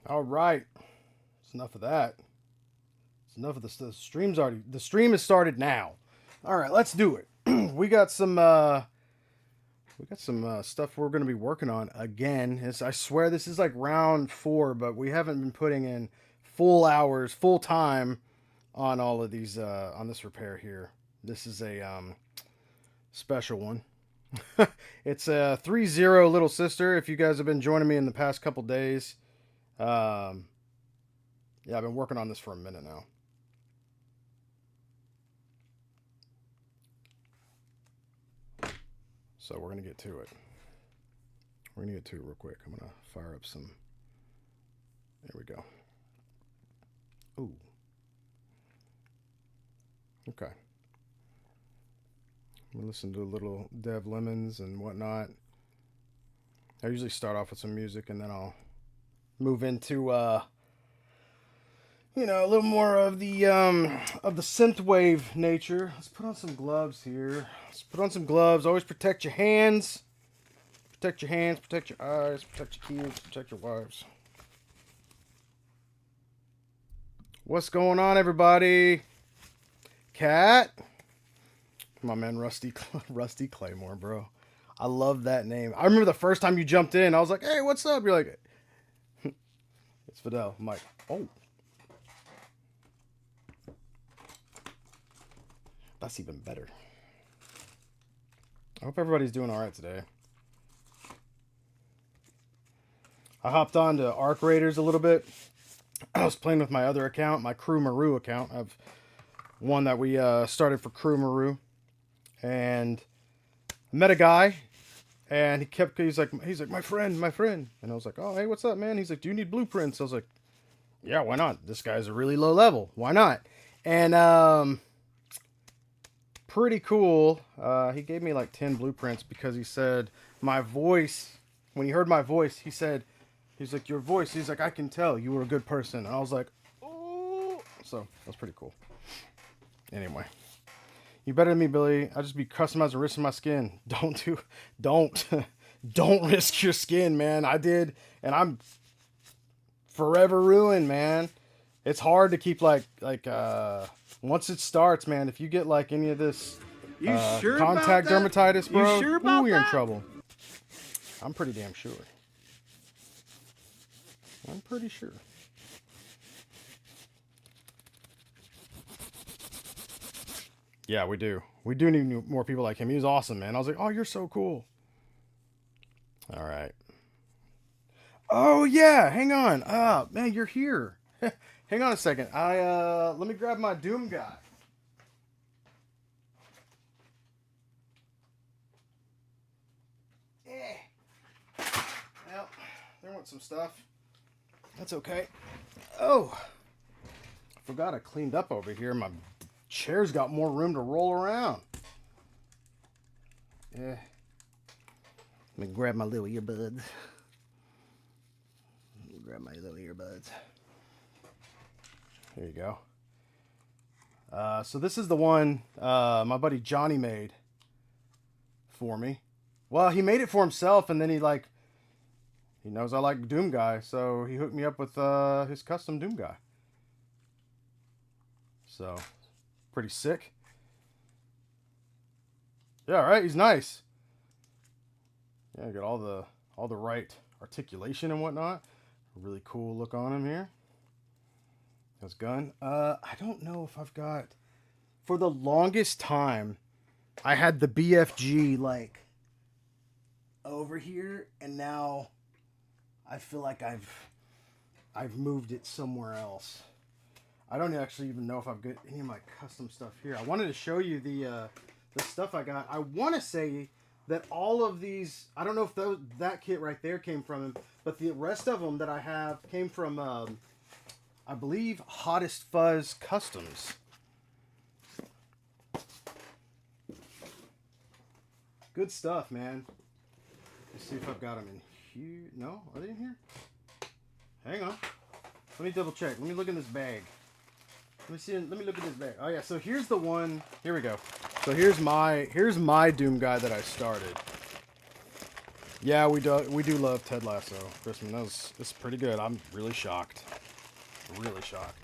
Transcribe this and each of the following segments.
All right. It's enough of that. It's enough of the stream's already. The stream has started now. All right, let's do it. we got some. Stuff we're going to be working on again. I swear this is like round 4, but we haven't been putting in full hours, full time on all of these. On this repair here. This is a special one. It's a 3-0 little sister. If you guys have been joining me in the past couple days. Yeah, I've been working on this for a minute now. So we're going to get to it. We're going to get to it real quick. I'm going to fire up some. There we go. Ooh. Okay. We listen to a little Dev Lemons and whatnot. I usually start off with some music and then I'll move into a little more of the synthwave nature. Let's put on some gloves here. Let's put on some gloves. Always protect your hands. Protect your hands, protect your eyes, protect your kids, protect your wives. What's going on, everybody? Cat? My man Rusty Claymore, bro. I love that name. I remember the first time you jumped in, I was like, hey, what's up? You're like, it's Fidel. I'm like, oh. That's even better. I hope everybody's doing all right today. I hopped on to Arc Raiders a little bit. I was playing with my other account, my Crew Maru account. I've one that we started for Crew Maru. And I met a guy, and he's like, my friend. And I was like, oh, hey, what's up, man? He's like, do you need blueprints? I was like, yeah, why not? This guy's a really low level. Why not? And pretty cool. He gave me like 10 blueprints because he said my voice, when he heard my voice, he's like, your voice, he's like, I can tell you were a good person. And I was like, oh. So that's pretty cool. Anyway. You better than me, Billy. I just be customizing and risking my skin. Don't risk your skin, man. I did, and I'm forever ruined, man. It's hard to keep like once it starts, man. If you get like any of this contact dermatitis, bro, you sure about you're in that? trouble. I'm pretty damn sure. I'm pretty sure. Yeah, we do. We do need more people like him. He was awesome, man. I was like, oh, you're so cool. All right. Oh, yeah. Hang on. Man, you're here. Hang on a second. Let me grab my Doom guy. Well, there went some stuff. That's okay. Oh. I forgot I cleaned up over here. My chair's got more room to roll around. Yeah. Let me grab my little earbuds. There you go. So this is the one my buddy Johnny made for me. Well, he made it for himself, and then he knows I like Doom Guy, so he hooked me up with his custom Doom Guy. So, pretty sick. Yeah, right. He's nice. Yeah, got all the right articulation and whatnot. Really cool look on him here. His gun. I don't know if I've got. For the longest time, I had the BFG like over here, and now I feel like I've moved it somewhere else. I don't actually even know if I've got any of my custom stuff here. I wanted to show you the stuff I got. I want to say that all of these, I don't know if that kit right there came from him, but the rest of them that I have came from, I believe, Hottest Fuzz Customs. Good stuff, man. Let's see if I've got them in here. No? Are they in here? Hang on. Let me double check. Let me look in this bag. Let me look at this bag. Oh yeah, so here's the one. Here we go. So here's my Doom Guy that I started. Yeah, we do love Ted Lasso, Chrisman. It's pretty good. I'm really shocked. Really shocked.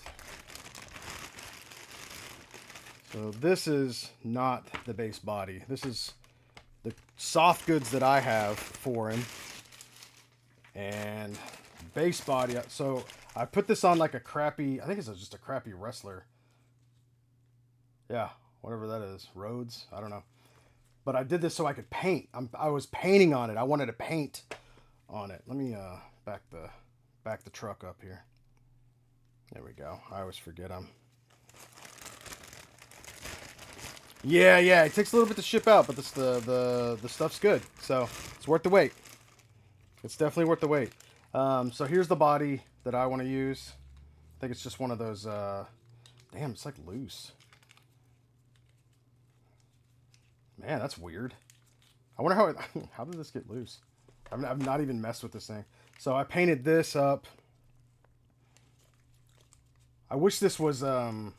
So this is not the base body. This is the soft goods that I have for him. And base body. So I put this on like a crappy, I think it's just a crappy wrestler. Yeah, whatever that is. Rhodes? I don't know. But I did this so I could paint. I was painting on it. I wanted to paint on it. Let me back the truck up here. There we go. I always forget them. Yeah, it takes a little bit to ship out, but the stuff's good, so it's worth the wait. It's definitely worth the wait. So here's the body that I want to use. I think it's just one of those. Damn, it's like loose. Man, that's weird. I wonder how did this get loose? I've not even messed with this thing. So I painted this up. I wish this was you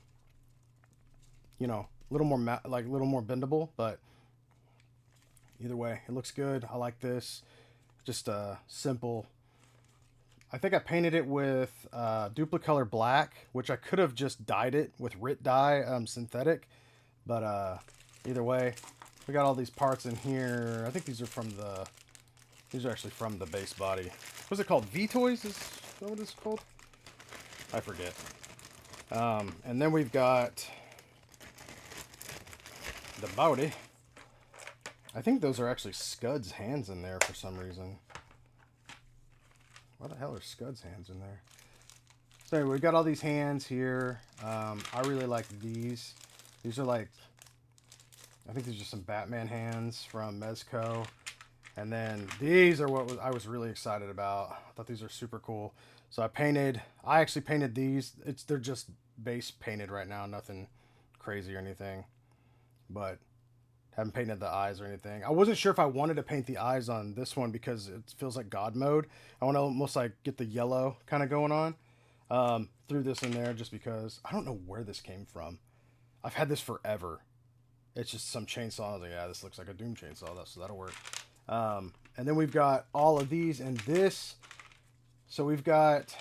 know, a little more like a little more bendable, but either way, it looks good. I like this. Just simple. I think I painted it with duplicolor black, which I could have just dyed it with Rit dye synthetic, but either way, we got all these parts in here. I think these are actually from the base body. What's it called? V-Toys? Is that what it's called? I forget. And then we've got the body. I think those are actually Scud's hands in there for some reason. Why the hell are Scud's hands in there? So anyway, we got all these hands here. I really like these. These are like, I think these are some Batman hands from Mezco. And then these are what I was really excited about. I thought these are super cool. So I actually painted these. They're just base painted right now, nothing crazy or anything. But haven't painted the eyes or anything. I wasn't sure if I wanted to paint the eyes on this one because it feels like God mode. I want to almost like get the yellow kind of going on. Threw this in there just because I don't know where this came from. I've had this forever. It's just some chainsaw. I was like, yeah, this looks like a Doom chainsaw. So that'll work. And then we've got all of these and this. So we've got...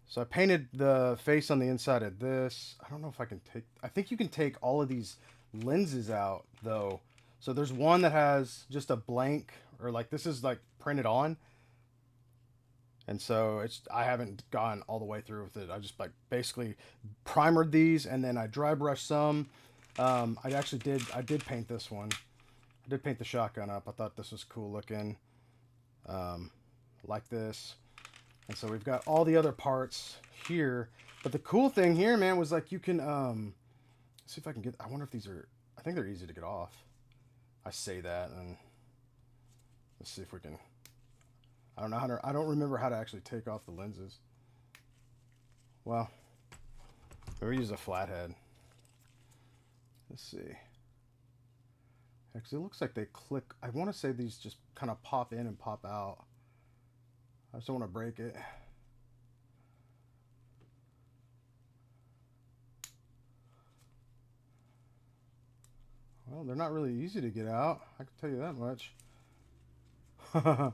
So I painted the face on the inside of this. I don't know if I can take... I think you can take all of these lenses out, though. So there's one that has just a blank, or like this is like printed on. And so I haven't gone all the way through with it. I just like basically primered these and then I dry brushed some. I did paint this one. I did paint the shotgun up. I thought this was cool looking. Like this. And so we've got all the other parts here. But the cool thing here, man, was like you can see if I can get... I wonder if these are... I think they're easy to get off. I say that, and let's see if we can... I don't know how to... I don't remember how to actually take off the lenses. Well, we'll use a flathead. Let's see. Actually, it looks like they click... I want to say these just kind of pop in and pop out. I just don't want to break it. Well, they're not really easy to get out. I can tell you that much. I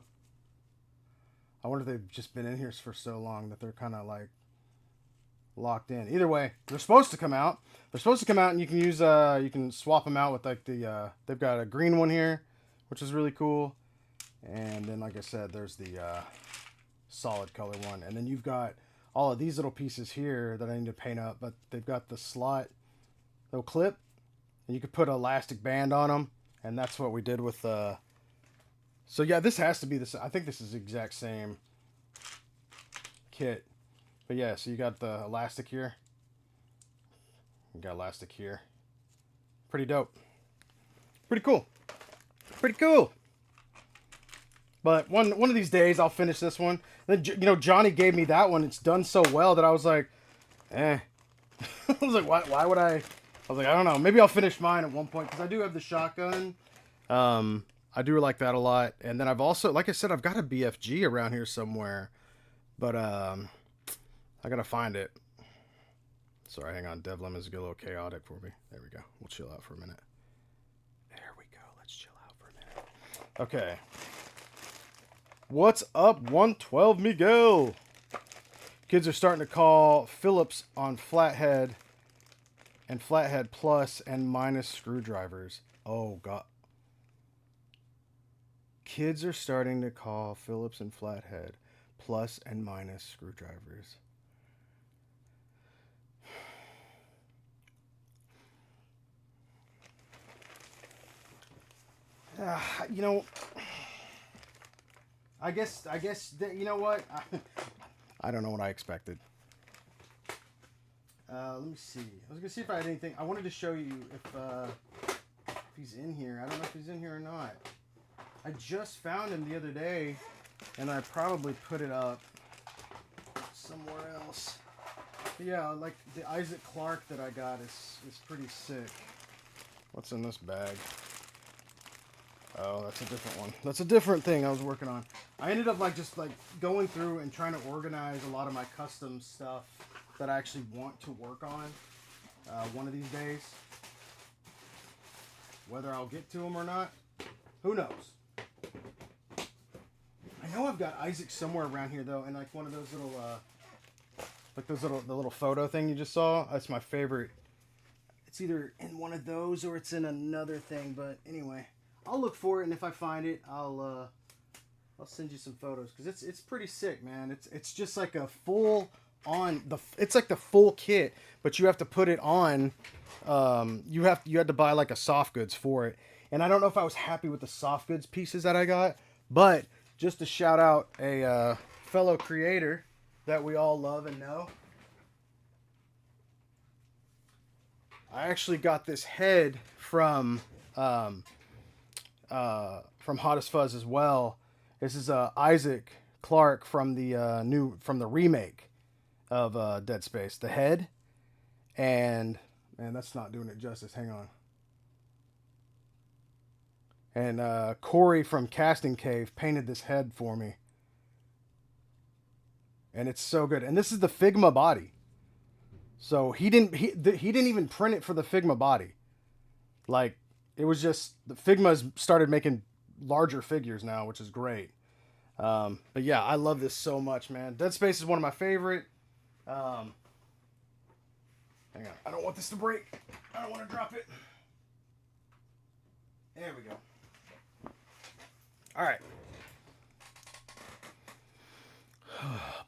wonder if they've just been in here for so long that they're kind of like locked in. Either way, they're supposed to come out. They're supposed to come out, and you can use you can swap them out with like the they've got a green one here, which is really cool. And then, like I said, there's the solid color one, and then you've got all of these little pieces here that I need to paint up. But they've got the slot, little clip. And you could put an elastic band on them, and that's what we did with so yeah, this has to be this. I think this is the exact same kit. But yeah, so you got the elastic here. You got elastic here. Pretty dope. Pretty cool. Pretty cool. But one of these days I'll finish this one. Then Johnny gave me that one. It's done so well that I was like, eh. I was like, why would I? I was like, I don't know. Maybe I'll finish mine at one point because I do have the shotgun. I do like that a lot. And then I've also, like I said, I've got a BFG around here somewhere. But I got to find it. Sorry, hang on. Devlin is a little chaotic for me. There we go. We'll chill out for a minute. There we go. Let's chill out for a minute. Okay. What's up, 112 Miguel? Kids are starting to call Phillips on flathead and flathead plus and minus screwdrivers. Oh, God. Kids are starting to call Phillips and flathead plus and minus screwdrivers. You know, I guess you know what? I don't know what I expected. Let me see. I was gonna see if I had anything. I wanted to show you if he's in here. I don't know if he's in here or not. I just found him the other day, and I probably put it up somewhere else. But yeah, like the Isaac Clarke that I got is pretty sick. What's in this bag? Oh, that's a different one. That's a different thing I was working on. I ended up just going through and trying to organize a lot of my custom stuff that I actually want to work on one of these days. Whether I'll get to them or not, who knows? I know I've got Isaac somewhere around here though, and like one of those little, the little photo thing you just saw. That's my favorite. It's either in one of those or it's in another thing. But anyway, I'll look for it, and if I find it, I'll send you some photos because it's pretty sick, man. It's just like a full on it's like the full kit, but you have to put it on. You had to buy like a soft goods for it, and I don't know if I was happy with the soft goods pieces that I got, but just to shout out a fellow creator that we all love and know. I actually got this head from Hot as Fuzz as well. This is Isaac Clarke from the remake of Dead Space. The head, and man, that's not doing it justice. Hang on. And Corey from Casting Cave painted this head for me, and it's so good. And this is the Figma body. So he didn't even print it for the Figma body. Like, it was just the Figma's started making larger figures now, which is great. But yeah, I love this so much, man. Dead Space is one of my favorite. Hang on, I don't want this to break. I don't want to drop it. There we go. All right.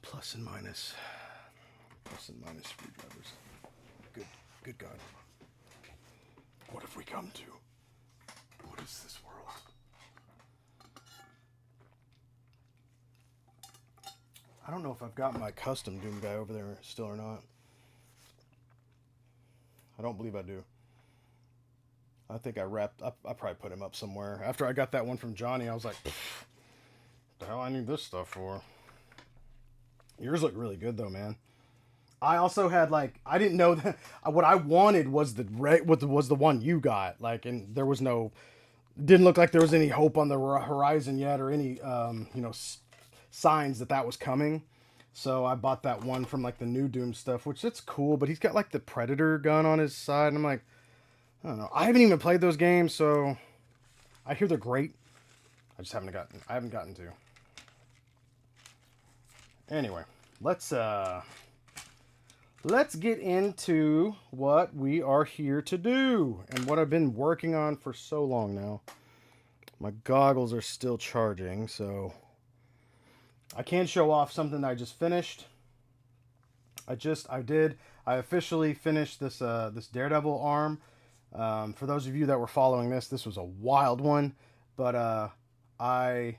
Plus and minus. Plus and minus screwdrivers. Good God. What have we come to? What is this world? I don't know if I've got my custom Doom guy over there still or not. I don't believe I do. I think I probably put him up somewhere. After I got that one from Johnny, I was like, what the hell I need this stuff for? Yours look really good though, man. I also had I didn't know that what I wanted was the one you got, and there was didn't look like there was any hope on the horizon yet or any signs that was coming. So I bought that one from the new Doom stuff, which it's cool, but he's got the Predator gun on his side, and I'm like, I don't know. I haven't even played those games, so I hear they're great. I just haven't gotten to. Anyway, let's get into what we are here to do and what I've been working on for so long now. My goggles are still charging, so I can show off something I just finished. I officially finished this Daredevil arm. For those of you that were following this was a wild one, but I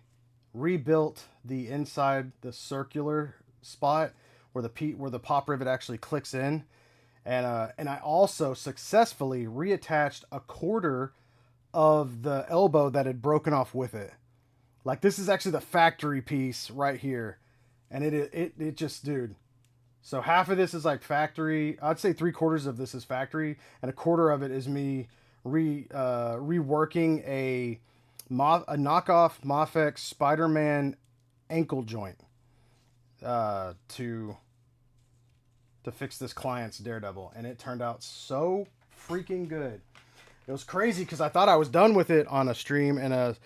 rebuilt the inside, the circular spot where the pop rivet actually clicks in, and I also successfully reattached a quarter of the elbow that had broken off with it. This is actually the factory piece right here, and it just, dude. So half of this is factory. I'd say 3/4 of this is factory, and a quarter of it is me reworking a knockoff Mafex Spider-Man ankle joint to fix this client's Daredevil, and it turned out so freaking good. It was crazy because I thought I was done with it on a stream, and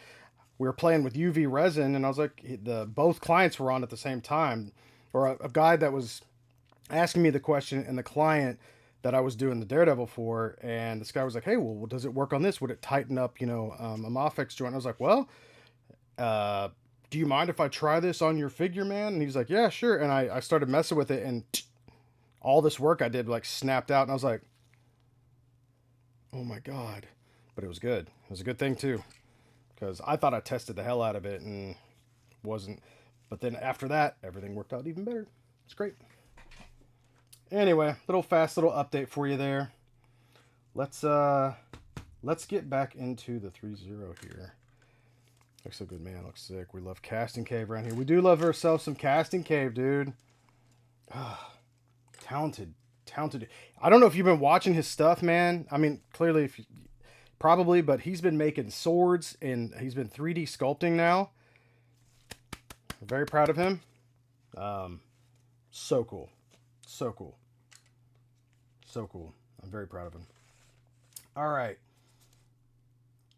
we were playing with UV resin, and I was like, both clients were on at the same time, or a guy that was asking me the question, and the client that I was doing the Daredevil for, and this guy was like, "Hey, well, does it work on this? Would it tighten up, a Mafex joint?" I was like, "Well, uh, do you mind if I try this on your figure, man?" And he's like, "Yeah, sure." And I started messing with it, and all this work I did like snapped out, and I was like, "Oh my god!" But it was good. It was a good thing too, because I thought I tested the hell out of it and wasn't. But then after that, everything worked out even better. It's great. Anyway, little update for you there. Let's get back into the 3-0 here. Looks so good, man. Looks sick. We love Casting Cave around here. We do love ourselves some Casting Cave, dude. Talented. I don't know if you've been watching his stuff, man. I mean, clearly, if you, probably, but he's been making swords and he's been 3D sculpting now. I'm very proud of him. So cool. So cool. So cool. I'm very proud of him. All right.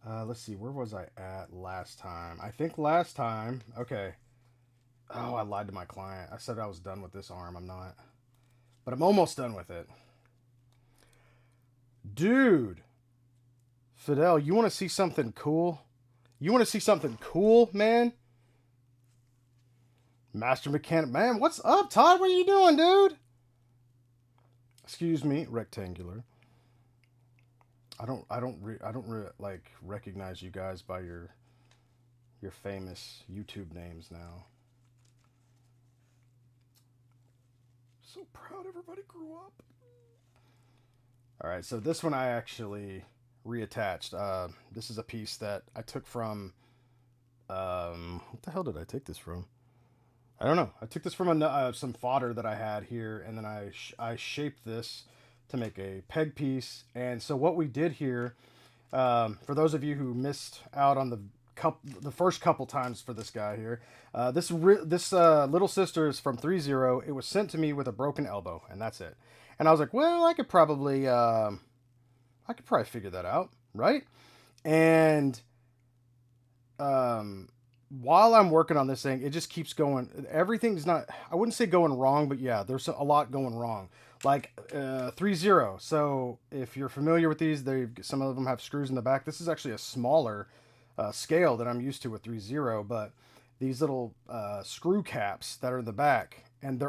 Let's see. Where was I at last time? I think last time. Okay. Oh, I lied to my client. I said I was done with this arm. I'm not. But I'm almost done with it. Dude. Fidel, you want to see something cool? You want to see something cool, man? Master Mechanic. Man, what's up, Todd? What are you doing, dude? Excuse me, rectangular. I don't like recognize you guys by your famous YouTube names now. So proud everybody grew up. All right, so this one I actually reattached. This is a piece that I took from. What the hell did I take this from? I don't know. I took this from some fodder that I had here, and then I shaped this to make a peg piece. And so what we did here, for those of you who missed out on the first couple times for this guy here, this little sister is from 3-0. It was sent to me with a broken elbow, and that's it. And I was like, well, I could probably figure that out, right? And while I'm working on this thing, it just keeps going. Everything's not, I wouldn't say going wrong, but yeah, there's a lot going wrong. Like 3-0. So if you're familiar with these, some of them have screws in the back. This is actually a smaller scale that I'm used to with 3-0, but these little screw caps that are in the back, and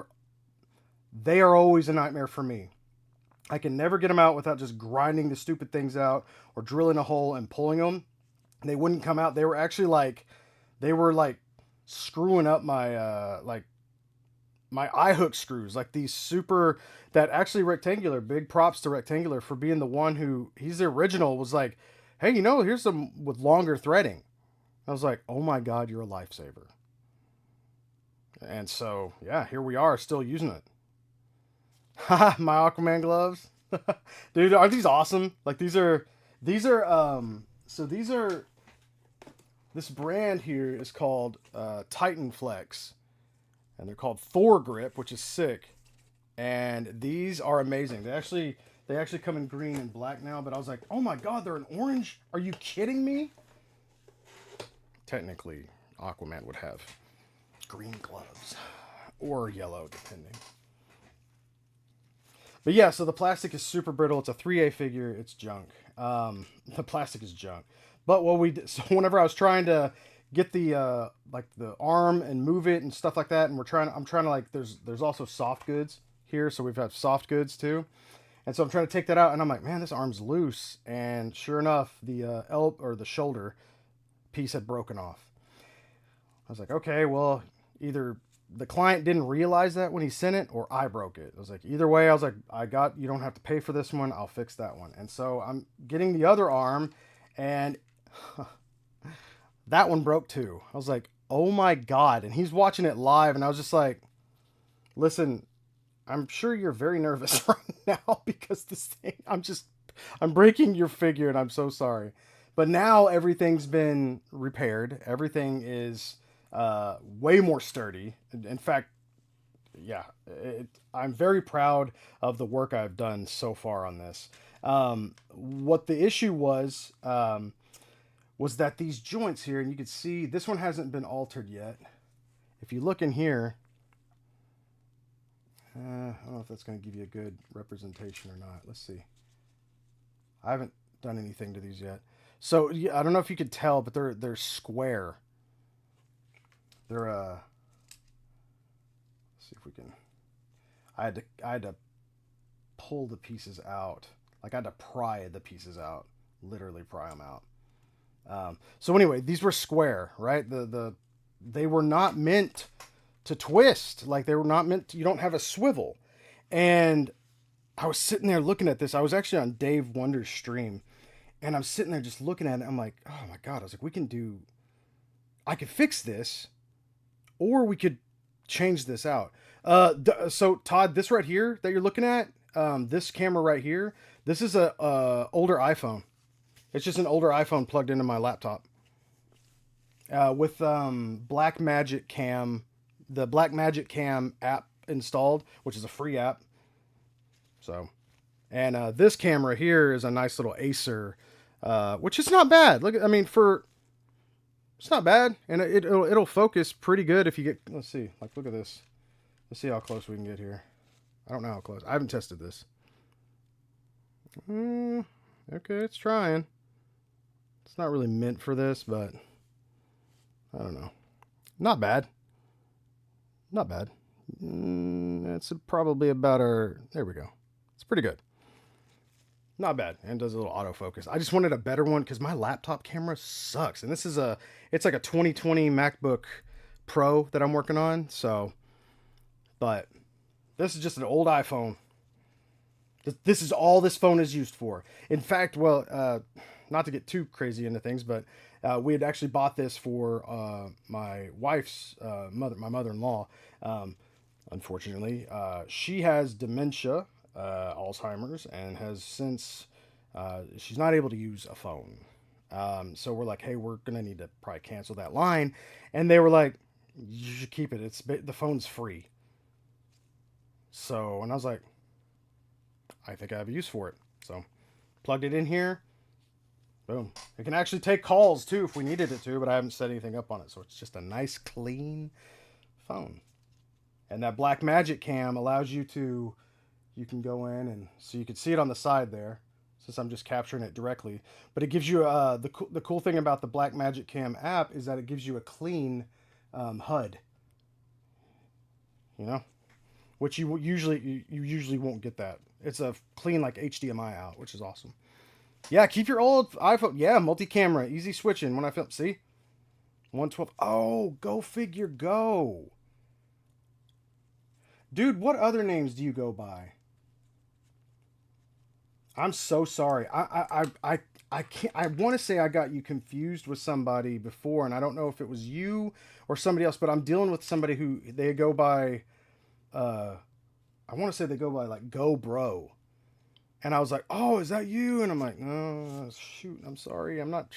they are always a nightmare for me. I can never get them out without just grinding the stupid things out or drilling a hole and pulling them. They wouldn't come out. They were actually like screwing up my my eye hook screws, like these super, that actually Rectangular, big props to Rectangular for being the one who, he's the original, was like, hey, here's some with longer threading. I was like, oh my god, you're a lifesaver. And so yeah, here we are still using it. Haha, my Aquaman gloves. Dude, aren't these awesome? Like these are this brand here is called Titan Flex, and they're called Thor Grip, which is sick. And these are amazing. They actually come in green and black now, but I was like, oh my god, they're in orange? Are you kidding me? Technically, Aquaman would have green gloves or yellow, depending. But yeah, so the plastic is super brittle. It's a 3A figure. It's junk. The plastic is junk. But what we did, so whenever I was trying to get the like the arm and move it and stuff like that, and I'm trying to like, there's also soft goods here, so we've had soft goods too, and so I'm trying to take that out, and I'm like, man, this arm's loose, and sure enough, the the shoulder piece had broken off. I was like, okay, well, either the client didn't realize that when he sent it, or I broke it. I was like, either way, I was like, you don't have to pay for this one. I'll fix that one. And so I'm getting the other arm, and that one broke too. I was like, oh my god. And he's watching it live, and I was just like, listen, I'm sure you're very nervous right now because this thing, I'm breaking your figure, and I'm so sorry. But now everything's been repaired. Everything is way more sturdy. In fact, yeah, I'm very proud of the work I've done so far on this. What the issue was, was that these joints here, and you can see this one hasn't been altered yet. If you look in here, I don't know if that's going to give you a good representation or not. Let's see. I haven't done anything to these yet. So yeah, I don't know if you could tell, but they're square. They're let's see if we can. I had to pull the pieces out. Like I had to pry the pieces out, literally pry them out. So anyway, these were square, right? They were not meant to twist. Like they were not meant to, you don't have a swivel. And I was sitting there looking at this. I was actually on Dave Wonder's stream, and I'm sitting there just looking at it. I'm like, oh my God. I was like, I could fix this, or we could change this out. So Todd, this right here that you're looking at, this camera right here, this is a older iPhone. It's just an older iPhone plugged into my laptop. With Blackmagic Cam, the Blackmagic Cam app installed, which is a free app. So, and this camera here is a nice little Acer, which is not bad. Look, I mean, it's not bad, and it'll focus pretty good if you get. Let's see, like look at this. Let's see how close we can get here. I don't know how close. I haven't tested this. Okay, it's trying. It's not really meant for this, but I don't know. Not bad. Not bad. It's probably about our. There we go. It's pretty good. Not bad, and does a little autofocus. I just wanted a better one because my laptop camera sucks, and it's like a 2020 MacBook Pro that I'm working on. So, but this is just an old iPhone. This is all this phone is used for. In fact, well, not to get too crazy into things, but we had actually bought this for my wife's my mother-in-law. Unfortunately, she has dementia, Alzheimer's, and has since she's not able to use a phone. So we're like, hey, we're gonna need to probably cancel that line, and they were like, you should keep it. The phone's free. So, and I was like, I think I have a use for it. So, plugged it in here. Boom. It can actually take calls too if we needed it to, but I haven't set anything up on it. So it's just a nice, clean phone. And that Blackmagic Cam allows you can go in and so you can see it on the side there, since I'm just capturing it directly. But it gives you the cool thing about the Blackmagic Cam app is that it gives you a clean HUD. You know, which you usually won't get that. It's a clean like HDMI out, which is awesome. Yeah, keep your old iPhone. Yeah, multi-camera, easy switching. When I film, see, 112. Oh, go figure, go. Dude, what other names do you go by? I'm so sorry. I can't. I want to say I got you confused with somebody before, and I don't know if it was you or somebody else. But I'm dealing with somebody who they go by. I want to say they go by like Go Bro, and I was like, oh, is that you? And I'm like, no, shoot, I'm sorry, I'm not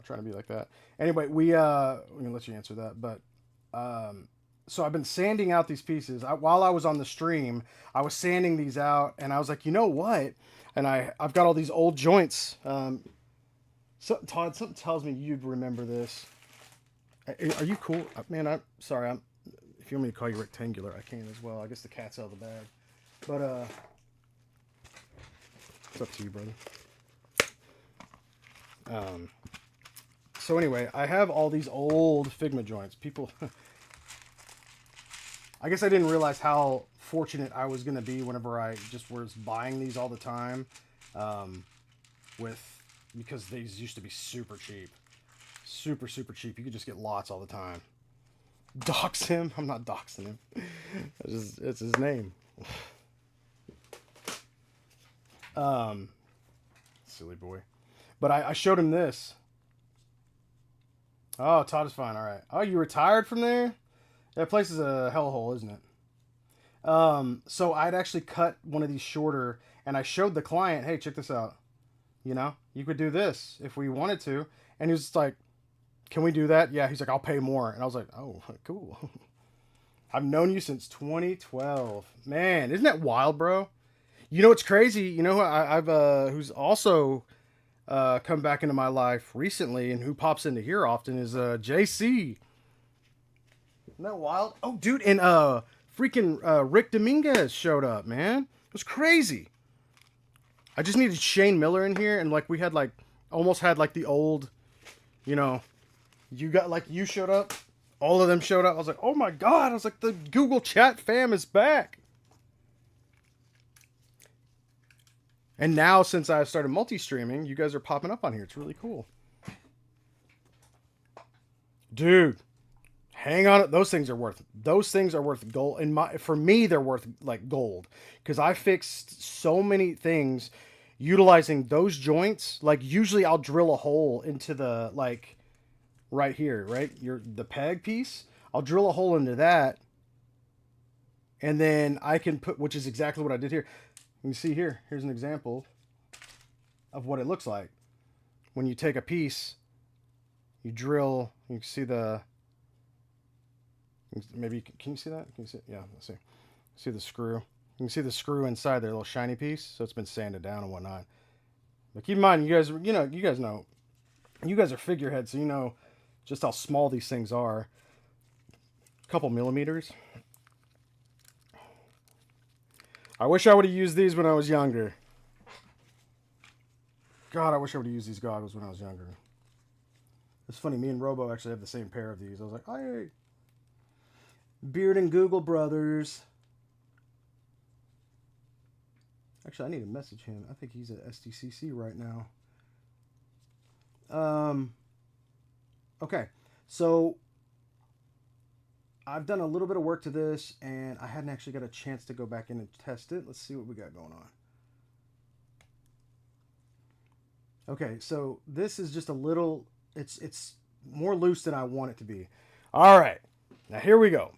trying to be like that. Anyway, we can let you answer that, but so I've been sanding out these pieces. While I was on the stream, I was sanding these out, and I was like, you know what? And I've got all these old joints. So Todd, something tells me you'd remember this. Are you cool, man? I'm sorry. If you want me to call you rectangular, I can as well. I guess the cat's out of the bag. But it's up to you, brother. So anyway, I have all these old Figma joints. People, I guess I didn't realize how fortunate I was going to be whenever I just was buying these all the time. Because these used to be super cheap. Super, super cheap. You could just get lots all the time. Dox him? I'm not doxing him. It's his name. Silly boy. But I showed him this. Oh, Todd is fine. All right. Oh, you retired from there? That place is a hellhole, isn't it? So I'd actually cut one of these shorter, and I showed the client, hey, check this out. You know, you could do this if we wanted to. And he was just like, can we do that? Yeah. He's like, I'll pay more. And I was like, oh, cool. I've known you since 2012. Man, isn't that wild, bro? You know what's crazy? You know who I've who's also come back into my life recently, and who pops into here often is JC. Isn't that wild? Oh, dude, and freaking Rick Dominguez showed up, man. It was crazy. I just needed Shane Miller in here, and like we had like almost had like the old, you know, you showed up, all of them showed up. I was like, oh my god! I was like, the Google Chat fam is back. And now, since I started multi-streaming, you guys are popping up on here. It's really cool, dude. Hang on, those things are worth gold. For me, they're worth like gold because I fixed so many things utilizing those joints. Like usually, I'll drill a hole into the like right here, right, the peg piece. I'll drill a hole into that, and then I can put, which is exactly what I did here. You can see here. Here's an example of what it looks like when you take a piece, you drill. You can see the. Maybe can you see that? Can you see? Yeah, let's see. See the screw. You can see the screw inside their little shiny piece, so it's been sanded down and whatnot. But keep in mind, you guys know, you guys are figureheads, so you know just how small these things are. A couple millimeters. I wish I would have used these when I was younger. God, I wish I would have used these goggles when I was younger. It's funny, me and Robo actually have the same pair of these. I was like, hey. Beard and Google brothers. Actually, I need to message him. I think he's at SDCC right now. Okay, so I've done a little bit of work to this, and I hadn't actually got a chance to go back in and test it. Let's see what we got going on. Okay, so this is just a little. It's more loose than I want it to be. All right, now here we go.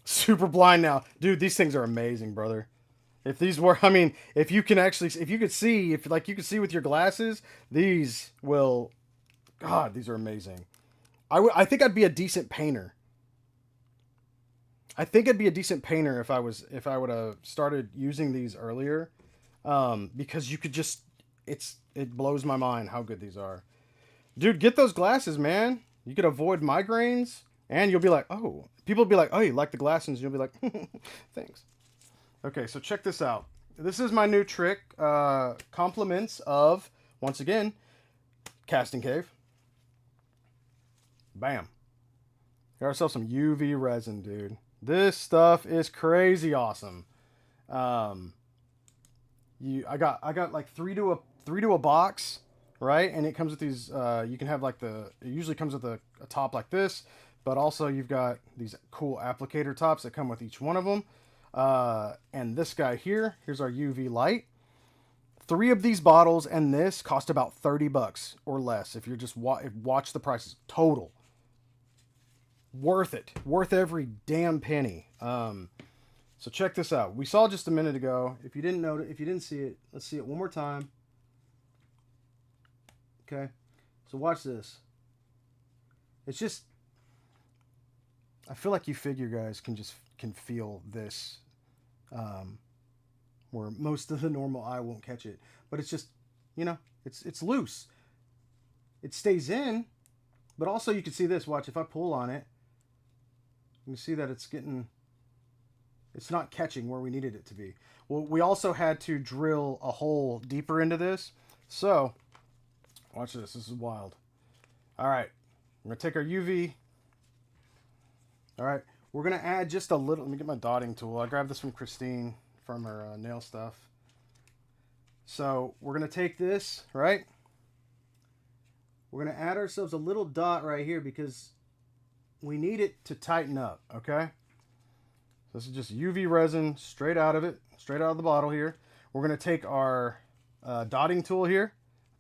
Super blind now, dude. These things are amazing, brother. If these were, I mean, if you could see, if like you could see with your glasses, these will, God, these are amazing. I think I'd be a decent painter. I think I'd be a decent painter if I would have started using these earlier, because you could just, it blows my mind how good these are, dude. Get those glasses, man. You could avoid migraines, and you'll be like, oh. People will be like, oh, you like the glasses? And you'll be like, thanks. Okay, so check this out. This is my new trick. Compliments of, once again, Casting Cave. Bam. Got ourselves some UV resin, dude. This stuff is crazy awesome. I got like three to a box, right? And it comes with these. You can have like it usually comes with a top like this. But also you've got these cool applicator tops that come with each one of them. And this guy here, here's our UV light. 3 of these bottles and this cost about $30 or less. If you're just watch the prices total. Worth it. Worth every damn penny. So check this out. We saw just a minute ago. If you didn't see it, let's see it one more time. Okay. So watch this. It's just, I feel like you figure guys can feel this, where most of the normal eye won't catch it. But it's just, it's loose. It stays in, but also you can see this. Watch, if I pull on it, you can see that it's not catching where we needed it to be. Well, we also had to drill a hole deeper into this. So, watch this. This is wild. All right, we're gonna take our UV. All right, we're going to add just a little. Let me get my dotting tool. I grabbed this from Christine from her nail stuff. So we're going to take this, right? We're going to add ourselves a little dot right here because we need it to tighten up, okay? So this is just UV resin straight out of the bottle here. We're going to take our dotting tool here,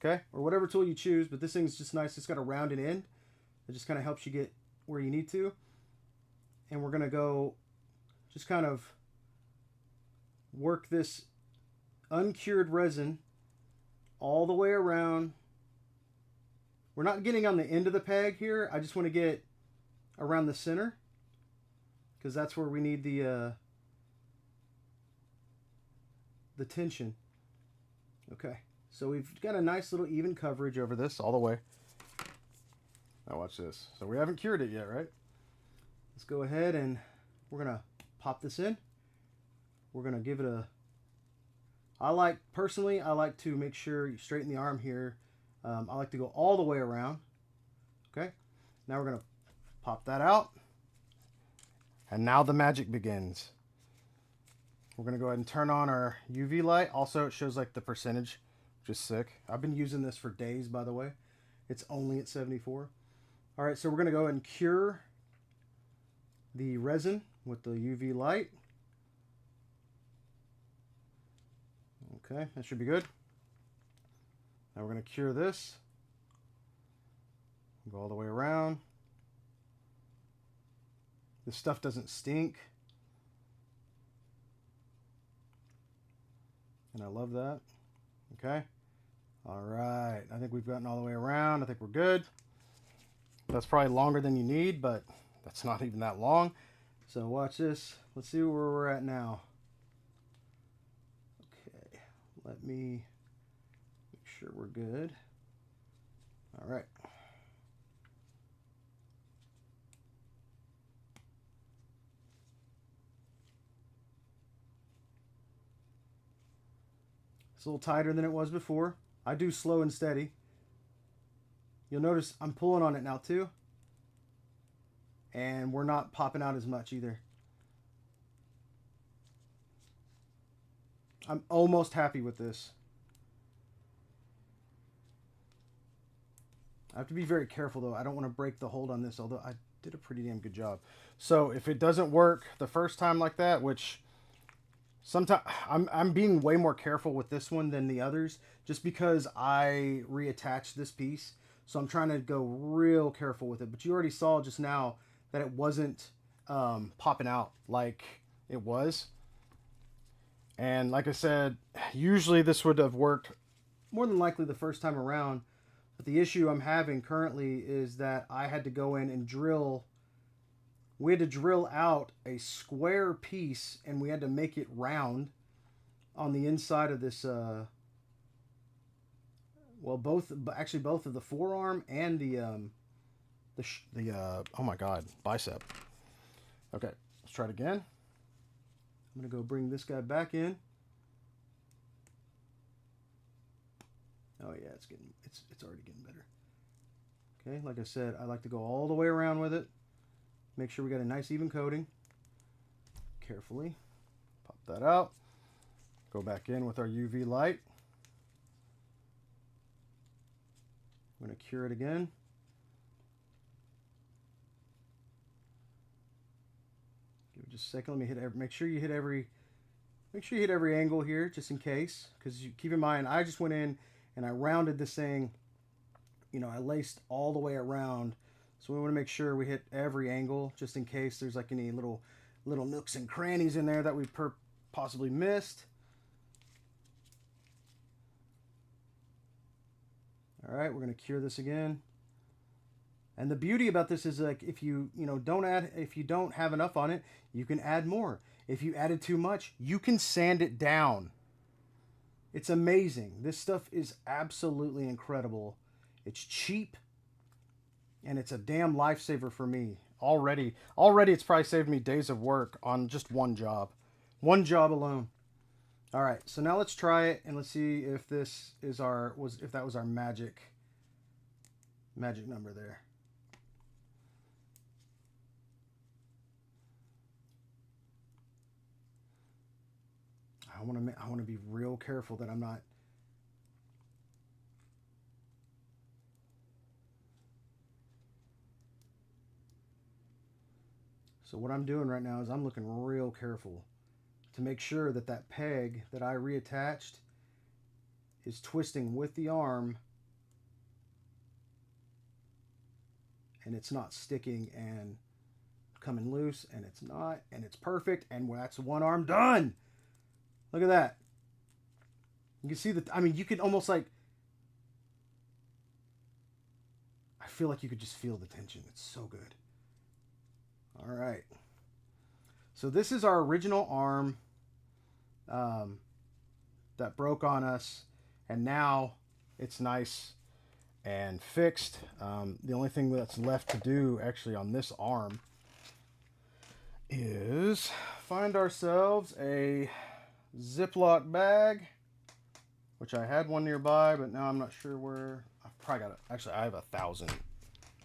okay? Or whatever tool you choose, but this thing's just nice. It's got a rounded end. It just kind of helps you get where you need to. And we're going to go just kind of work this uncured resin all the way around. We're not getting on the end of the peg here. I just want to get around the center because that's where we need the tension. Okay. So we've got a nice little even coverage over this all the way. Now watch this. So we haven't cured it yet, right? Let's go ahead and we're going to pop this in. We're going to give it a... personally, I like to make sure you straighten the arm here. I like to go all the way around. Okay. Now we're going to pop that out. And now the magic begins. We're going to go ahead and turn on our UV light. Also, it shows like the percentage, which is sick. I've been using this for days, by the way. It's only at 74. All right, so we're going to go ahead and cure the resin with the UV light. Okay, that should be good. Now we're going to cure this. Go all the way around. This stuff doesn't stink. And I love that. Okay. All right. I think we've gotten all the way around. I think we're good. That's probably longer than you need, but that's not even that long. So watch this. Let's see where we're at now. Okay. Let me make sure we're good. All right. It's a little tighter than it was before. I do slow and steady. You'll notice I'm pulling on it now too. And we're not popping out as much either. I'm almost happy with this. I have to be very careful though. I don't want to break the hold on this, although I did a pretty damn good job. So if it doesn't work the first time like that, which sometimes I'm being way more careful with this one than the others, just because I reattached this piece. So I'm trying to go real careful with it. But you already saw just now that it wasn't popping out like it was. And like I said, usually this would have worked more than likely the first time around. But the issue I'm having currently is that I had to go in and drill. We had to drill out a square piece and we had to make it round on the inside of this, well, both of the forearm and the oh my God, bicep. Okay, let's try it again. I'm gonna go bring this guy back in. Oh yeah, it's already getting better. Okay, like I said, I like to go all the way around with it. Make sure we got a nice even coating. Carefully pop that out. Go back in with our UV light. I'm going to cure it again. Give it just a second. Let me hit make sure you hit every angle here, just in case, because you keep in mind I just went in and I rounded this thing. You know, I laced all the way around. So we want to make sure we hit every angle, just in case there's like any little nooks and crannies in there that we possibly missed. All right, we're going to cure this again. And the beauty about this is, like, if you don't have enough on it, you can add more. If you added too much, you can sand it down. It's amazing. This stuff is absolutely incredible. It's cheap. And it's a damn lifesaver for me. Already it's probably saved me days of work on just one job. One job alone. All right, so now let's try it and let's see if this is if that was our magic number there. I want to be real careful that I'm not. So what I'm doing right now is I'm looking real careful to make sure that that peg that I reattached is twisting with the arm and it's not sticking and coming loose, and it's not, and it's perfect, and that's one arm done. Look at that. You can see that. I mean, you could almost like, I feel like you could just feel the tension. It's so good. All right. So this is our original arm that broke on us. And now it's nice and fixed. The only thing that's left to do actually on this arm is find ourselves a Ziploc bag, which I had one nearby, but now I'm not sure where. I've probably got it. Actually, I have 1,000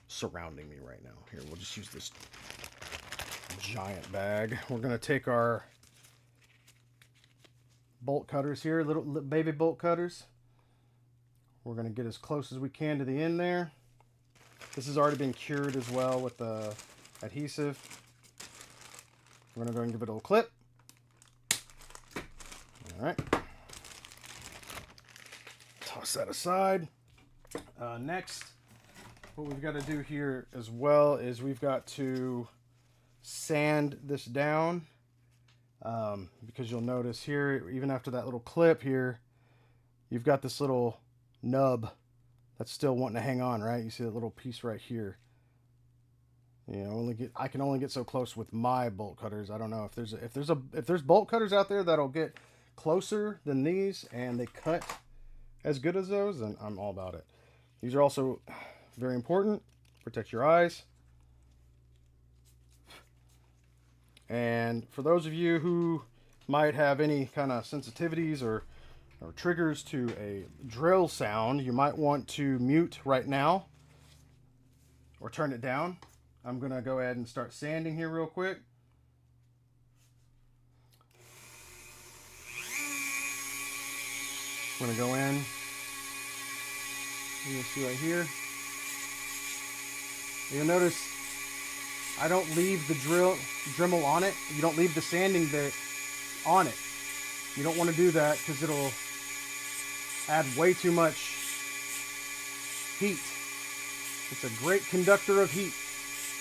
surrounding me right now. Here, we'll just use this giant bag. We're going to take our bolt cutters here, little baby bolt cutters. We're going to get as close as we can to the end there. This has already been cured as well with the adhesive. We're going to go and give it a little clip. All right. Toss that aside. Next, what we've got to do here as well is we've got to sand this down, because you'll notice here, even after that little clip here, you've got this little nub that's still wanting to hang on, right? You see that little piece right here. You know, I can only get so close with my bolt cutters. I don't know if there's bolt cutters out there that'll get closer than these and they cut as good as those, then I'm all about it. These are also very important. Protect your eyes. And for those of you who might have any kind of sensitivities or triggers to a drill sound, you might want to mute right now or turn it down. I'm going to go ahead and start sanding here real quick. I'm going to go in. You can see right here. You'll notice I don't leave the Dremel on it. You don't leave the sanding bit on it. You don't want to do that because it'll add way too much heat. It's a great conductor of heat,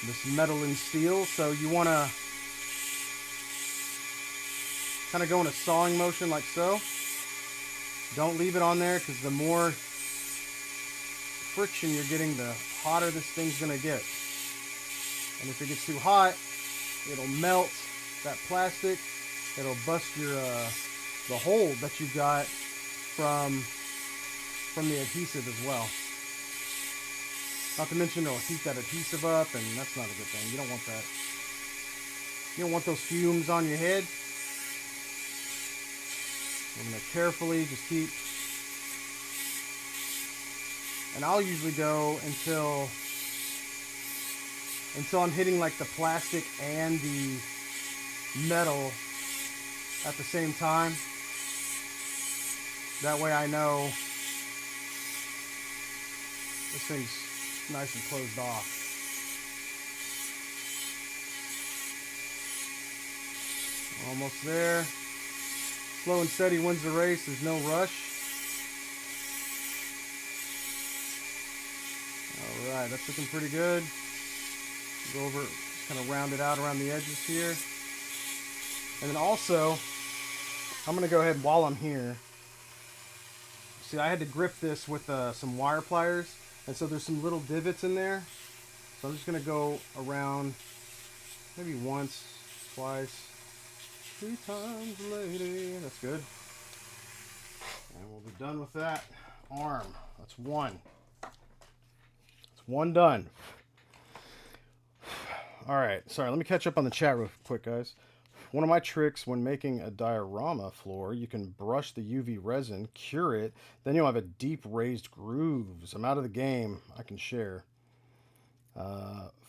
this metal and steel, so you want to kind of go in a sawing motion like so. Don't leave it on there because the more friction you're getting, the hotter this thing's going to get. And if it gets too hot, it'll melt that plastic. It'll bust your the hold that you've got from the adhesive as well. Not to mention it'll heat that adhesive up, and that's not a good thing. You don't want that. You don't want those fumes on your head. I'm going to carefully just keep, and I'll usually go until I'm hitting like the plastic and the metal at the same time. That way I know this thing's nice and closed off. Almost there. Slow and steady wins the race. There's no rush. All right, that's looking pretty good. Go over, just kind of round it out around the edges here. And then also, I'm going to go ahead while I'm here. See, I had to grip this with some wire pliers, and so there's some little divots in there. So I'm just going to go around maybe once, twice, 3 times, lady. That's good. And we'll be done with that arm. That's one. That's one done. All right, sorry, let me catch up on the chat real quick, guys. One of my tricks when making a diorama floor, you can brush the UV resin, cure it, then you'll have a deep raised grooves. I'm out of the game, I can share.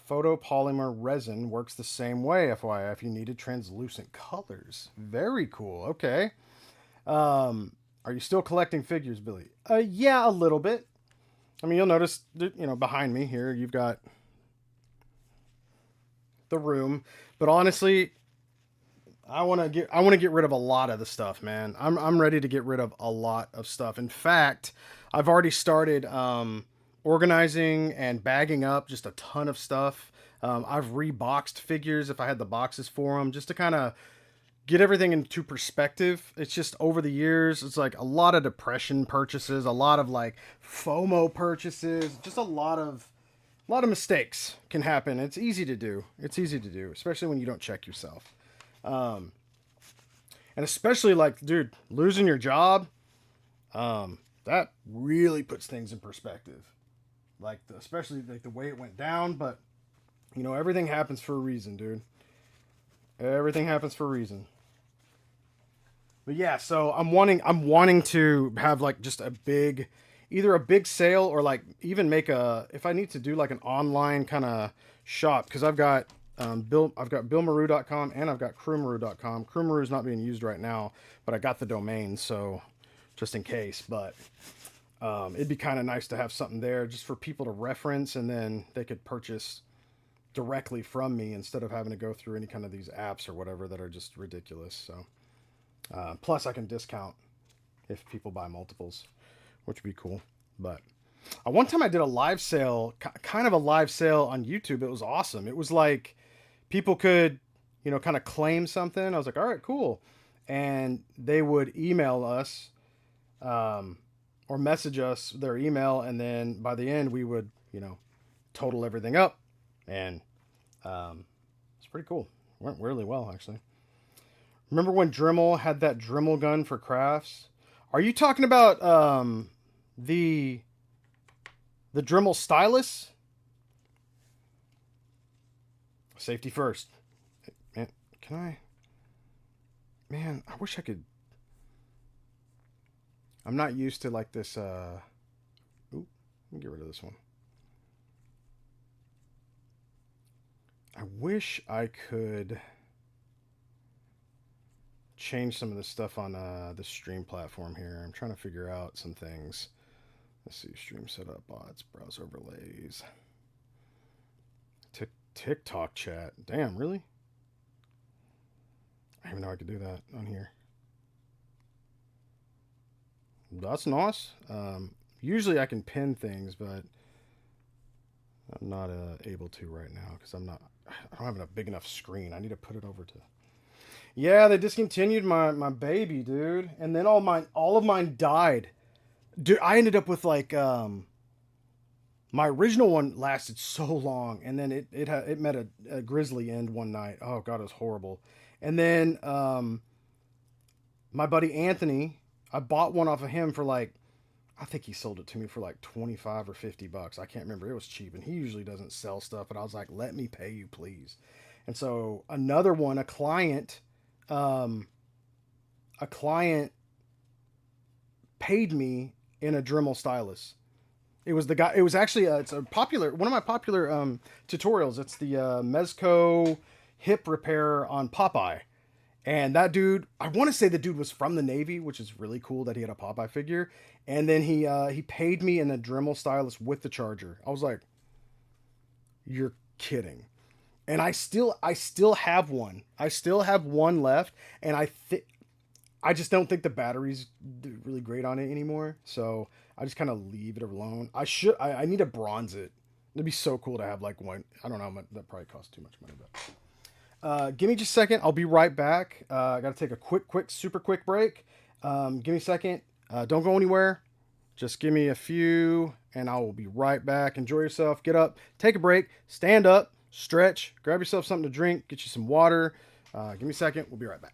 Photopolymer resin works the same way, FYI, if you needed translucent colors. Very cool, okay. Are you still collecting figures, Billy? Yeah, a little bit. I mean, you'll notice, you know, behind me here, you've got the room, but honestly, I want to get rid of a lot of the stuff, man. I'm ready to get rid of a lot of stuff. In fact, I've already started organizing and bagging up just a ton of stuff. I've reboxed figures if I had the boxes for them, just to kind of get everything into perspective. It's just over the years, it's like a lot of depression purchases, a lot of like FOMO purchases, just a lot of mistakes can happen. It's easy to do. It's easy to do, especially when you don't check yourself. And especially like, dude, losing your job. That really puts things in perspective. Like especially like the way it went down, but you know, everything happens for a reason, dude. Everything happens for a reason. But yeah, so I'm wanting to have like just a big, either a big sale or like even make a, if I need to do like an online kind of shop, because I've got billmaru.com and I've got crewmaru.com. Crewmaru is not being used right now, but I got the domain, so just in case. But it'd be kind of nice to have something there just for people to reference, and then they could purchase directly from me instead of having to go through any kind of these apps or whatever that are just ridiculous. So plus I can discount if people buy multiples, which would be cool. But one time I did a live sale, kind of a live sale on YouTube. It was awesome. It was like people could, you know, kind of claim something. I was like, all right, cool. And they would email us or message us their email. And then by the end, we would, you know, total everything up. And it's pretty cool. Went really well, actually. Remember when Dremel had that Dremel gun for crafts? Are you talking about the Dremel stylus? Safety first. Man, can I? Man, I wish I could. I'm not used to like this. Ooh, let me get rid of this one. I wish I could change some of the stuff on the stream platform here. I'm trying to figure out some things. Let's see, stream setup, bots, browse overlays, TikTok chat. Damn, really? I didn't even know I could do that on here. That's nice. Usually I can pin things, but I'm not able to right now because I don't have a big enough screen. I need to put it over to. Yeah, they discontinued my baby, dude, and then all of mine died. Dude, I ended up with like my original one lasted so long, and then it met a grisly end one night. Oh god, it was horrible. And then my buddy Anthony, I bought one off of him for like, I think he sold it to me for like 25 or $50. I can't remember. It was cheap, and he usually doesn't sell stuff. But I was like, let me pay you, please. And so another one, a client paid me in a Dremel stylus. It was the guy. It was actually it's a popular one of my popular tutorials. It's the Mezco hip repair on Popeye. And that dude, I want to say the dude was from the Navy, which is really cool that he had a Popeye figure. And then he paid me in a Dremel stylus with the charger. I was like, you're kidding. And I still have one. I still have one left, and I just don't think the battery's really great on it anymore. So I just kind of leave it alone. I need to bronze it. It'd be so cool to have like one. I don't know. That probably costs too much money, but give me just a second. I'll be right back. I got to take a super quick break. Give me a second. Don't go anywhere. Just give me a few, and I will be right back. Enjoy yourself. Get up. Take a break. Stand up. Stretch. Grab yourself something to drink. Get you some water. Give me a second. We'll be right back.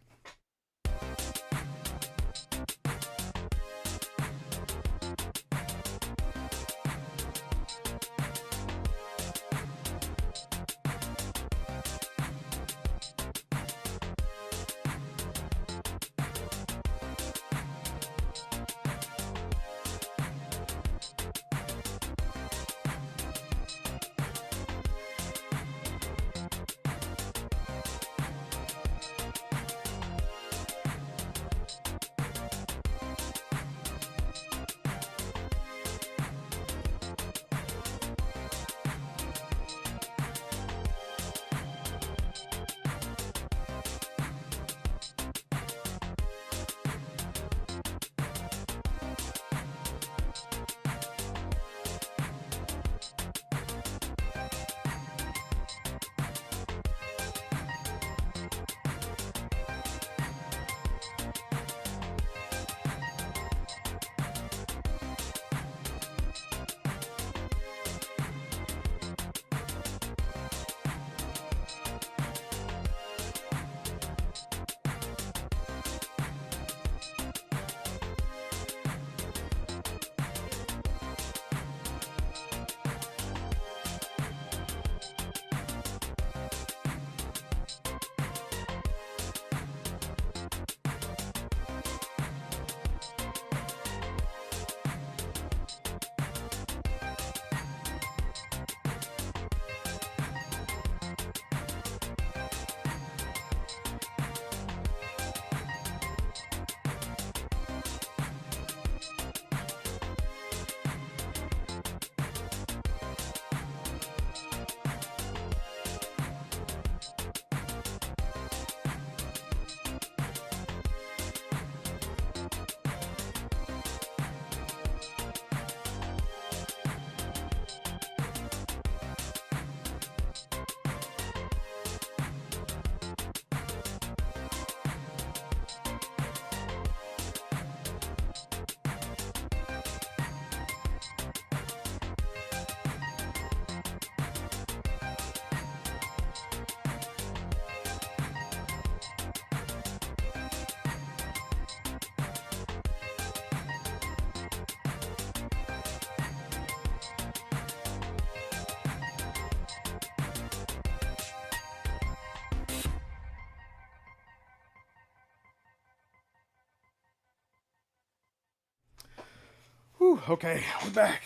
Whew, okay, we're back.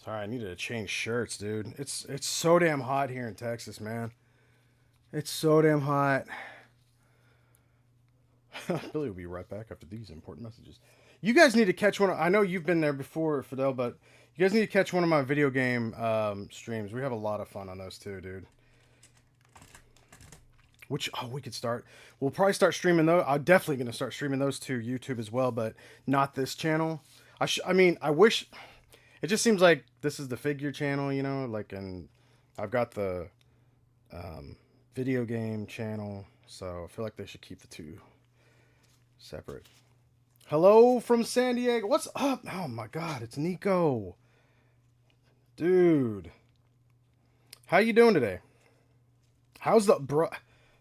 Sorry, I needed to change shirts, dude. It's so damn hot here in Texas, man. It's so damn hot. Billy will be right back after these important messages. You guys need to catch one. I know you've been there before, Fidel, but you guys need to catch one of my video game streams. We have a lot of fun on those too, dude. Which, oh, we could start. We'll probably start streaming those. I'm definitely going to start streaming those to YouTube as well, but not this channel. I mean, I wish. It just seems like this is the figure channel, you know, like, and I've got the video game channel, so I feel like they should keep the two separate. Hello from San Diego. What's up? Oh my God, it's Nico. Dude. How you doing today? How's the bro?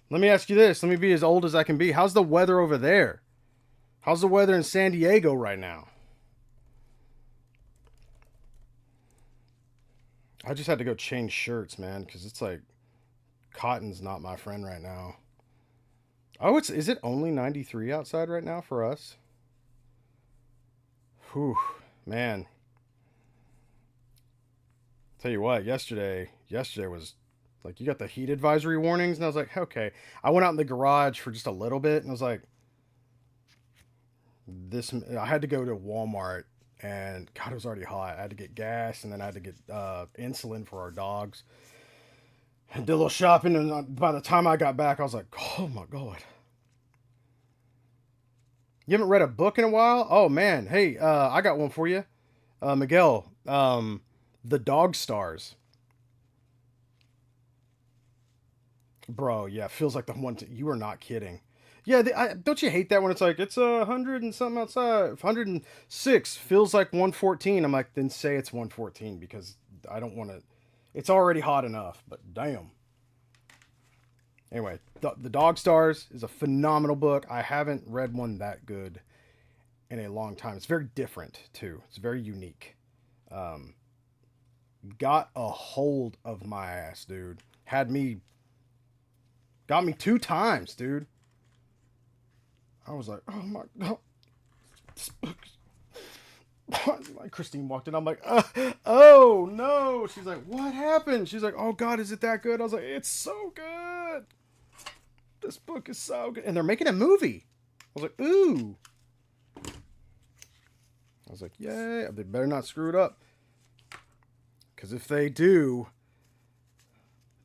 Let me ask you this. Let me be as old as I can be. How's the weather over there? How's the weather in San Diego right now? I just had to go change shirts, man, because it's like cotton's not my friend right now. Oh, is it only 93 outside right now for us? Whew, man. Tell you what, yesterday was like, you got the heat advisory warnings, and I was like, okay. I went out in the garage for just a little bit, and I was like, I had to go to Walmart, and God, it was already hot. I had to get gas, and then I had to get insulin for our dogs. I did a little shopping, and by the time I got back, I was like, oh my God. You haven't read a book in a while? Oh man, hey, I got one for you. Miguel, The Dog Stars. Bro, yeah, feels like the one. You are not kidding. Yeah, don't you hate that when it's like, it's 100 and something outside, 106 feels like 114. I'm like, then say it's 114 because I don't want to. It's already hot enough, but damn. Anyway, the Dog Stars is a phenomenal book. I haven't read one that good in a long time. It's very different too. It's very unique. Got a hold of my ass, dude. Got me 2 times, dude. I was like, oh my God. This book. Like Christine walked in. I'm like, oh no. She's like, what happened? She's like, oh God, is it that good? I was like, it's so good. This book is so good. And they're making a movie. I was like, ooh. I was like, yeah, they better not screw it up. Because if they do,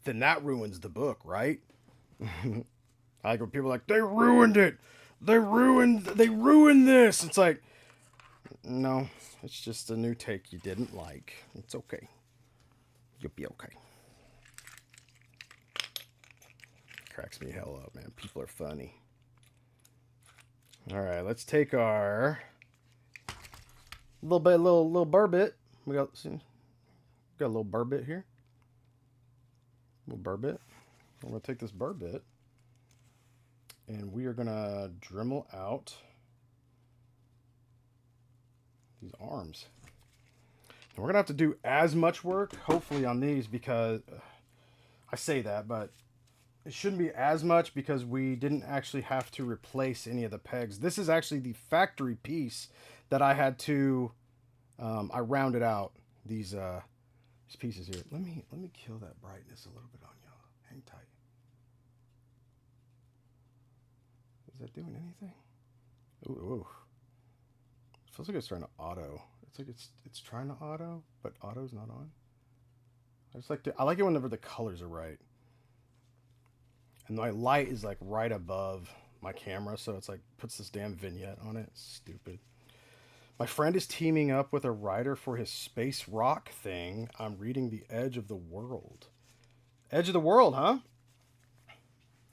then that ruins the book, right? I like when people are like, they ruined it. They ruined this. It's like, no, it's just a new take you didn't like. It's okay. You'll be okay. Cracks me hell up, man. People are funny. All right, let's take our little burbot. We got a little burbot here. A little burbot. I'm gonna take this burbot, and we are gonna Dremel out these arms. And we're gonna have to do as much work, hopefully, on these, because I say that, but it shouldn't be as much because we didn't actually have to replace any of the pegs. This is actually the factory piece that I had to. I rounded out these pieces here. Let me kill that brightness a little bit on y'all. Hang tight. Is that doing anything? Ooh. It feels like it's trying to auto. It's like it's trying to auto, but auto's not on. I like it whenever the colors are right. And my light is like right above my camera, so it's like puts this damn vignette on it. It's stupid. My friend is teaming up with a writer for his space rock thing. I'm reading The Edge of the World. Edge of the World, huh?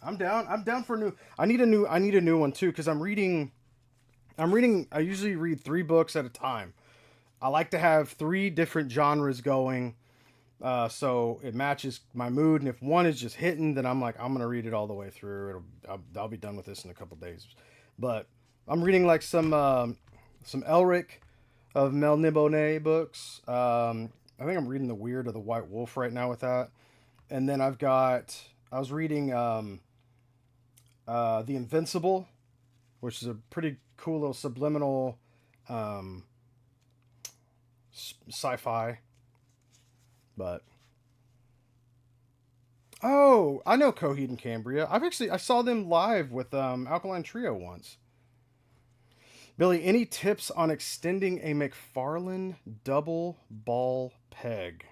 I'm down. I'm down for a new. I need a new one too, because I'm reading. I usually read 3 books at a time. I like to have 3 different genres going, so it matches my mood. And if one is just hitting, then I'm like, I'm gonna read it all the way through. I'll be done with this in a couple days. But I'm reading like some Elric of Melniboné books. I think I'm reading The Weird of the White Wolf right now with that. And then I was reading The Invincible which is a pretty cool little subliminal um, sci-fi. But oh, I know Coheed and Cambria. I saw them live with Alkaline Trio once. Billy, any tips on extending a McFarlane double ball peg?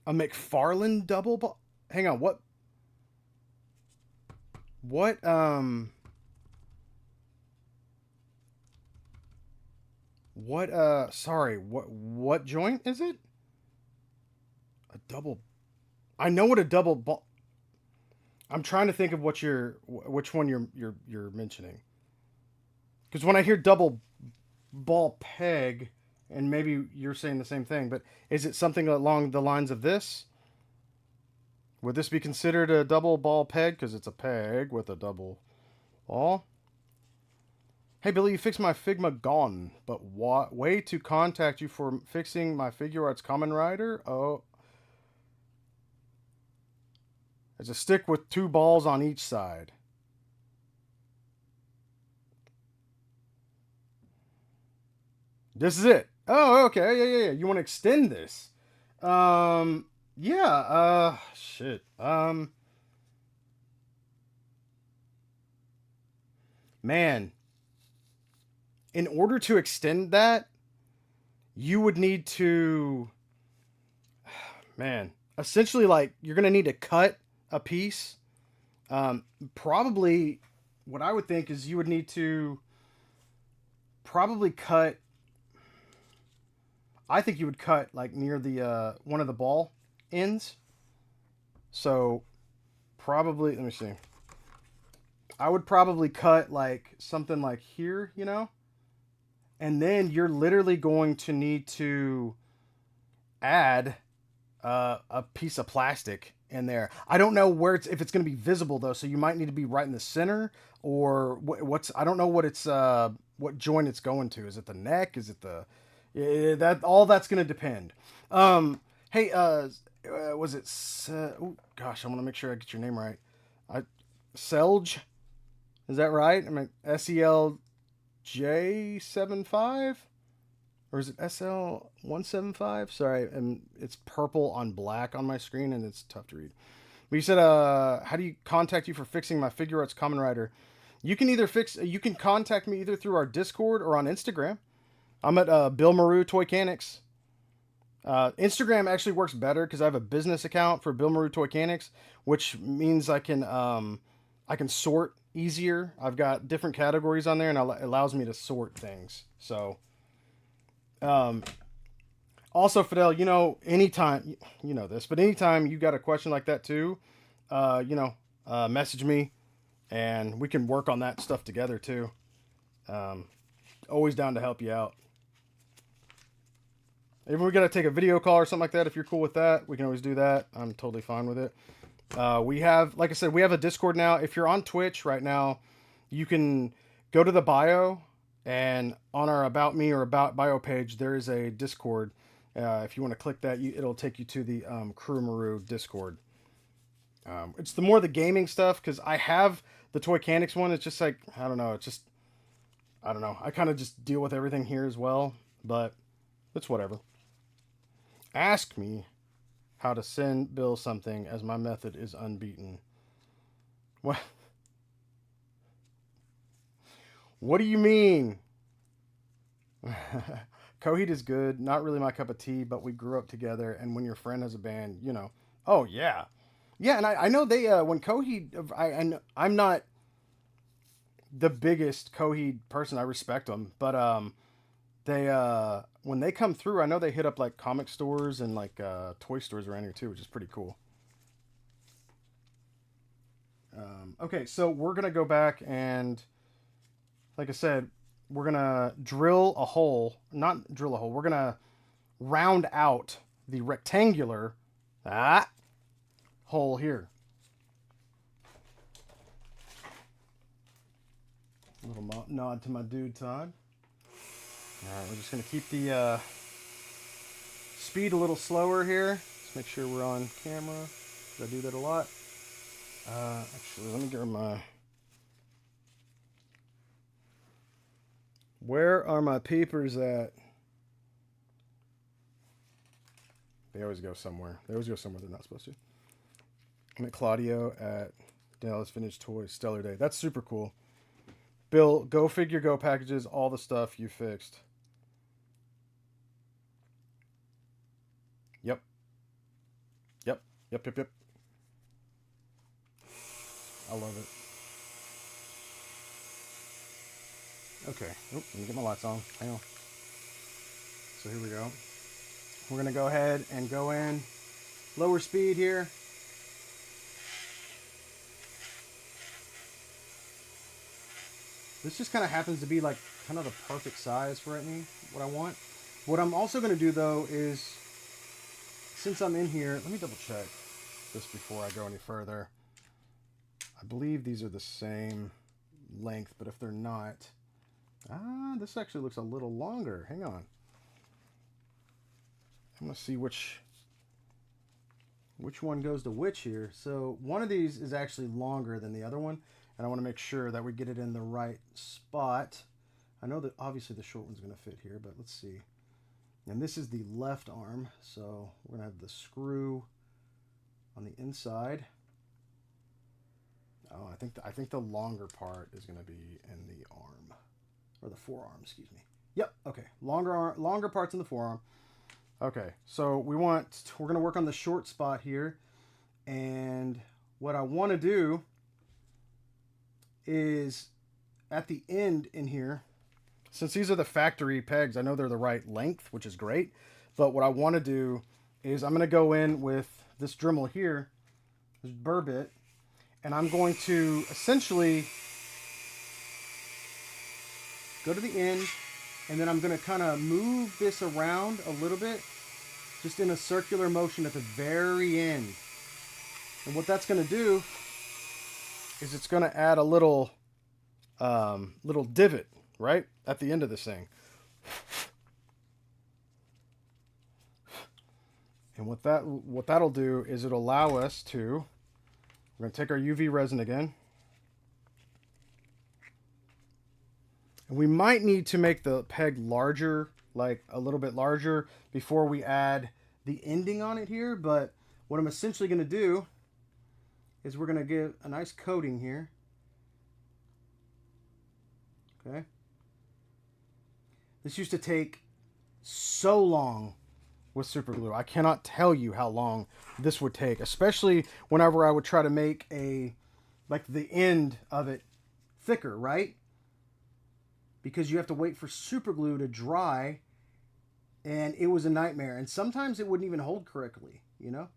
A McFarlane double ball? Hang on, what? What? What? Sorry. What joint is it? A double. I know what a double ball. I'm trying to think of which one you're mentioning. Because when I hear double ball peg, and maybe you're saying the same thing, but is it something along the lines of this? Would this be considered a double ball peg? Because it's a peg with a double ball. Hey Billy, you fixed my Figma gone, but what way to contact you for fixing my Figure Arts Common Rider? Oh, it's a stick with 2 balls on each side. This is it. Oh, okay. Yeah. You want to extend this? Yeah. Shit. Man, in order to extend that, you would need to, man, essentially, like, you're going to need to cut a piece. Probably what I would think is you would need to probably cut, I think you would cut like near the one of the ball ends. So probably, let me see. I would probably cut like something like here, and then you're literally going to need to add a piece of plastic in there. I don't know where if it's going to be visible though, so you might need to be right in the center, or what's, I don't know what it's what joint it's going to. Is it the neck? Is it the, that all that's going to depend. Hey, was it? Oh gosh, I want to make sure I get your name right. Selge, is that right? I mean SELJ75, or is it SL175? Sorry, and it's purple on black on my screen, and it's tough to read. But you said, how do you contact you for fixing my Figure Arts Common Rider? You can you can contact me either through our Discord or on Instagram. I'm at Bill Maru Toychanics. Instagram actually works better because I have a business account for Bill Maru Toychanics, which means I can sort easier. I've got different categories on there, and it allows me to sort things. So, also, Fidel, anytime, you know this, but anytime you got a question like that too, message me, and we can work on that stuff together too. Always down to help you out. If we got to take a video call or something like that, if you're cool with that, we can always do that. I'm totally fine with it. We have, like I said, we have a Discord now. If you're on Twitch right now, you can go to the bio, and on our About Me or About Bio page, there is a Discord. If you want to click that, it'll take you to the Crew Maru Discord. It's the more the gaming stuff, because I have the Toychanics one. It's just like, I don't know. I kind of just deal with everything here as well, but it's whatever. Ask me how to send Bill something, as my method is unbeaten. What? What do you mean? Coheed is good. Not really my cup of tea, but we grew up together. And when your friend has a band, Oh yeah, yeah. And I know they when Coheed, I know, I'm not the biggest Coheed person. I respect them, but they when they come through, I know they hit up like comic stores and like toy stores around here too, which is pretty cool. Okay, so we're gonna go back and, like I said, we're gonna drill a hole. Not drill a hole. We're gonna round out the rectangular hole here. A little nod to my dude Todd. All right, we're just gonna keep the speed a little slower here. Let's make sure we're on camera. I do that a lot. Actually, let me grab my Where are my peepers at? They always go somewhere. They always go somewhere they're not supposed to. I'm at Claudio at Dallas Vintage Toys Stellar Day. That's super cool. Bill, Go Figure Go packages all the stuff you fixed. Yep. Yep. Yep. Yep. Yep. I love it. Okay. Oop, let me get my lights on. Hang on. So here we go. We're going to go ahead and go in lower speed here. This just kind of happens to be like kind of the perfect size for me, what I want. What I'm also going to do though is, since I'm in here, let me double check this before I go any further. I believe these are the same length, but if they're not, this actually looks a little longer. Hang on. I'm going to see which one goes to which here. So one of these is actually longer than the other one, and I want to make sure that we get it in the right spot. I know that obviously the short one's going to fit here, but let's see. And this is the left arm, so we're going to have the screw on the inside. Oh, I think the longer part is going to be in the arm, or the forearm, excuse me. Yep, okay. Longer parts in the forearm. Okay, so we're going to work on the short spot here, and what I want to do is at the end in here, since these are the factory pegs, I know they're the right length, which is great, but what I want to do is I'm going to go in with this Dremel here, this burr bit, and I'm going to essentially go to the end, and then I'm going to kind of move this around a little bit, just in a circular motion at the very end. And what that's going to do is it's going to add a little divot right at the end of this thing. And what that'll do is it'll allow us to, we're going to take our UV resin again. And we might need to make the peg larger, like a little bit larger, before we add the ending on it here. But what I'm essentially going to do is we're going to give a nice coating here. Okay. This used to take so long with super glue. I cannot tell you how long this would take, especially whenever I would try to make like the end of it thicker, right? Because you have to wait for super glue to dry, and it was a nightmare. And sometimes it wouldn't even hold correctly, you know?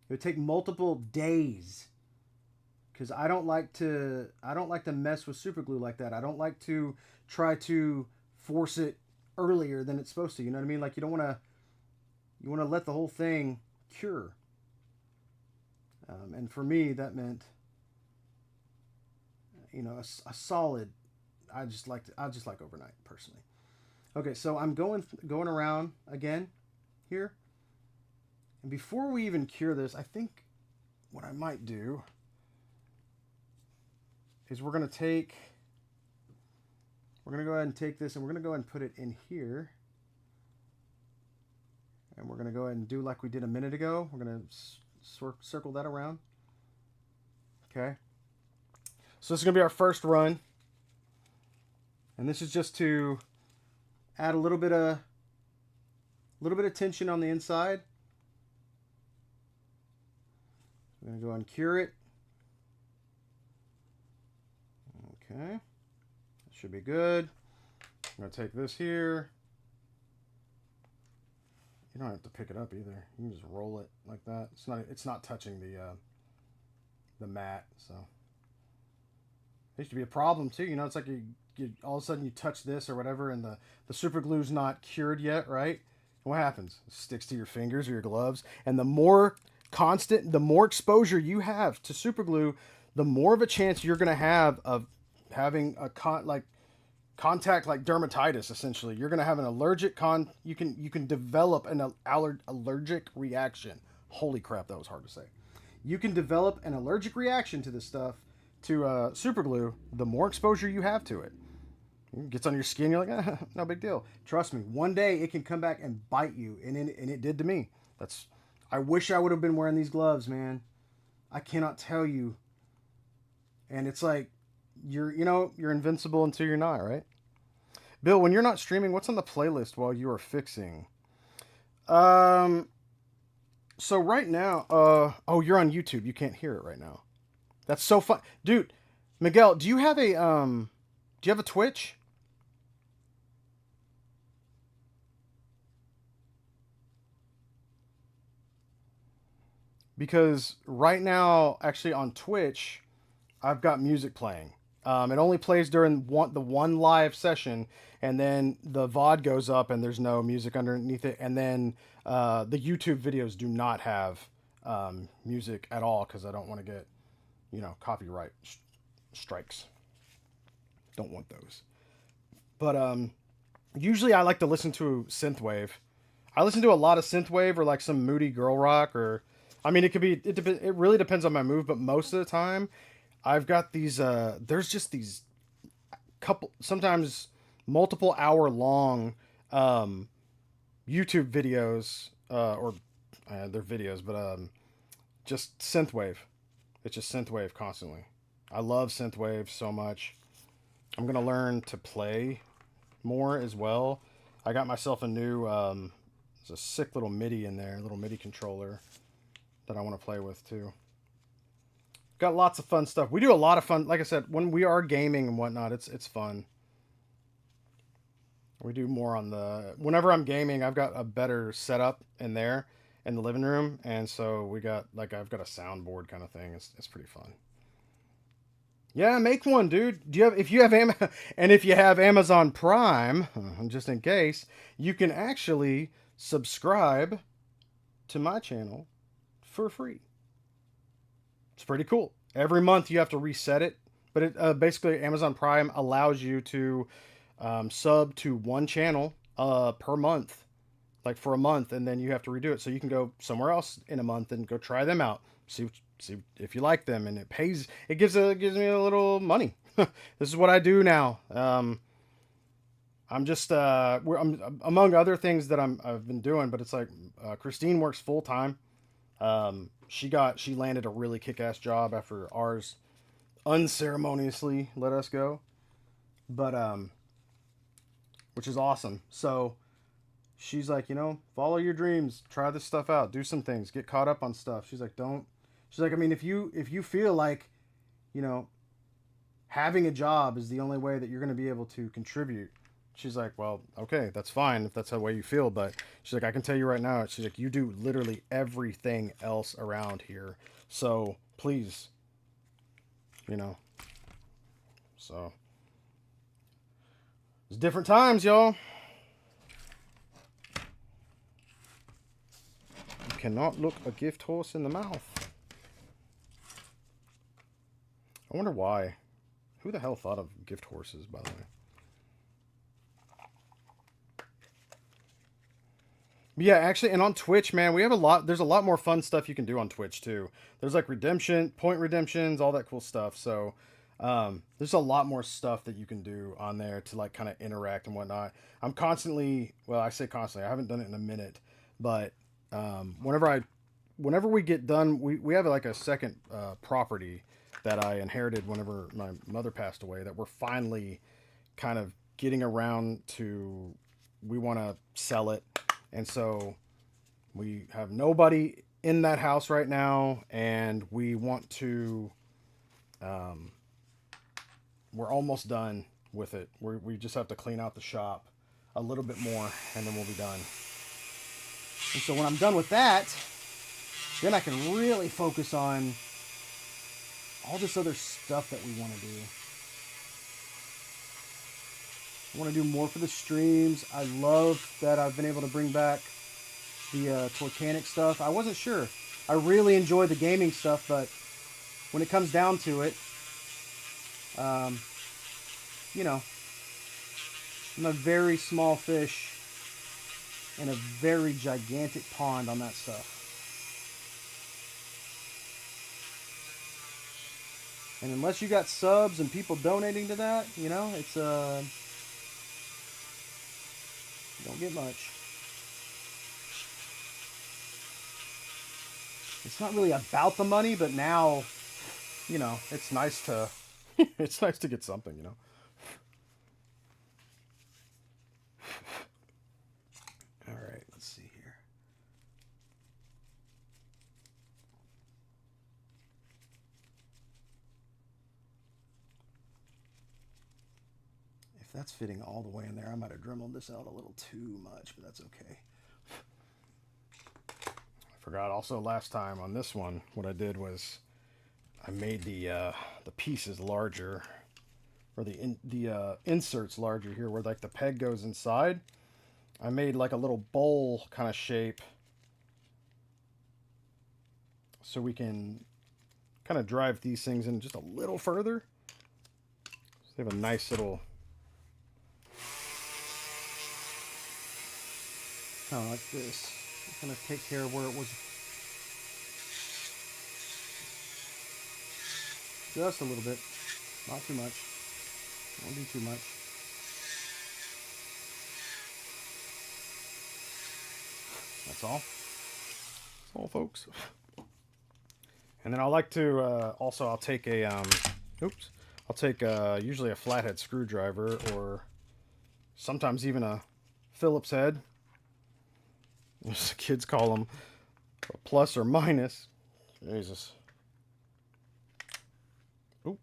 It would take multiple days, because I don't like to mess with super glue like that. I don't like to try to force it earlier than it's supposed to. You know what I mean? Like you want to let the whole thing cure. And for me, that meant, you know, a solid. I just like overnight personally. Okay, so I'm going around again here. And before we even cure this, I think what I might do is we're going to go ahead and take this, and we're going to go ahead and put it in here. And we're going to go ahead and do like we did a minute ago. We're going to circle that around. Okay. So this is going to be our first run. And this is just to add a little bit of tension on the inside. I'm going to go ahead and cure it. Okay. That should be good. I'm going to take this here. You don't have to pick it up either. You can just roll it like that. It's not touching the mat, so. It used to be a problem too. You know, it's like you all of a sudden you touch this or whatever, and the super glue's not cured yet, right? And what happens? It sticks to your fingers or your gloves. And the more constant, the more exposure you have to super glue, the more of a chance you're going to have of having a contact like dermatitis. Essentially, you're going to have an allergic you can develop an allergic reaction. Holy crap, that was hard to say. You can develop an allergic reaction to this stuff, to super glue, the more exposure you have to it. It gets on your skin. You're like, no big deal. Trust me. One day it can come back and bite you, and it did to me. That's. I wish I would have been wearing these gloves, man. I cannot tell you. And it's like, you're invincible until you're not, right? Bill, when you're not streaming, what's on the playlist while you are fixing? Um. So right now, oh, you're on YouTube. You can't hear it right now. That's so fun, dude. Miguel, do you have a Twitch? Because right now, actually on Twitch, I've got music playing. It only plays during the one live session, and then the VOD goes up, and there's no music underneath it. And then the YouTube videos do not have music at all because I don't want to get, copyright strikes. Don't want those. But usually I like to listen to synthwave. I listen to a lot of synthwave or like some moody girl rock or, I mean, it could be, it really depends on my mood, but most of the time I've got these, there's just these sometimes multiple hour long YouTube videos, or they're videos, but just synthwave. It's just synthwave constantly. I love synthwave so much. I'm gonna learn to play more as well. I got myself a new, there's a sick little MIDI in there, a little MIDI controller that I want to play with too. Got lots of fun stuff. We do a lot of fun, like I said, when we are gaming and whatnot, it's fun. We do more on whenever I'm gaming, I've got a better setup in there in the living room, and so we got, like, I've got a soundboard kind of thing. It's pretty fun. Yeah, make one, dude. If you have Amazon Prime, just in case, you can actually subscribe to my channel for free. It's pretty cool. Every month you have to reset it, but it basically Amazon Prime allows you to sub to one channel per month, like for a month, and then you have to redo it. So you can go somewhere else in a month and go try them out, see if you like them, and it pays. It gives me a little money. This is what I do now. I'm just I'm among other things that I've been doing, but it's like Christine works full time. She landed a really kick-ass job after ours unceremoniously let us go, but which is awesome. So she's like, follow your dreams, try this stuff out, do some things, get caught up on stuff. She's like, I mean, if you feel like, having a job is the only way that you're going to be able to contribute. She's like, well, okay, that's fine if that's the way you feel, but she's like, I can tell you right now, she's like, you do literally everything else around here, so please, so it's different times, y'all. You cannot look a gift horse in the mouth. I wonder why. Who the hell thought of gift horses, by the way? Yeah, actually, and on Twitch, man, we have there's a lot more fun stuff you can do on Twitch, too. There's like point redemptions, all that cool stuff. So, there's a lot more stuff that you can do on there to like kind of interact and whatnot. I'm constantly, well, I say constantly, I haven't done it in a minute, but whenever we get done, we have like a second property that I inherited whenever my mother passed away that we're finally kind of getting around to. We want to sell it. And so we have nobody in that house right now, and we want to, we're almost done with it. We just have to clean out the shop a little bit more, and then we'll be done. And so when I'm done with that, then I can really focus on all this other stuff that we want to do. I want to do more for the streams. I love that I've been able to bring back the Toychanic stuff. I wasn't sure. I really enjoy the gaming stuff, but when it comes down to it, I'm a very small fish in a very gigantic pond on that stuff. And unless you got subs and people donating to that, it's Don't get much. It's not really about the money, but now, you know, it's nice to it's nice to get something, you know. All right, let's see here. If that's fitting all the way in there, I might have dremeled this out a little too much, but that's okay. I forgot also last time on this one, what I did was I made the pieces larger, or the inserts larger here, where like the peg goes inside. I made like a little bowl kind of shape, so we can kind of drive these things in just a little further. So they have a nice little kind of like this. Kind of take care of where it was. Just a little bit, not too much. Don't do too much. That's all. That's all, folks. And then I like to also I'll take a I'll take usually a flathead screwdriver, or sometimes even a Phillips head. As the kids call them, a plus or minus. Jesus. Oop.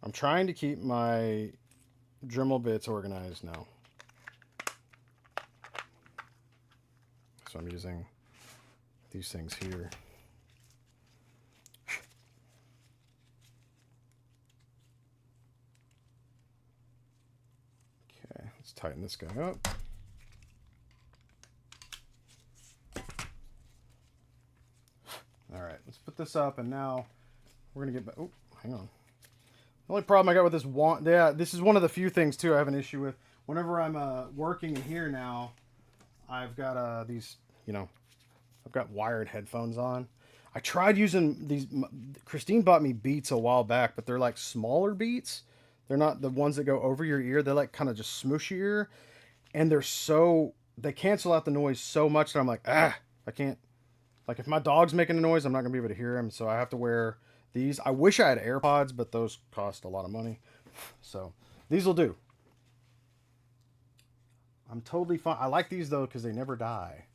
I'm trying to keep my Dremel bits organized now. So I'm using these things here. Okay, let's tighten this guy up. All right, let's put this up, and now we're gonna get back. Oh, hang on. The only problem I got with this this is one of the few things too I have an issue with. Whenever I'm working in here now, I've got these, you know, I've got wired headphones on. I tried using these. Christine bought me Beats a while back, but they're like smaller Beats. They're not the ones that go over your ear. They're like kind of just smooshier, and they cancel out the noise so much that I'm like, I can't. Like if my dog's making a noise, I'm not gonna be able to hear him, so I have to wear these. I wish I had AirPods, but those cost a lot of money. So these will do. I'm totally fine. I like these though because they never die.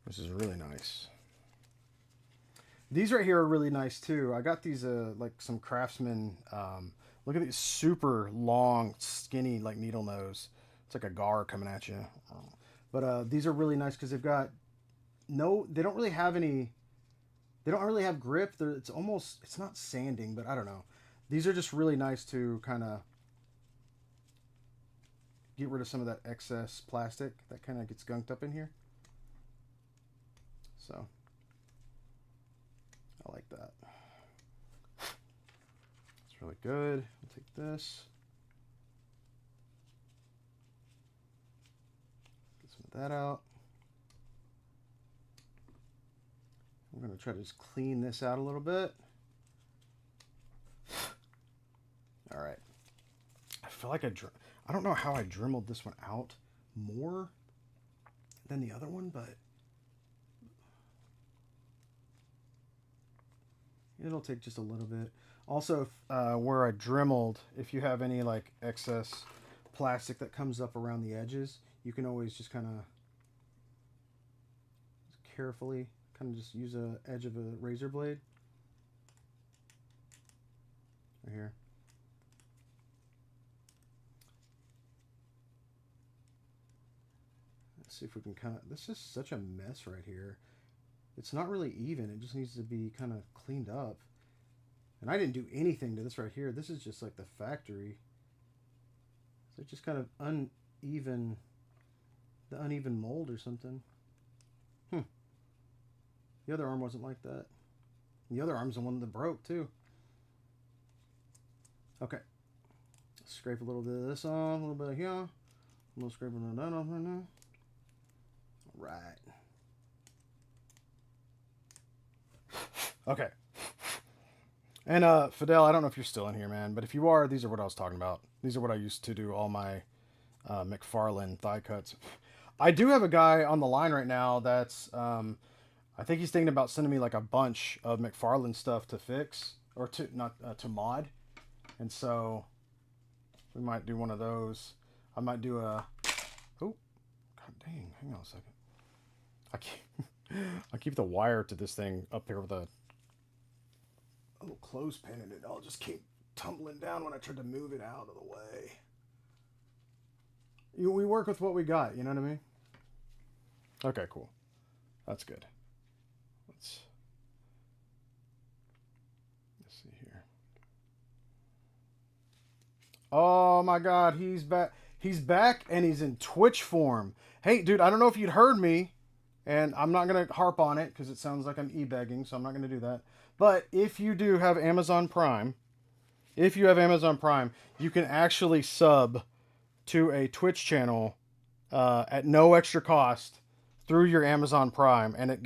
This is really nice. These right here are really nice too. I got these like some Craftsman. Look at these super long, skinny like needle nose. It's like a gar coming at you. But these are really nice because they've got they don't really have any. They don't really have grip. It's not sanding, but I don't know. These are just really nice to kind of get rid of some of that excess plastic that kind of gets gunked up in here. So I like that. It's really good. I'll take this. Get some of that out. I'm going to try to just clean this out a little bit. All right. I feel like I don't know how I dremeled this one out more than the other one, but it'll take just a little bit. Also, where I dremeled, if you have any like excess plastic that comes up around the edges, you can always just kind of carefully kind of just use a edge of a razor blade right here. Let's see if we can kind of, this is such a mess right here. It's not really even. It just needs to be kind of cleaned up. And I didn't do anything to this right here. This is just like the factory. So it's just kind of uneven, the uneven mold or something. The other arm wasn't like that. The other arm's the one that broke too. Okay. Scrape a little bit of this on, a little bit of here. A little scraping of that off right now. Right. Okay. And Fidel, I don't know if you're still in here, man, but if you are, these are what I was talking about. These are what I used to do all my McFarlane thigh cuts. I do have a guy on the line right now that's I think he's thinking about sending me like a bunch of McFarlane stuff to fix or to not to mod, and so we might do one of those. I might do a. Oh, god dang! Hang on a second. I keep I keep the wire to this thing up here with a little clothespin in it. I'll just keep tumbling down when I try to move it out of the way. We work with what we got. You know what I mean? Okay, cool. That's good. Let's see here. Oh my god, he's back. He's back and he's in Twitch form. Hey, dude, I don't know if you'd heard me, and I'm not going to harp on it because it sounds like I'm e-begging, so I'm not going to do that. But if you do have Amazon Prime, you can actually sub to a Twitch channel at no extra cost through your Amazon Prime, and it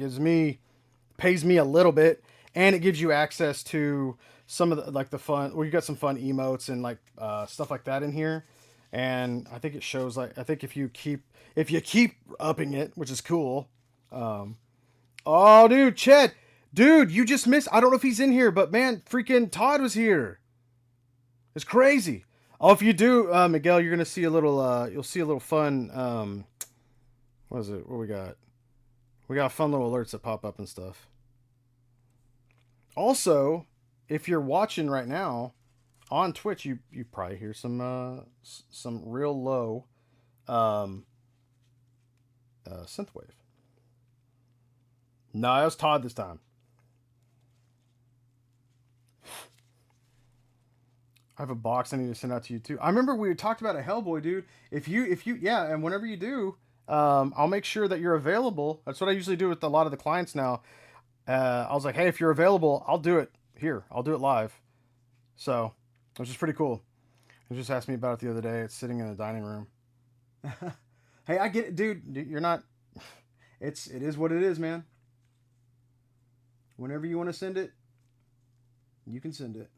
pays me a little bit, and it gives you access to some of the like the fun. Well, you got some fun emotes and like stuff like that in here, and I think it shows like I think if you keep upping it, which is cool. Oh, dude, Chet, dude, you just missed. I don't know if he's in here, but man, freaking Todd was here. It's crazy. Oh, if you do, Miguel, you're gonna see a little. You'll see a little fun. What is it? What we got? We got fun little alerts that pop up and stuff. Also, if you're watching right now on Twitch, you probably hear some real low synthwave. No, it was Todd this time. I have a box I need to send out to you too. I remember we talked about a Hellboy, dude. If you yeah, and whenever you do, I'll make sure that you're available. That's what I usually do with a lot of the clients now. I was like, hey, if you're available, I'll do it here. I'll do it live. So, which is pretty cool. He just asked me about it the other day. It's sitting in the dining room. Hey, I get it, dude. You're not. It is what it is, man. Whenever you want to send it, you can send it.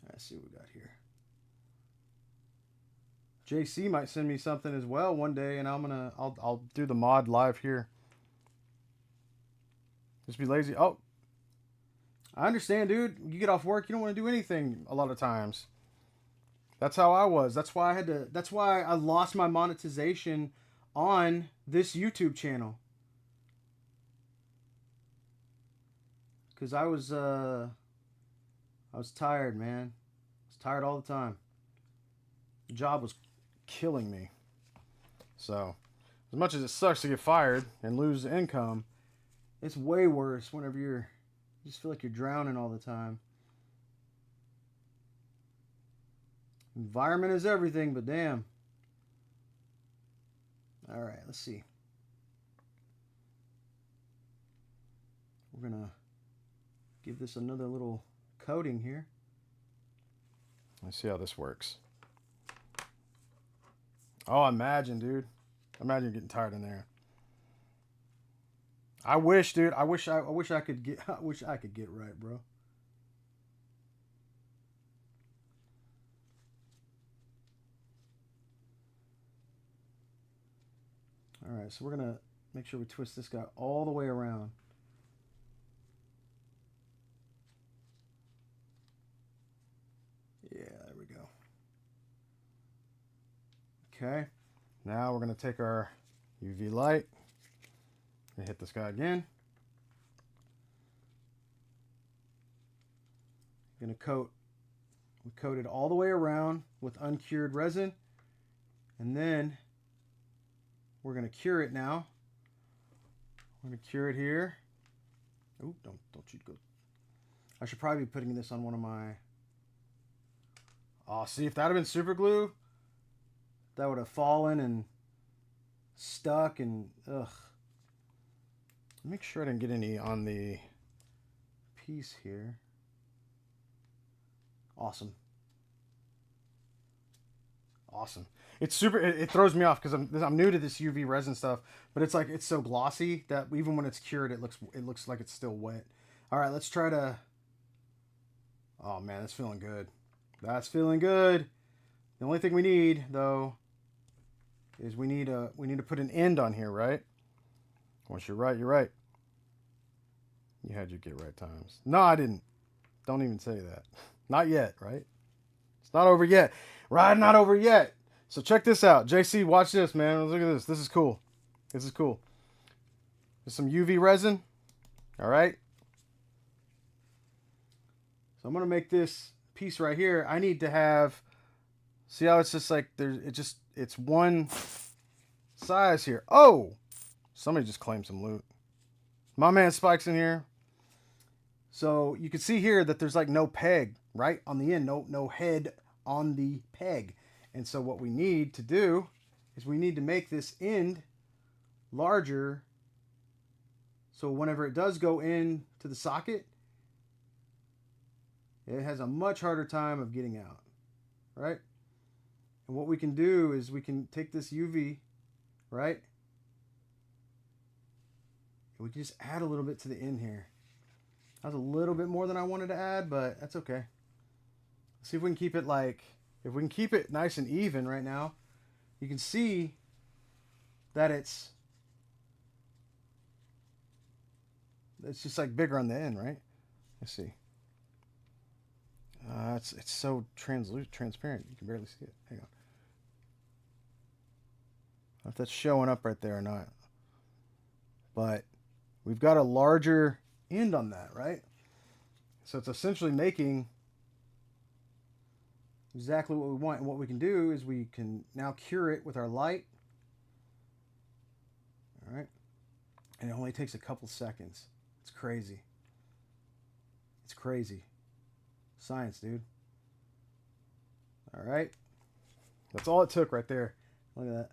Let's see what we got here. JC might send me something as well one day, and I'll do the mod live here. Just be lazy. Oh, I understand, dude. You get off work, you don't want to do anything a lot of times. That's how I was. That's why I lost my monetization on this YouTube channel. Cause I was tired, man. I was tired all the time. The job was killing me. So, as much as it sucks to get fired and lose income, it's way worse whenever you just feel like you're drowning all the time. Environment is everything, but damn. All right, let's see. We're going to give this another little coating here. Let's see how this works. Oh, imagine, dude. Imagine getting tired in there. I wish, dude. I wish I could get right, bro. All right, so we're going to make sure we twist this guy all the way around. Yeah, there we go. Okay, now we're going to take our UV light and hit this guy again. Going to coat. We coat it all the way around with uncured resin, and then we're going to cure it now. We're going to cure it here. Oh, don't you go. I should probably be putting this on one of my... Oh, see, if that had been super glue, that would have fallen and stuck and ugh. Make sure I didn't get any on the piece here. Awesome. Awesome. It's super. It throws me off because I'm new to this UV resin stuff, but it's like it's so glossy that even when it's cured, it looks like it's still wet. All right, let's try to. Oh man, that's feeling good. That's feeling good. The only thing we need though is we need to put an end on here, right? Once you're right, you're right. You had your get right times. No, I didn't. Don't even say that. Not yet, right? It's not over yet. Right, not over yet. So check this out. JC, watch this, man. Look at this. This is cool. This is cool. There's some UV resin. All right. So I'm going to make this piece right here. I need to have, see how it's just like, it's one size here. Oh, somebody just claimed some loot. My man Spike's in here. So you can see here that there's like no peg, right? On the end, no head on the peg. And so what we need to do is we need to make this end larger. So whenever it does go in to the socket, it has a much harder time of getting out, right? And what we can do is we can take this UV, right? And we can just add a little bit to the end here. That's a little bit more than I wanted to add, but that's okay. Let's see if we can keep it if we can keep it nice and even right now. You can see that it's just like bigger on the end, right? Let's see. It's so transparent. You can barely see it. Hang on. I don't know if that's showing up right there or not. But we've got a larger end on that, right? So it's essentially making exactly what we want. And what we can do is we can now cure it with our light. All right. And it only takes a couple seconds. It's crazy. It's crazy. Science, dude. All right. That's all it took right there. Look at that.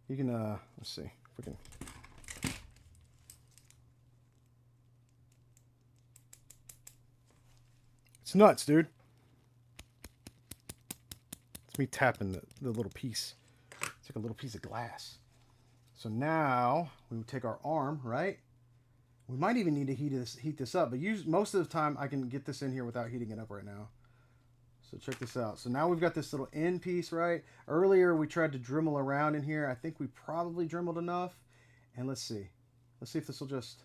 You can, let's see if we can. It's nuts, dude. It's me tapping the little piece. It's like a little piece of glass. So now we would take our arm, right? We might even need to heat this up, but most of the time I can get this in here without heating it up right now. So check this out. So now we've got this little end piece, right? Earlier we tried to Dremel around in here. I think we probably Dremeled enough. And let's see. Let's see if this will just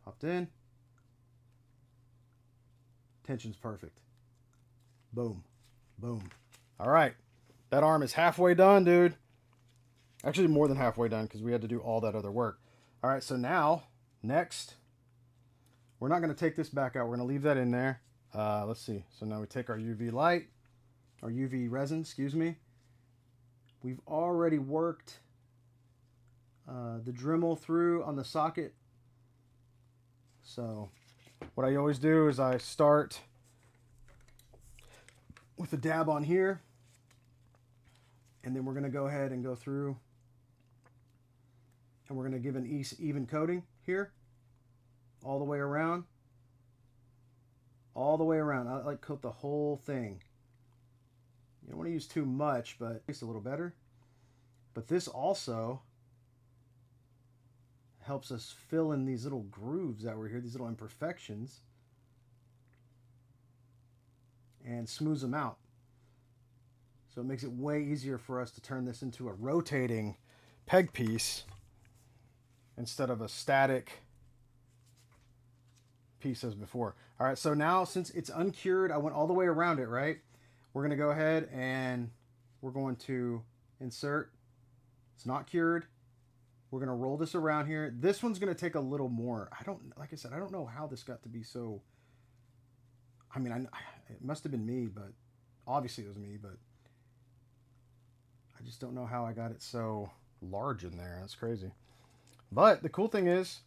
hopped in. Tension's perfect. Boom. Boom. All right. That arm is halfway done, dude. Actually, more than halfway done because we had to do all that other work. All right, so now, next, we're not going to take this back out. We're going to leave that in there. Let's see. So now we take our UV light, our UV resin, excuse me. We've already worked the Dremel through on the socket. So what I always do is I start with a dab on here. And then we're going to go ahead and go through. And we're going to give an even coating here. All the way around. All the way around. I like coat the whole thing. You don't want to use too much, but it tastes a little better. But this also helps us fill in these little grooves that were here, these little imperfections. And smooths them out. So it makes it way easier for us to turn this into a rotating peg piece instead of a static piece as before. All right, so now since it's uncured, I went all the way around it, right? We're going to go ahead and we're going to insert. It's not cured. We're going to roll this around here. This one's going to take a little more. Like I said, I don't know how this got to be so. I mean, it must have been me, but obviously it was me, but I just don't know how I got it so large in there. That's crazy. But the cool thing is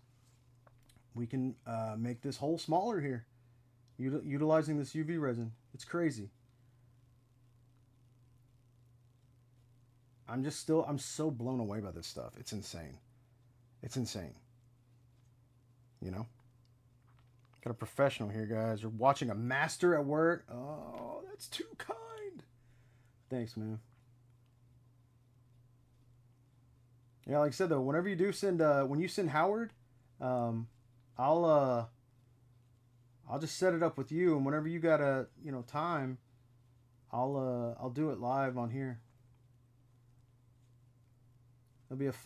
we can make this hole smaller here utilizing this UV resin. It's crazy. I'm so blown away by this stuff. It's insane. It's insane. You know? Got a professional here, guys. You're watching a master at work. Oh, that's too kind. Thanks, man. Yeah, like I said though, whenever you do send, when you send Howard, I'll I'll just set it up with you, and whenever you got a time, I'll do it live on here.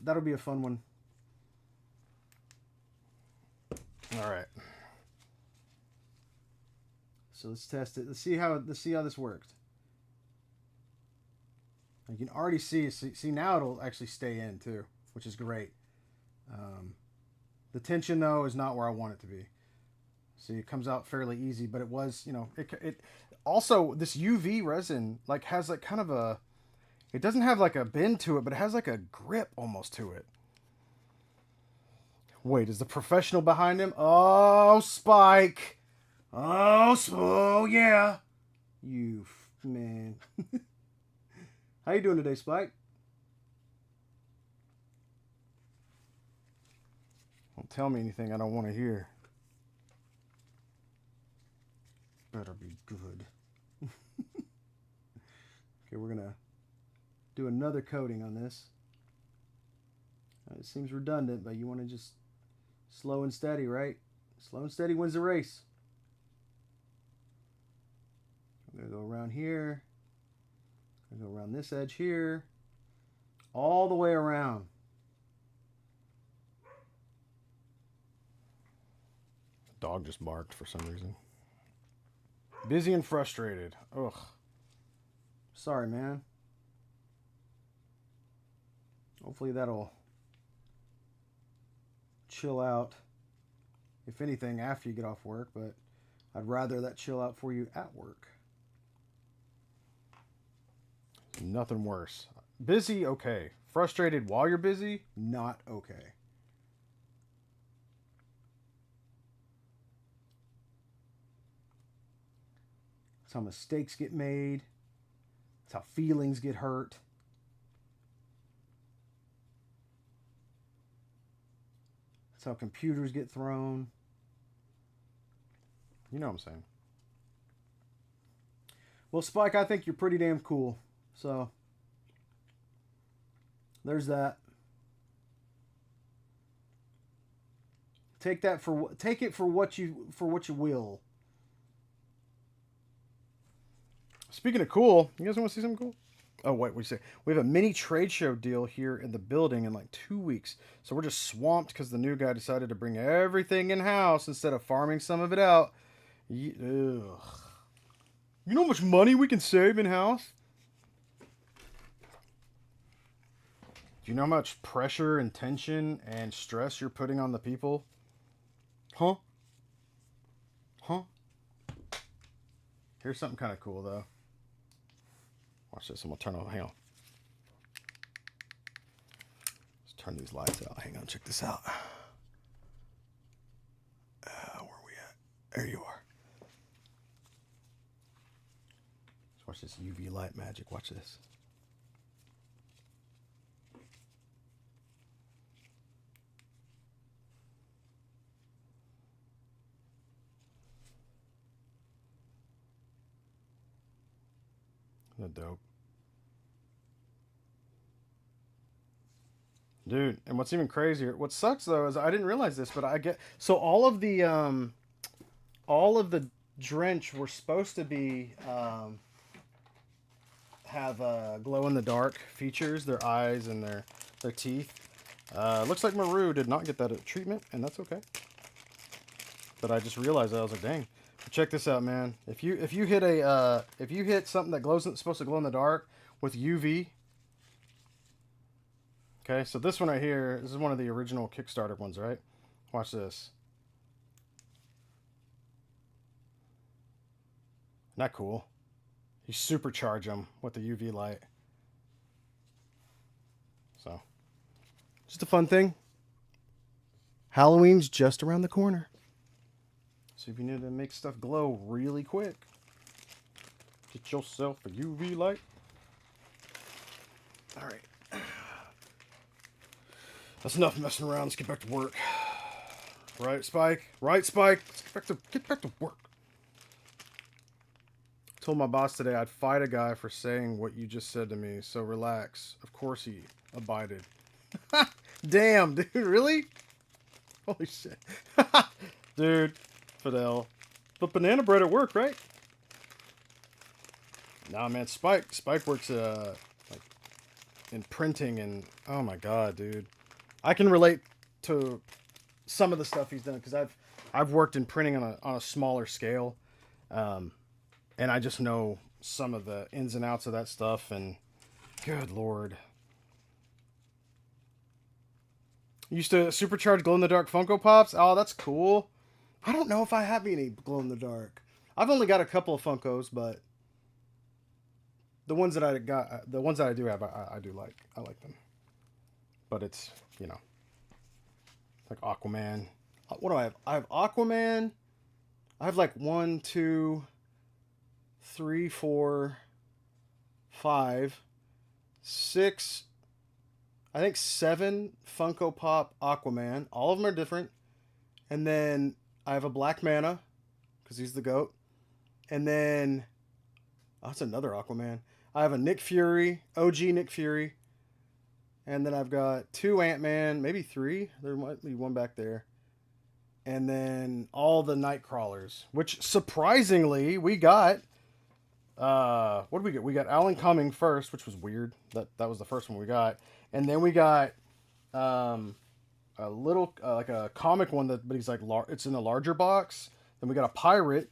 That'll be a fun one. All right. So let's test it. Let's see how this worked. You can already see now it'll actually stay in too, which is great. The tension though is not where I want it to be. See, it comes out fairly easy, but it was, it also, this UV resin like has like kind of a, it doesn't have like a bend to it, but it has like a grip almost to it. Wait, is the professional behind him? Oh, Spike. Oh yeah. Man. How you doing today, Spike? Don't tell me anything I don't want to hear. Better be good. Okay, we're gonna do another coating on this. It seems redundant, but you want to just slow and steady, right? Slow and steady wins the race. I'm gonna go around here. I'm gonna go around this edge here, all the way around. The dog just barked for some reason. Busy and frustrated. Ugh. Sorry, man. Hopefully that'll chill out. If anything, after you get off work, but I'd rather that chill out for you at work. Nothing worse. Busy, okay. Frustrated while you're busy, not okay. That's how mistakes get made. That's how feelings get hurt. That's how computers get thrown. You know what I'm saying. Well, Spike, I think you're pretty damn cool. So, there's that. Take it for what you will. Speaking of cool, you guys want to see something cool? Oh, wait, what do you say? We have a mini trade show deal here in the building in like 2 weeks. So we're just swamped because the new guy decided to bring everything in-house instead of farming some of it out. Ugh. You know how much money we can save in-house? Do you know how much pressure and tension and stress you're putting on the people? Huh? Huh? Here's something kind of cool, though. Watch this. I'm going to turn on. Hang on. Let's turn these lights out. Hang on. Check this out. Where are we at? There you are. Let's watch this UV light magic. Watch this. Isn't that dope? Dude, and what's even crazier, what sucks though is I didn't realize this, but I get so all of the drench were supposed to be have glow in the dark features, their eyes and their teeth. Looks like Maru did not get that treatment, and that's okay. But I just realized that I was like, dang. But check this out, man. If you hit something that supposed to glow in the dark with UV. Okay, so this one right here, this is one of the original Kickstarter ones, right? Watch this. Isn't that cool? You supercharge them with the UV light. So, just a fun thing. Halloween's just around the corner. So if you need to make stuff glow really quick, get yourself a UV light. All right. That's enough messing around. Let's get back to work. Right, Spike? Right, Spike? Let's get back to work. Told my boss today I'd fight a guy for saying what you just said to me, so relax. Of course he abided. Damn, dude, really? Holy shit. Dude, Fidel. But banana bread at work, right? Nah, man, Spike works like in printing and oh my god, dude. I can relate to some of the stuff he's done because I've worked in printing on a smaller scale, um, and I just know some of the ins and outs of that stuff. And good lord, used to supercharge glow in the dark Funko Pops. Oh, that's cool. I don't know if I have any glow in the dark. I've only got a couple of Funkos, but the ones that I do have, I do like. I like them. But it's like Aquaman. What do I have? I have Aquaman. I have like 1, 2, 3, 4, 5, 6. I think 7 Funko Pop Aquaman. All of them are different. And then I have a Black Manta because he's the goat. And then that's another Aquaman. I have a Nick Fury, OG Nick Fury. And then I've got 2 Ant-Man, maybe 3. There might be one back there. And then all the Nightcrawlers, which surprisingly we got. What did we get? We got Alan Cumming first, which was weird. That was the first one we got. And then we got a little like a comic one but he's like it's in a larger box. Then we got a pirate.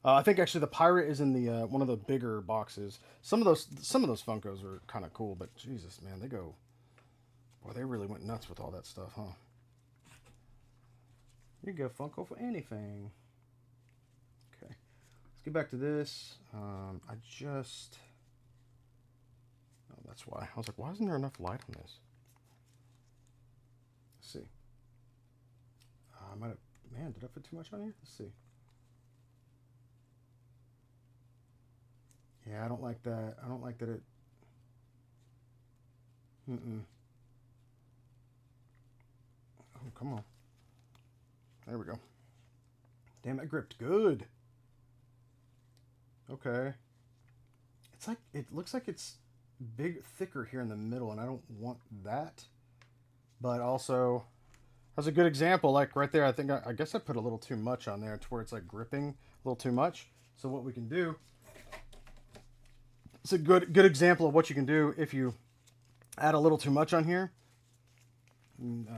I think actually the pirate is in the one of the bigger boxes. Some of those Funkos are kind of cool, but Jesus, man, they really went nuts with all that stuff, huh? You go Funko for anything. Okay, let's get back to this. Oh, that's why I was like, why isn't there enough light on this? Let's see. I might have. Man, did I put too much on here? Let's see. Yeah, I don't like that. I don't like that it... Oh, come on. There we go. Damn, that gripped good. Okay. It's like... It looks like it's thicker here in the middle, and I don't want that. But also... That's a good example. Like, right there, I guess I put a little too much on there to where it's, like, gripping a little too much. So what we can do... It's a good example of what you can do if you add a little too much on here. And,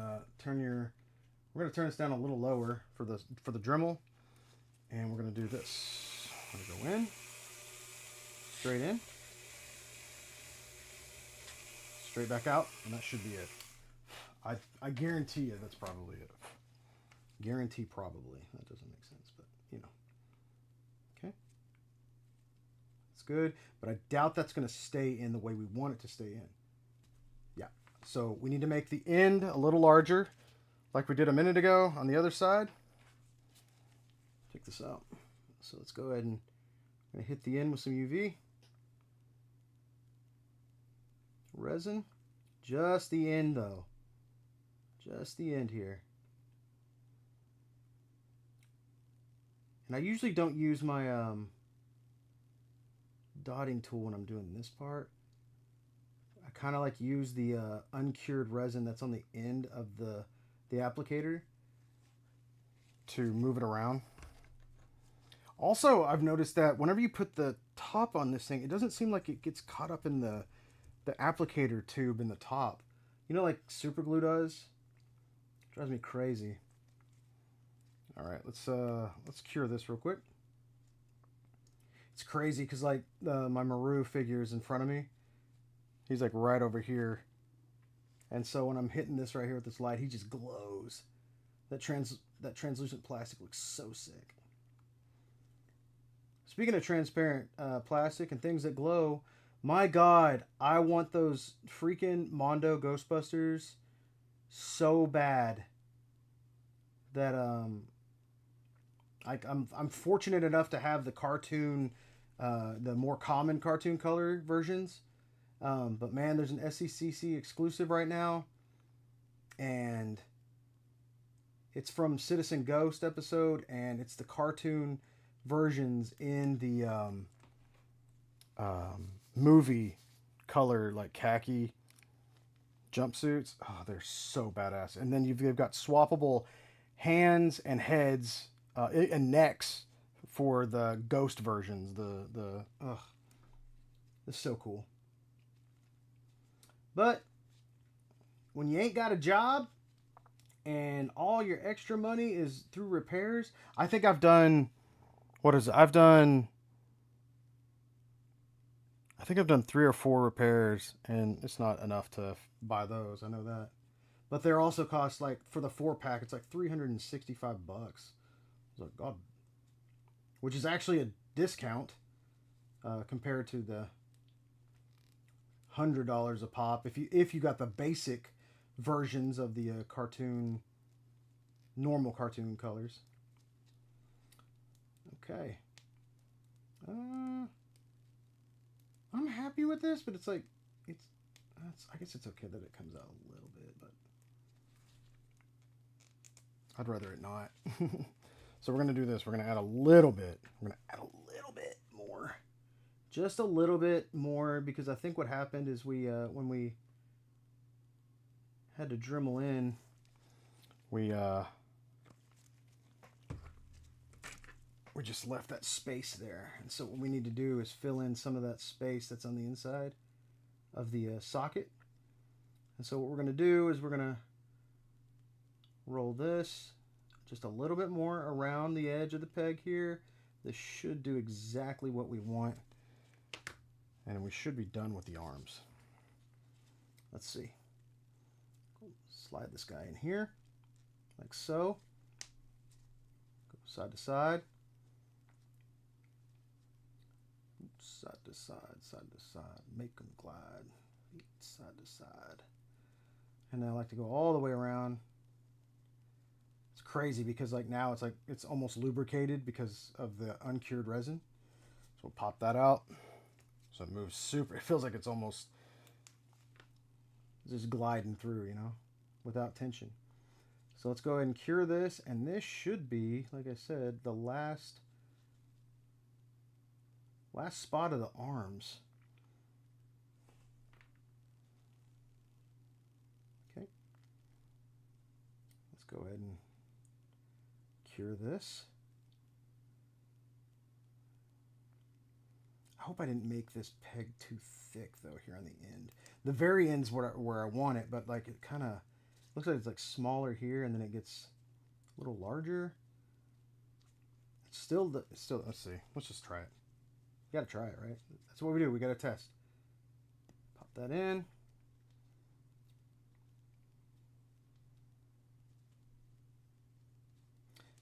we're going to turn this down a little lower for the Dremel, and we're going to do this. I'm going to go in, straight in, straight back out, and that should be it. I guarantee you that's probably it. Guarantee probably. That doesn't make sense, but okay. Good, but I doubt that's going to stay in the way we want it to stay in. Yeah, so we need to make the end a little larger, like we did a minute ago on the other side. Check this out. So let's go ahead and I'm going to hit the end with some UV. Resin. Just the end, though. Just the end here. And I usually don't use my... dotting tool when I'm doing this part. I kind of like use the uncured resin that's on the end of the applicator to move it around. Also, I've noticed that whenever you put the top on this thing, it doesn't seem like it gets caught up in the applicator tube in the top. You know, like super glue does. It drives me crazy. All right, let's cure this real quick. It's crazy because like my Maru figure is in front of me. He's like right over here. And so when I'm hitting this right here with this light, he just glows. That translucent plastic looks so sick. Speaking of transparent plastic and things that glow, my God, I want those freaking Mondo Ghostbusters so bad that I'm fortunate enough to have the cartoon, the more common cartoon color versions. But man, there's an SCCC exclusive right now, and it's from Citizen Ghost episode, and it's the cartoon versions in the movie color, like khaki. jumpsuits. Oh, they're so badass. And then you've got swappable hands and heads and necks for the ghost versions. It's so cool. But when you ain't got a job and all your extra money is through repairs, I think I've done, what is it? I think I've done 3 or 4 repairs, and it's not enough to buy those. I know that. But they're also cost, like, for the 4-pack, it's like $365. It's like, God, which is actually a discount compared to the $100 a pop if you got the basic versions of the normal cartoon colors. Okay. I'm happy with this, but it's like I guess it's okay that it comes out a little bit, but I'd rather it not. So we're gonna do this. We're gonna add a little bit. We're gonna add a little bit more, just a little bit more, because I think what happened is when we had to Dremel in, we just left that space there, and so what we need to do is fill in some of that space that's on the inside of the socket. And so what we're gonna do is we're gonna roll this just a little bit more around the edge of the peg here. This should do exactly what we want, and we should be done with the arms. Let's see. Slide this guy in here like so. Go side to side. Side to side, side to side. Make them glide. Side to side. And then I like to go all the way around. It's crazy because like now it's almost lubricated because of the uncured resin. So we'll pop that out. So it moves super. It feels like it's almost just gliding through, you know, without tension. So let's go ahead and cure this, and this should be, like I said, the last spot of the arms. Okay. Let's go ahead and cure this. I hope I didn't make this peg too thick though here on the end. The very end's where I want it, but like it kind of looks like it's like smaller here, and then it gets a little larger. It's still let's see. Let's just try it. You gotta try it, right? That's what we do. We gotta test. Pop that in.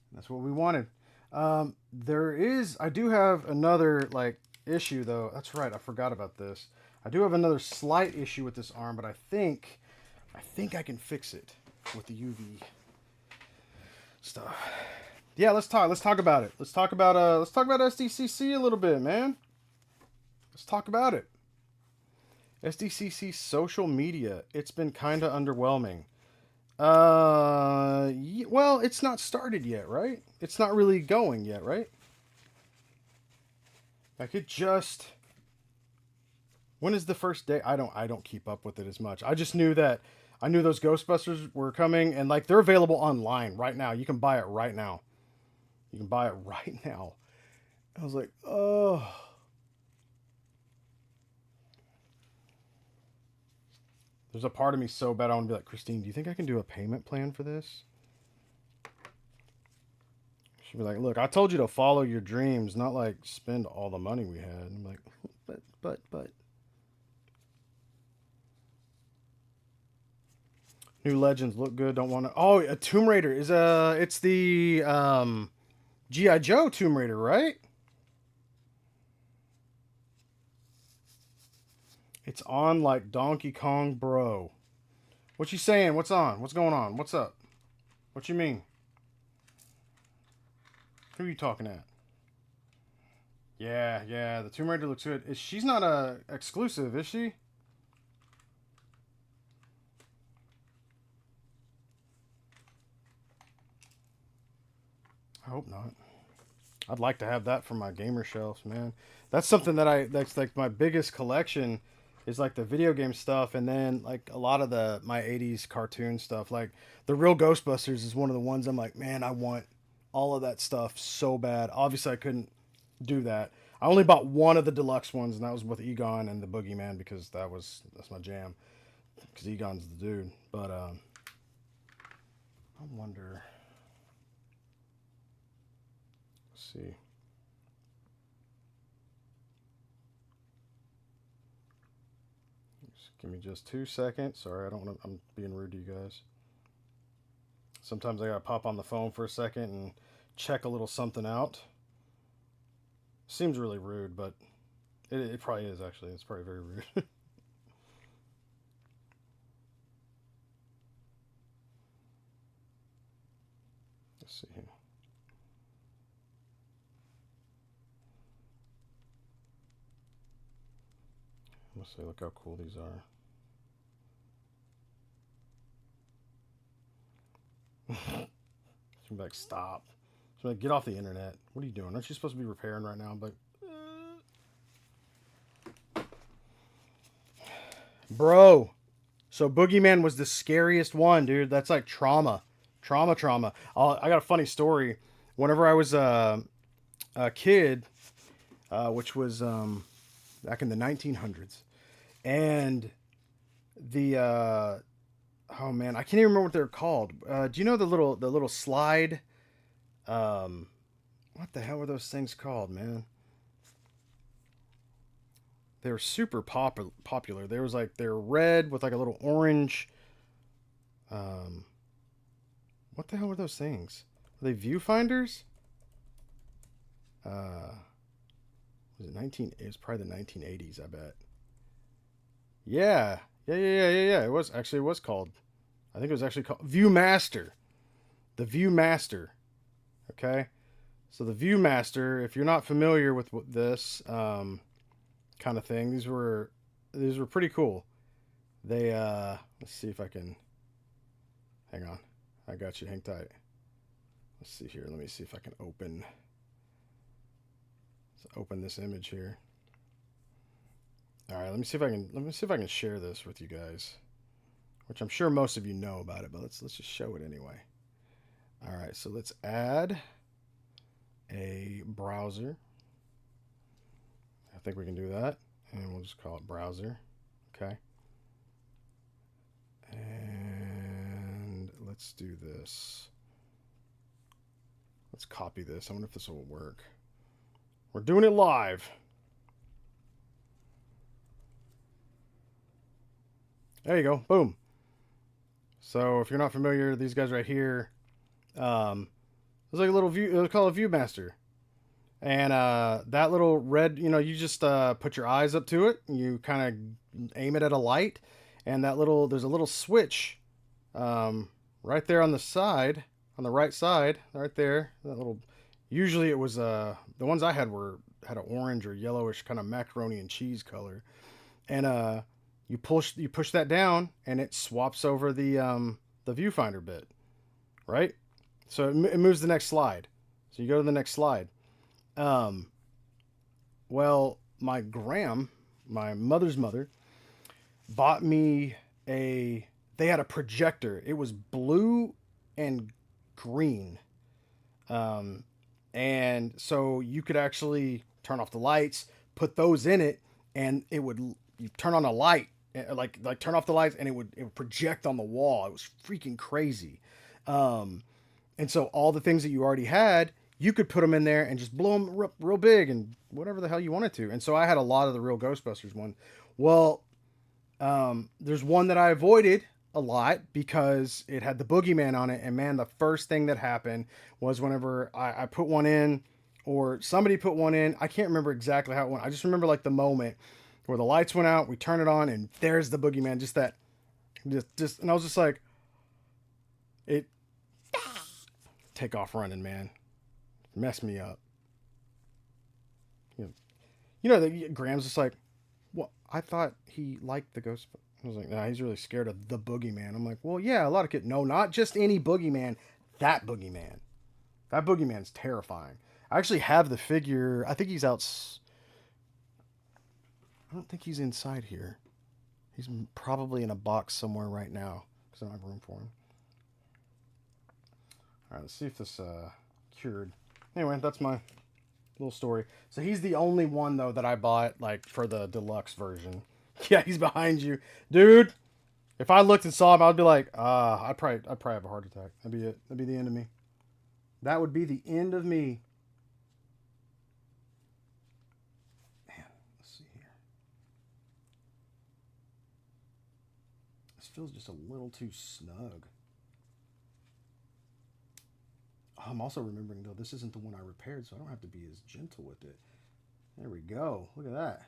And that's what we wanted. I do have another like issue though. That's right. I forgot about this. I do have another slight issue with this arm, but I think I can fix it with the UV stuff. Yeah, let's talk about it. Let's talk about SDCC a little bit, man. Let's talk about it. SDCC social media. It's been kind of underwhelming. Well, it's not started yet, right? It's not really going yet, right? Like it just. When is the first day? I don't keep up with it as much. I just knew that I knew those Ghostbusters were coming, and like they're available online right now. You can buy it right now. You can buy it right now. I was like, oh. There's a part of me so bad I want to be like, Christine, do you think I can do a payment plan for this? She'd be like, look, I told you to follow your dreams, not like spend all the money we had. And I'm like, but. New Legends look good. Don't want to. Oh, a Tomb Raider is it's the G.I. Joe Tomb Raider, right? It's on like Donkey Kong, bro. What you saying? What's on? What's going on? What's up? What you mean? Who are you talking at? Yeah. The Tomb Raider looks good. She's not a exclusive, is she? I hope not. I'd like to have that for my gamer shelves, man. That's something that's like my biggest collection is like the video game stuff, and then like a lot of my '80s cartoon stuff. Like the real Ghostbusters is one of the ones I'm like, man, I want all of that stuff so bad. Obviously, I couldn't do that. I only bought one of the deluxe ones, and that was with Egon and the Boogeyman because that's my jam. Because Egon's the dude. But I wonder. Let's see. Just give me just 2 seconds. Sorry, I don't want to. I'm being rude to you guys. Sometimes I gotta pop on the phone for a second and check a little something out. Seems really rude, but it probably is actually. It's probably very rude. Let's see here. Let's see. Look how cool these are. She's like, stop. She's like, get off the internet. What are you doing? Aren't you supposed to be repairing right now? But, bro. So Boogeyman was the scariest one, dude. That's like trauma. Trauma. I got a funny story. Whenever I was a kid, which was back in the 1900s, and the oh man, I can't even remember what they're called. Do you know the little slide? What the hell were those things called, man? They were super popular. There was like they're red with like a little orange. Um, what the hell were those things? Were they viewfinders? Uh, was it 19? It was probably the 1980s, I bet. Yeah. It was called. I think it was actually called Viewmaster. The Viewmaster. Okay. So the Viewmaster, if you're not familiar with this kind of thing, these were pretty cool. They let's see if I can hang on. I got you. Hang tight. Let's see here. Let me see if I can open this image here. All right, let me see if I can share this with you guys, which I'm sure most of you know about it, but let's just show it anyway. All right, so let's add a browser. I think we can do that, and we'll just call it browser. Okay. And let's do this. Let's copy this. I wonder if this will work. We're doing it live. There you go. Boom. So if you're not familiar, these guys right here, it's like a little view. It's called a Viewmaster, and that little red, you just put your eyes up to it. And you kind of aim it at a light, and there's a little switch, right there on the side, on the right side, right there. That little. Usually it was the ones I had had an orange or yellowish kind of macaroni and cheese color, and you push that down and it swaps over the viewfinder bit, right? So it moves the next slide. So you go to the next slide. Well, my mother's mother, bought me they had a projector. It was blue and green. And so you could actually turn off the lights, put those in it, and you turn on a light, like turn off the lights, and it would project on the wall. It was freaking crazy. And so all the things that you already had, you could put them in there and just blow them real big and whatever the hell you wanted to. And so I had a lot of the real Ghostbusters one. Well, there's one that I avoided a lot because it had the Boogeyman on it. And man, the first thing that happened was whenever I put one in or somebody put one in, I can't remember exactly how it went. I just remember like the moment where the lights went out, we turn it on, and there's the Boogeyman. And I was just like, it take off running, man. Mess me up. That Graham's just like, well, I thought he liked the ghost. I was like, nah, he's really scared of the Boogeyman. I'm like, well, yeah, a lot of kids. No, not just any Boogeyman. That Boogeyman. That Boogeyman's terrifying. I actually have the figure. I think he's out. I don't think he's inside here. He's probably in a box somewhere right now because I don't have room for him. All right, let's see if this cured. Anyway, that's my little story. So he's the only one though that I bought like for the deluxe version. Yeah, he's behind you, dude. If I looked and saw him, I'd be like, I'd probably have a heart attack. That'd be it. That'd be the end of me. That would be the end of me. Man, let's see here. This feels just a little too snug. I'm also remembering though, this isn't the one I repaired, so I don't have to be as gentle with it. There we go. Look at that.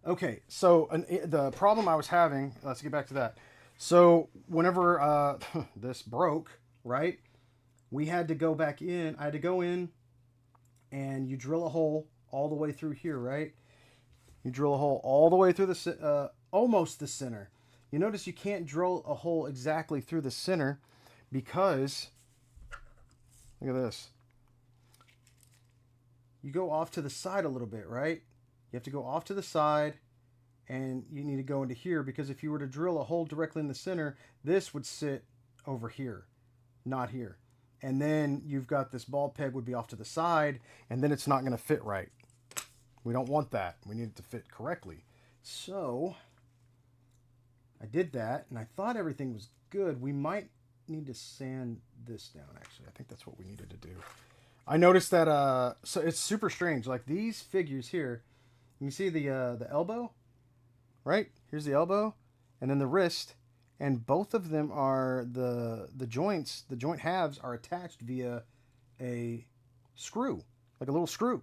Okay, so the problem I was having, let's get back to that. So whenever this broke, right, we had to go back in. I had to go in and you drill a hole all the way through here, right? You drill a hole all the way through the, almost the center. You notice you can't drill a hole exactly through the center because, look at this. You go off to the side a little bit, right? You have to go off to the side and you need to go into here because if you were to drill a hole directly in the center, this would sit over here, not here. And then you've got this ball peg would be off to the side and then it's not going to fit right. We don't want that. We need it to fit correctly. So I did that and I thought everything was good. We might need to sand this down actually. I think that's what we needed to do. I noticed that so it's super strange. Like these figures here, you can see the elbow, right? Here's the elbow, and then the wrist, and both of them are the joints. The joint halves are attached via a screw, like a little screw.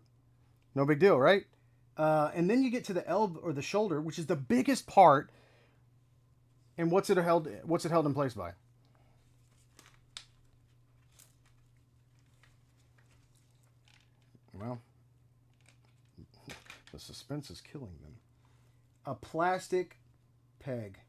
No big deal, right? And then you get to the elbow or the shoulder, which is the biggest part. And what's it held in place by? Well, the suspense is killing them. A plastic peg.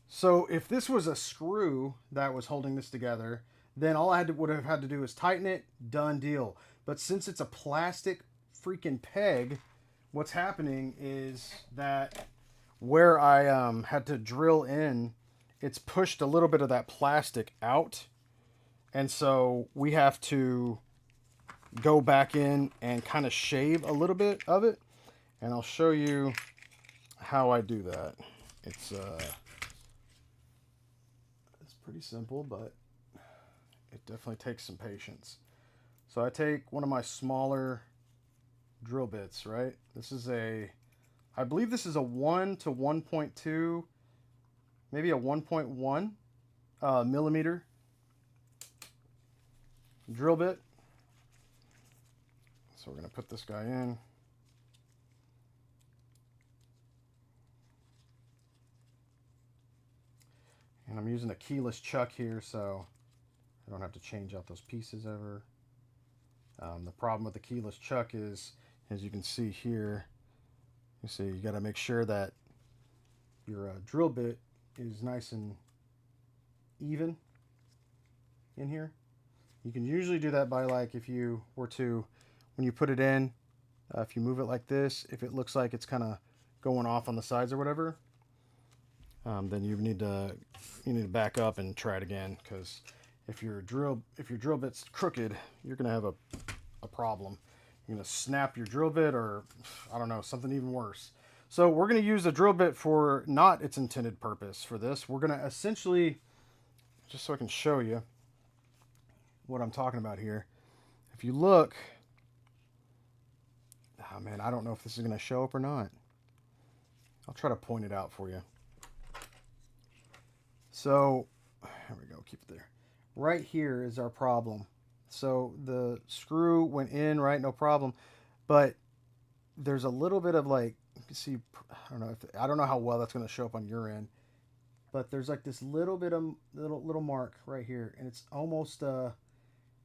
So if this was a screw that was holding this together, then all I would have had to do is tighten it, done deal. But since it's a plastic freaking peg, what's happening is that where I had to drill in, it's pushed a little bit of that plastic out. And so we have to go back in and kind of shave a little bit of it. And I'll show you how I do that. It's pretty simple, but it definitely takes some patience. So I take one of my smaller drill bits, right? This is I believe this is a 1 to 1.2, maybe a 1.1 millimeter drill bit. So we're going to put this guy in. And I'm using a keyless chuck here, so I don't have to change out those pieces ever. The problem with the keyless chuck is, as you can see here, you see you got to make sure that your drill bit is nice and even in here. You can usually do that by, like, if you were to, when you put it in, if you move it like this, if it looks like it's kind of going off on the sides or whatever, then you need to back up and try it again, because if your drill bit's crooked, you're gonna have a problem. You're gonna snap your drill bit, or I don't know, something even worse. So we're gonna use the drill bit for not its intended purpose for this. We're gonna essentially, just so I can show you what I'm talking about here. If you look, oh man, I don't know if this is gonna show up or not. I'll try to point it out for you. So, there we go, keep it there. Right here is our problem. So the screw went in, right, no problem. But there's a little bit of, like, you can see, I don't know how well that's going to show up on your end. But there's like this little bit of little mark right here, and it's almost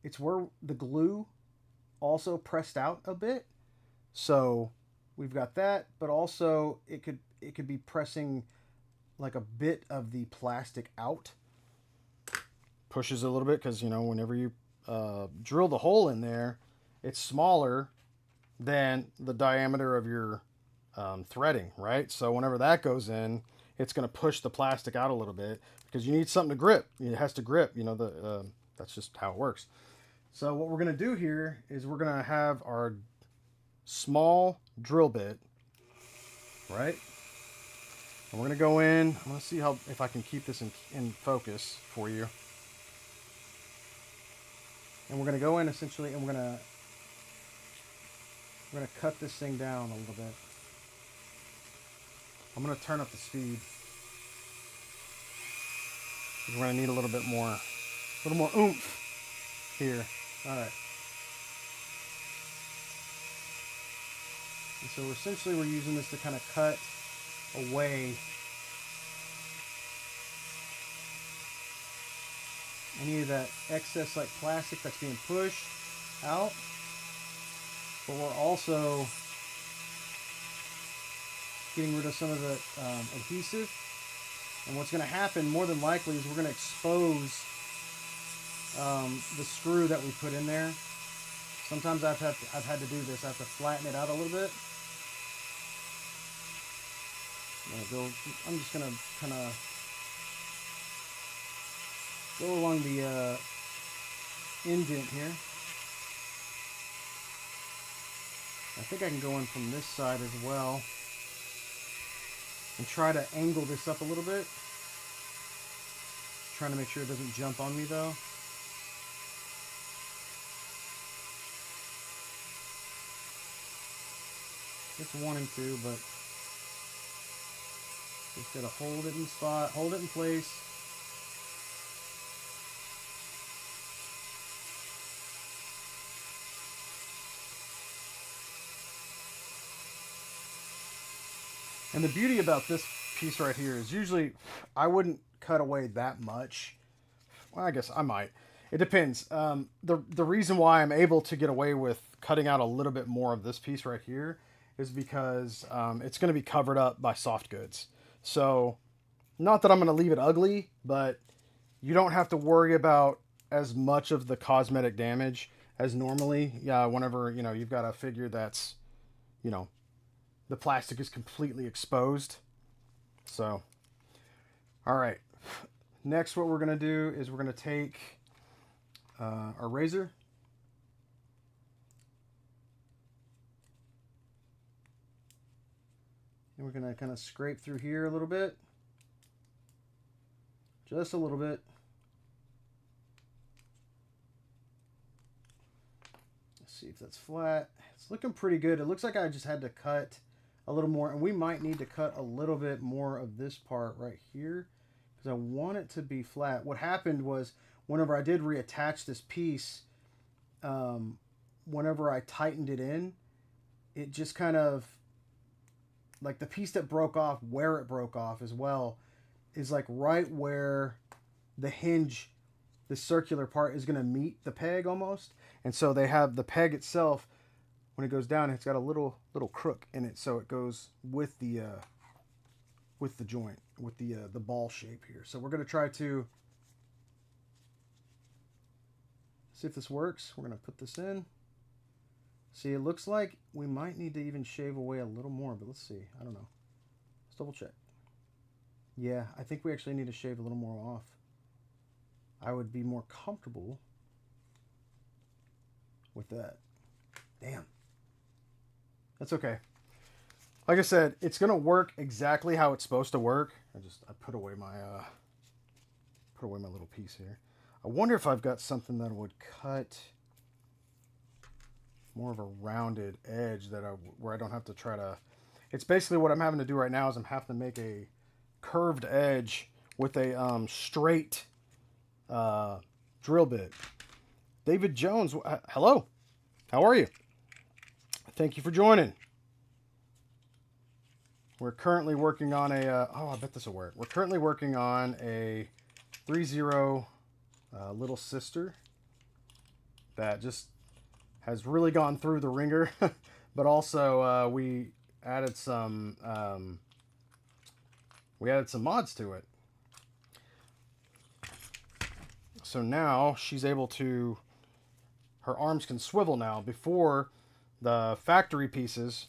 it's where the glue also pressed out a bit. So we've got that, but also it could be pressing like a bit of the plastic out. Pushes a little bit because, you know, whenever you drill the hole in there, it's smaller than the diameter of your threading, right? So whenever that goes in, it's going to push the plastic out a little bit because you need something to grip. It has to grip, you know, that's just how it works. So what we're going to do here is we're going to have our small drill bit, right? And we're going to go in. I'm going to see if I can keep this in focus for you. And we're going to go in essentially, and we're going to cut this thing down a little bit. I'm going to turn up the speed. We're going to need a little more oomph here. All right. And so essentially we're using this to kind of cut away any of that excess like plastic that's being pushed out. But we're also getting rid of some of the adhesive. And what's going to happen more than likely is we're going to expose the screw that we put in there. Sometimes I've had to do this. I have to flatten it out a little bit. I'm just going to kind of go along the indent here. I think I can go in from this side as well and try to angle this up a little bit. Trying to make sure it doesn't jump on me though. It's wanting to, but just gotta hold it in spot, hold it in place. And the beauty about this piece right here is usually I wouldn't cut away that much. Well, I guess I might. It depends. The reason why I'm able to get away with cutting out a little bit more of this piece right here is because it's going to be covered up by soft goods. So not that I'm going to leave it ugly, but you don't have to worry about as much of the cosmetic damage as normally. Yeah, whenever, you know, you've got a figure that's, you know, the plastic is completely exposed. So, all right. Next, what we're going to do is we're going to take our razor. And we're going to kind of scrape through here a little bit. Just a little bit. Let's see if that's flat. It's looking pretty good. It looks like I just had to cut a little more, and we might need to cut a little bit more of this part right here because I want it to be flat. What happened was whenever I did reattach this piece, whenever I tightened it in, it just kind of, like the piece that broke off, where it broke off as well, is like right where the hinge, the circular part, is going to meet the peg almost. And so they have the peg itself, when it goes down, it's got a little crook in it, so it goes with the joint, with the ball shape here. So we're going to try to see if this works. We're going to put this in. See, it looks like we might need to even shave away a little more, but let's see. I don't know. Let's double check. Yeah, I think we actually need to shave a little more off. I would be more comfortable with that. Damn. That's okay. Like I said, it's gonna work exactly how it's supposed to work. I put away my little piece here. I wonder if I've got something that would cut more of a rounded edge where I don't have to try to. It's basically what I'm having to do right now is I'm having to make a curved edge with a straight drill bit. David Jones, hello. How are you? Thank you for joining. We're currently working on a, I bet this will work. We're currently working on a 3-0 little sister that just has really gone through the ringer. But also we added some mods to it. So now she's able to, her arms can swivel now. Before, the factory pieces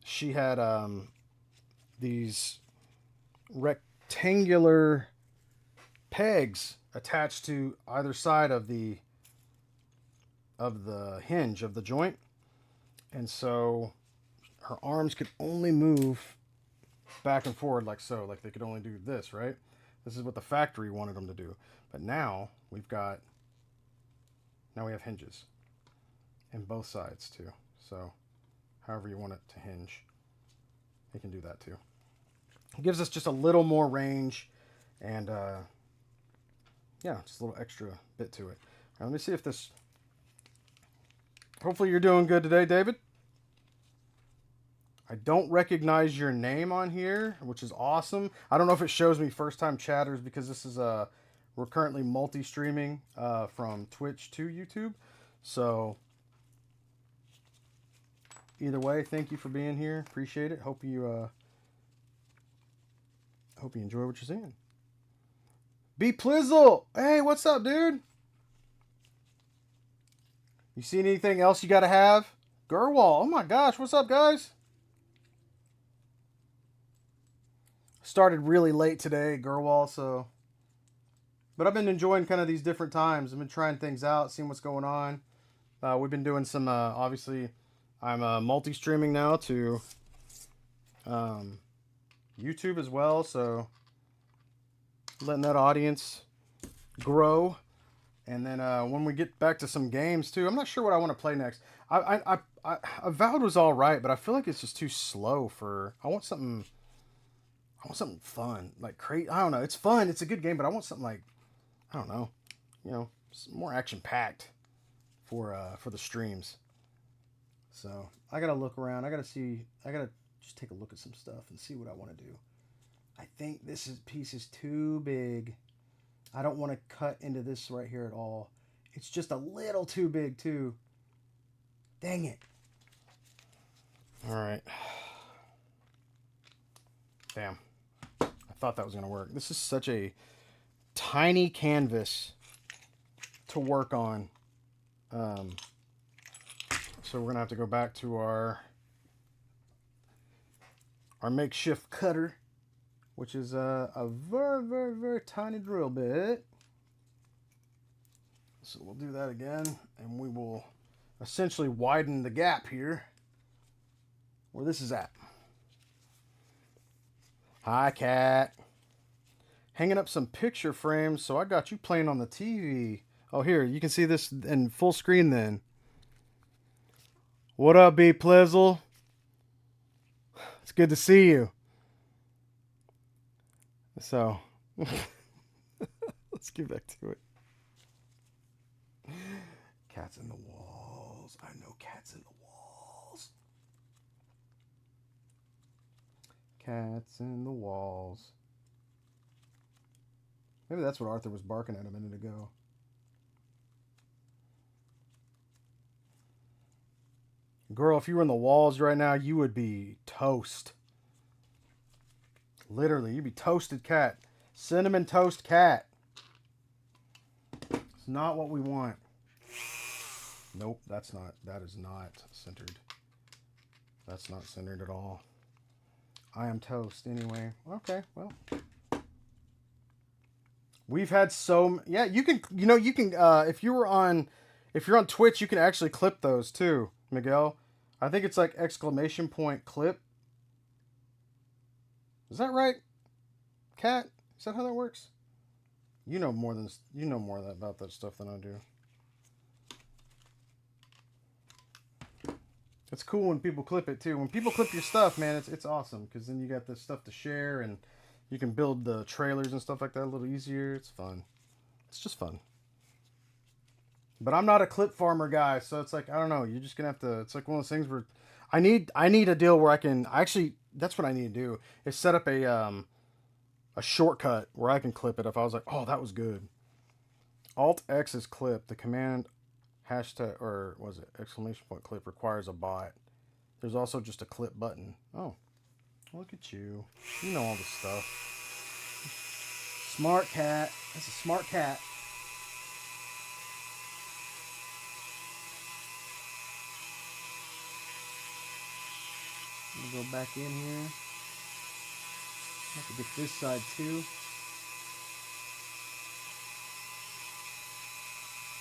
she had these rectangular pegs attached to either side of the hinge of the joint, and so her arms could only move back and forward like so, like they could only do this, right? This is what the factory wanted them to do. But now we have hinges in both sides too. So however you want it to hinge, you can do that too. It gives us just a little more range, and yeah, just a little extra bit to it. Now, let me see if this. Hopefully you're doing good today, David. I don't recognize your name on here, which is awesome. I don't know if it shows me first time chatters because this is we're currently multi-streaming from Twitch to YouTube. So either way, thank you for being here. Appreciate it. Hope you enjoy what you're seeing. B Plizzle! Hey, what's up, dude? You seen anything else you gotta have? Gerwal, oh my gosh, what's up, guys? Started really late today, Gerwal, so. But I've been enjoying kind of these different times. I've been trying things out, seeing what's going on. We've been doing some, obviously, I'm multi-streaming now to YouTube as well, so letting that audience grow. And then when we get back to some games too, I'm not sure what I want to play next. Avowed was all right, but I feel like it's just too slow for. I want something fun, like crazy. I don't know. It's fun. It's a good game, but I want something like, I don't know, more action packed for the streams. So I gotta look around. I gotta just take a look at some stuff and see what I want to do. I think piece is too big. I don't want to cut into this right here at all. It's just a little too big too. Dang it. All right. Damn. I thought that was going to work. This is such a tiny canvas to work on. So we're going to have to go back to our makeshift cutter, which is a very, very, very tiny drill bit. So we'll do that again, and we will essentially widen the gap here where this is at. Hi, cat. Hanging up some picture frames, so I got you playing on the TV. Oh, here, you can see this in full screen then. What up, B Plizzle? It's good to see you. So, let's get back to it. Cats in the walls. I know cats in the walls. Cats in the walls. Maybe that's what Arthur was barking at a minute ago. Girl, if you were in the walls right now, you would be toast. Literally, you'd be toasted cat. Cinnamon toast cat. It's not what we want. Nope, that is not centered. That's not centered at all. I am toast anyway. Okay, well. We've had yeah, you can if you're on Twitch, you can actually clip those too, Miguel. I think it's like ! clip. Is that right? Cat? Is that how that works? You know more about that stuff than I do. It's cool when people clip it too. When people clip your stuff, man, it's awesome because then you got this stuff to share and you can build the trailers and stuff like that a little easier. It's fun. It's just fun. But I'm not a clip farmer guy, so it's like I don't know. You're just gonna have to. It's like one of those things where I need a deal where I can actually. That's what I need to do is set up a shortcut where I can clip it. If I was like, oh, that was good. Alt X is clip. The command hashtag or was it ! Clip requires a bot. There's also just a clip button. Oh, look at you. You know all this stuff. Smart cat. That's a smart cat. I'm gonna go back in here. Have to get this side too.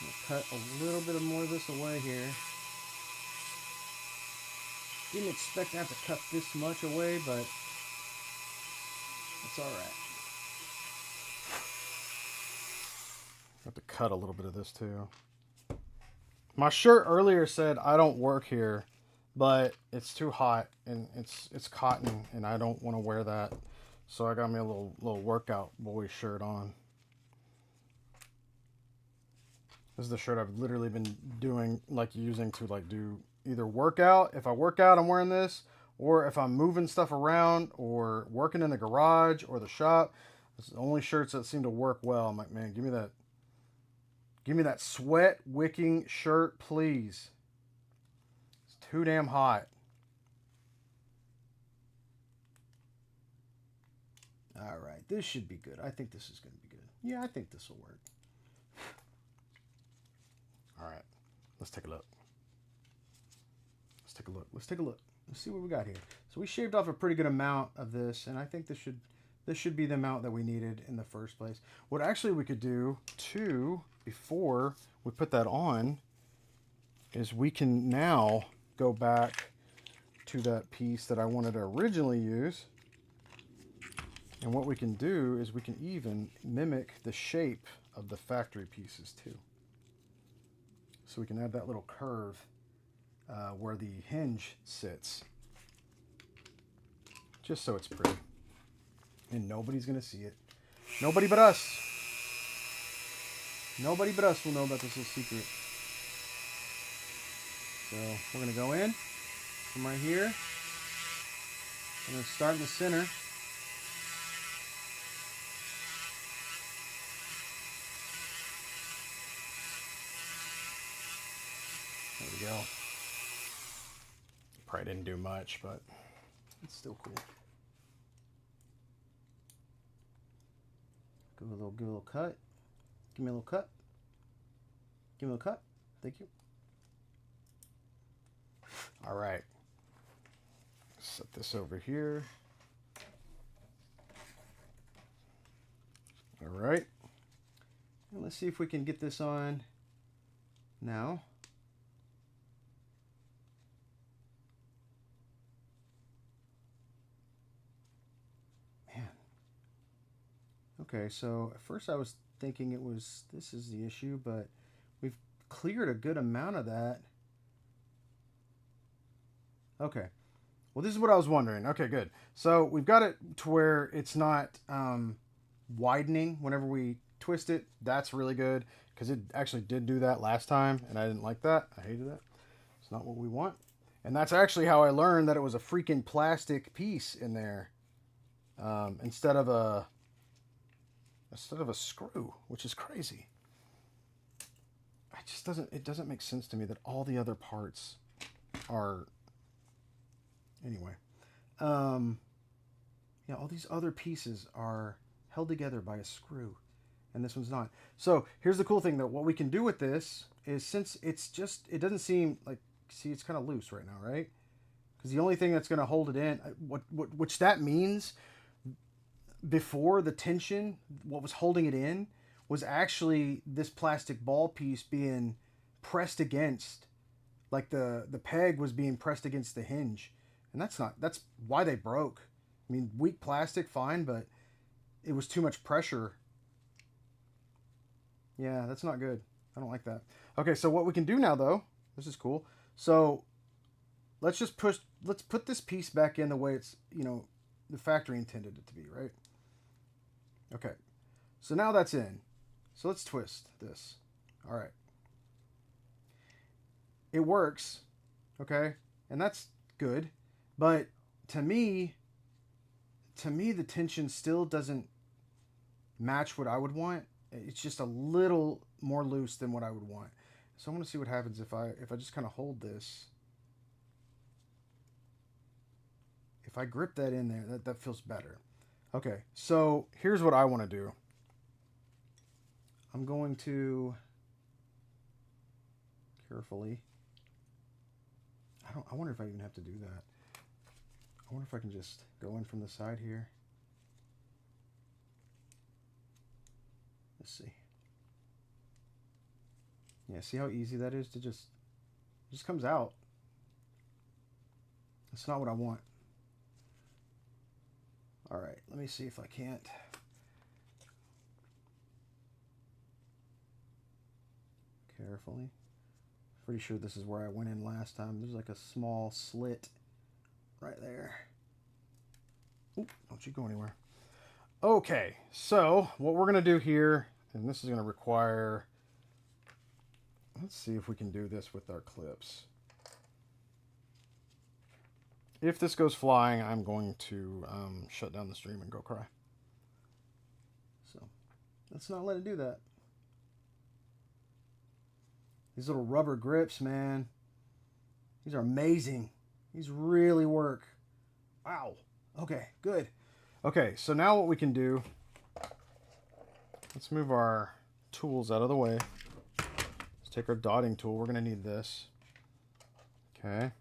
I'm gonna cut a little bit more of this away here. Didn't expect to have to cut this much away, but it's alright. Have to cut a little bit of this too. My shirt earlier said I don't work here, but it's too hot and it's cotton and I don't want to wear that. So I got me a little workout boy shirt on. This is the shirt I've literally been doing, like using to like do either workout. If I work out, I'm wearing this, or if I'm moving stuff around or working in the garage or the shop. It's the only shirts that seem to work well. I'm like, man, give me that sweat wicking shirt, please. It's too damn hot. All right, this should be good. I think this is going to be good. Yeah, I think this will work. All right, let's take a look. Let's take a look. Let's see what we got here. So we shaved off a pretty good amount of this, and I think this should be the amount that we needed in the first place. What actually we could do too, before we put that on, is we can now go back to that piece that I wanted to originally use. And what we can do is we can even mimic the shape of the factory pieces too. So we can add that little curve where the hinge sits. Just so it's pretty. And nobody's going to see it. Nobody but us. Nobody but us will know about this little secret. So we're going to go in from right here. I'm going to start in the center. There we go. Probably didn't do much, but it's still cool. Give me a little cut. Give me a little cut. Give me a little cut. Thank you. All right. Set this over here. All right. And let's see if we can get this on now. Okay, so at first I was thinking this is the issue, but we've cleared a good amount of that. Okay, well this is what I was wondering. Okay, good. So we've got it to where it's not widening whenever we twist it. That's really good, because it actually did do that last time, and I didn't like that. I hated that. It's not what we want. And that's actually how I learned that it was a freaking plastic piece in there, instead of a screw, which is crazy. It doesn't make sense to me that all the other parts are, anyway. Yeah, all these other pieces are held together by a screw, and this one's not. So here's the cool thing, that what we can do with this is, since it doesn't seem like, see, it's kind of loose right now, right? Because the only thing that's going to hold it in, which that means, before the tension, what was holding it in was actually this plastic ball piece being pressed against, like the peg was being pressed against the hinge, and that's why they broke. I mean, weak plastic, fine, but it was too much pressure. Yeah, that's not good. I don't like that. Okay, so what we can do now, though, this is cool. So let's put this piece back in the way it's, the factory intended it to be, right? Okay, so now that's in. So let's twist this. All right. It works, okay? And that's good. But to me, the tension still doesn't match what I would want. It's just a little more loose than what I would want. So I want to see what happens if I just kind of hold this. If I grip that in there, that feels better. Okay, so here's what I want to do. I'm going to carefully. I wonder if I even have to do that. I wonder if I can just go in from the side here. Let's see. Yeah, see how easy that is to just comes out. That's not what I want. All right, let me see if I can't. Carefully. Pretty sure this is where I went in last time. There's like a small slit right there. Oop, don't you go anywhere. Okay, so what we're going to do here, and this is going to require, let's see if we can do this with our clips. If this goes flying, I'm going to shut down the stream and go cry. So let's not let it do that. These little rubber grips, man. These are amazing. These really work. Wow. Okay, good. Okay, so now what we can do, let's move our tools out of the way. Let's take our dotting tool. We're going to need this. Okay.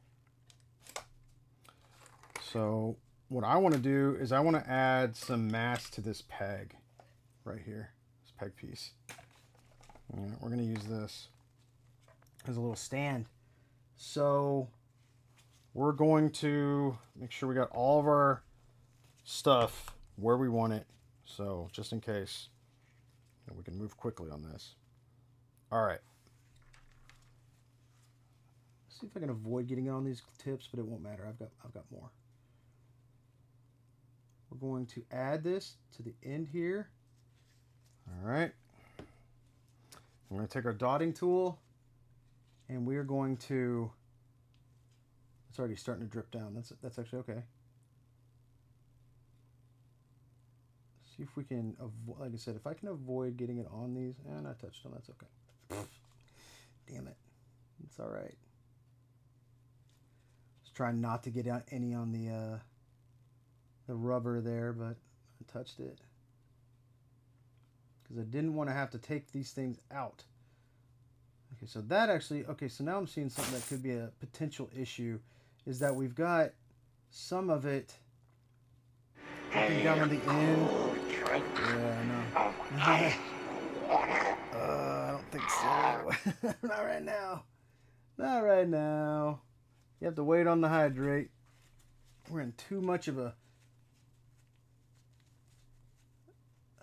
So what I want to do is I want to add some mass to this peg right here, this peg piece. And we're going to use this as a little stand. So we're going to make sure we got all of our stuff where we want it. So just in case, we can move quickly on this. All right. See if I can avoid getting it on these tips, but it won't matter. I've got more. We're going to add this to the end here. All right. We're going to take our dotting tool, and we are going to. It's already starting to drip down. That's actually okay. See if we can avoid. Like I said, if I can avoid getting it on these, and I touched them. That's okay. Damn it. It's all right. Just trying not to get any on the rubber there, but I touched it because I didn't want to have to take these things out. Okay, so that actually, okay, so now I'm seeing something that could be a potential issue, is that we've got some of it down on the end. Yeah, I know. I don't think so. Not right now. Not right now. You have to wait on the hydrate. We're in too much of a...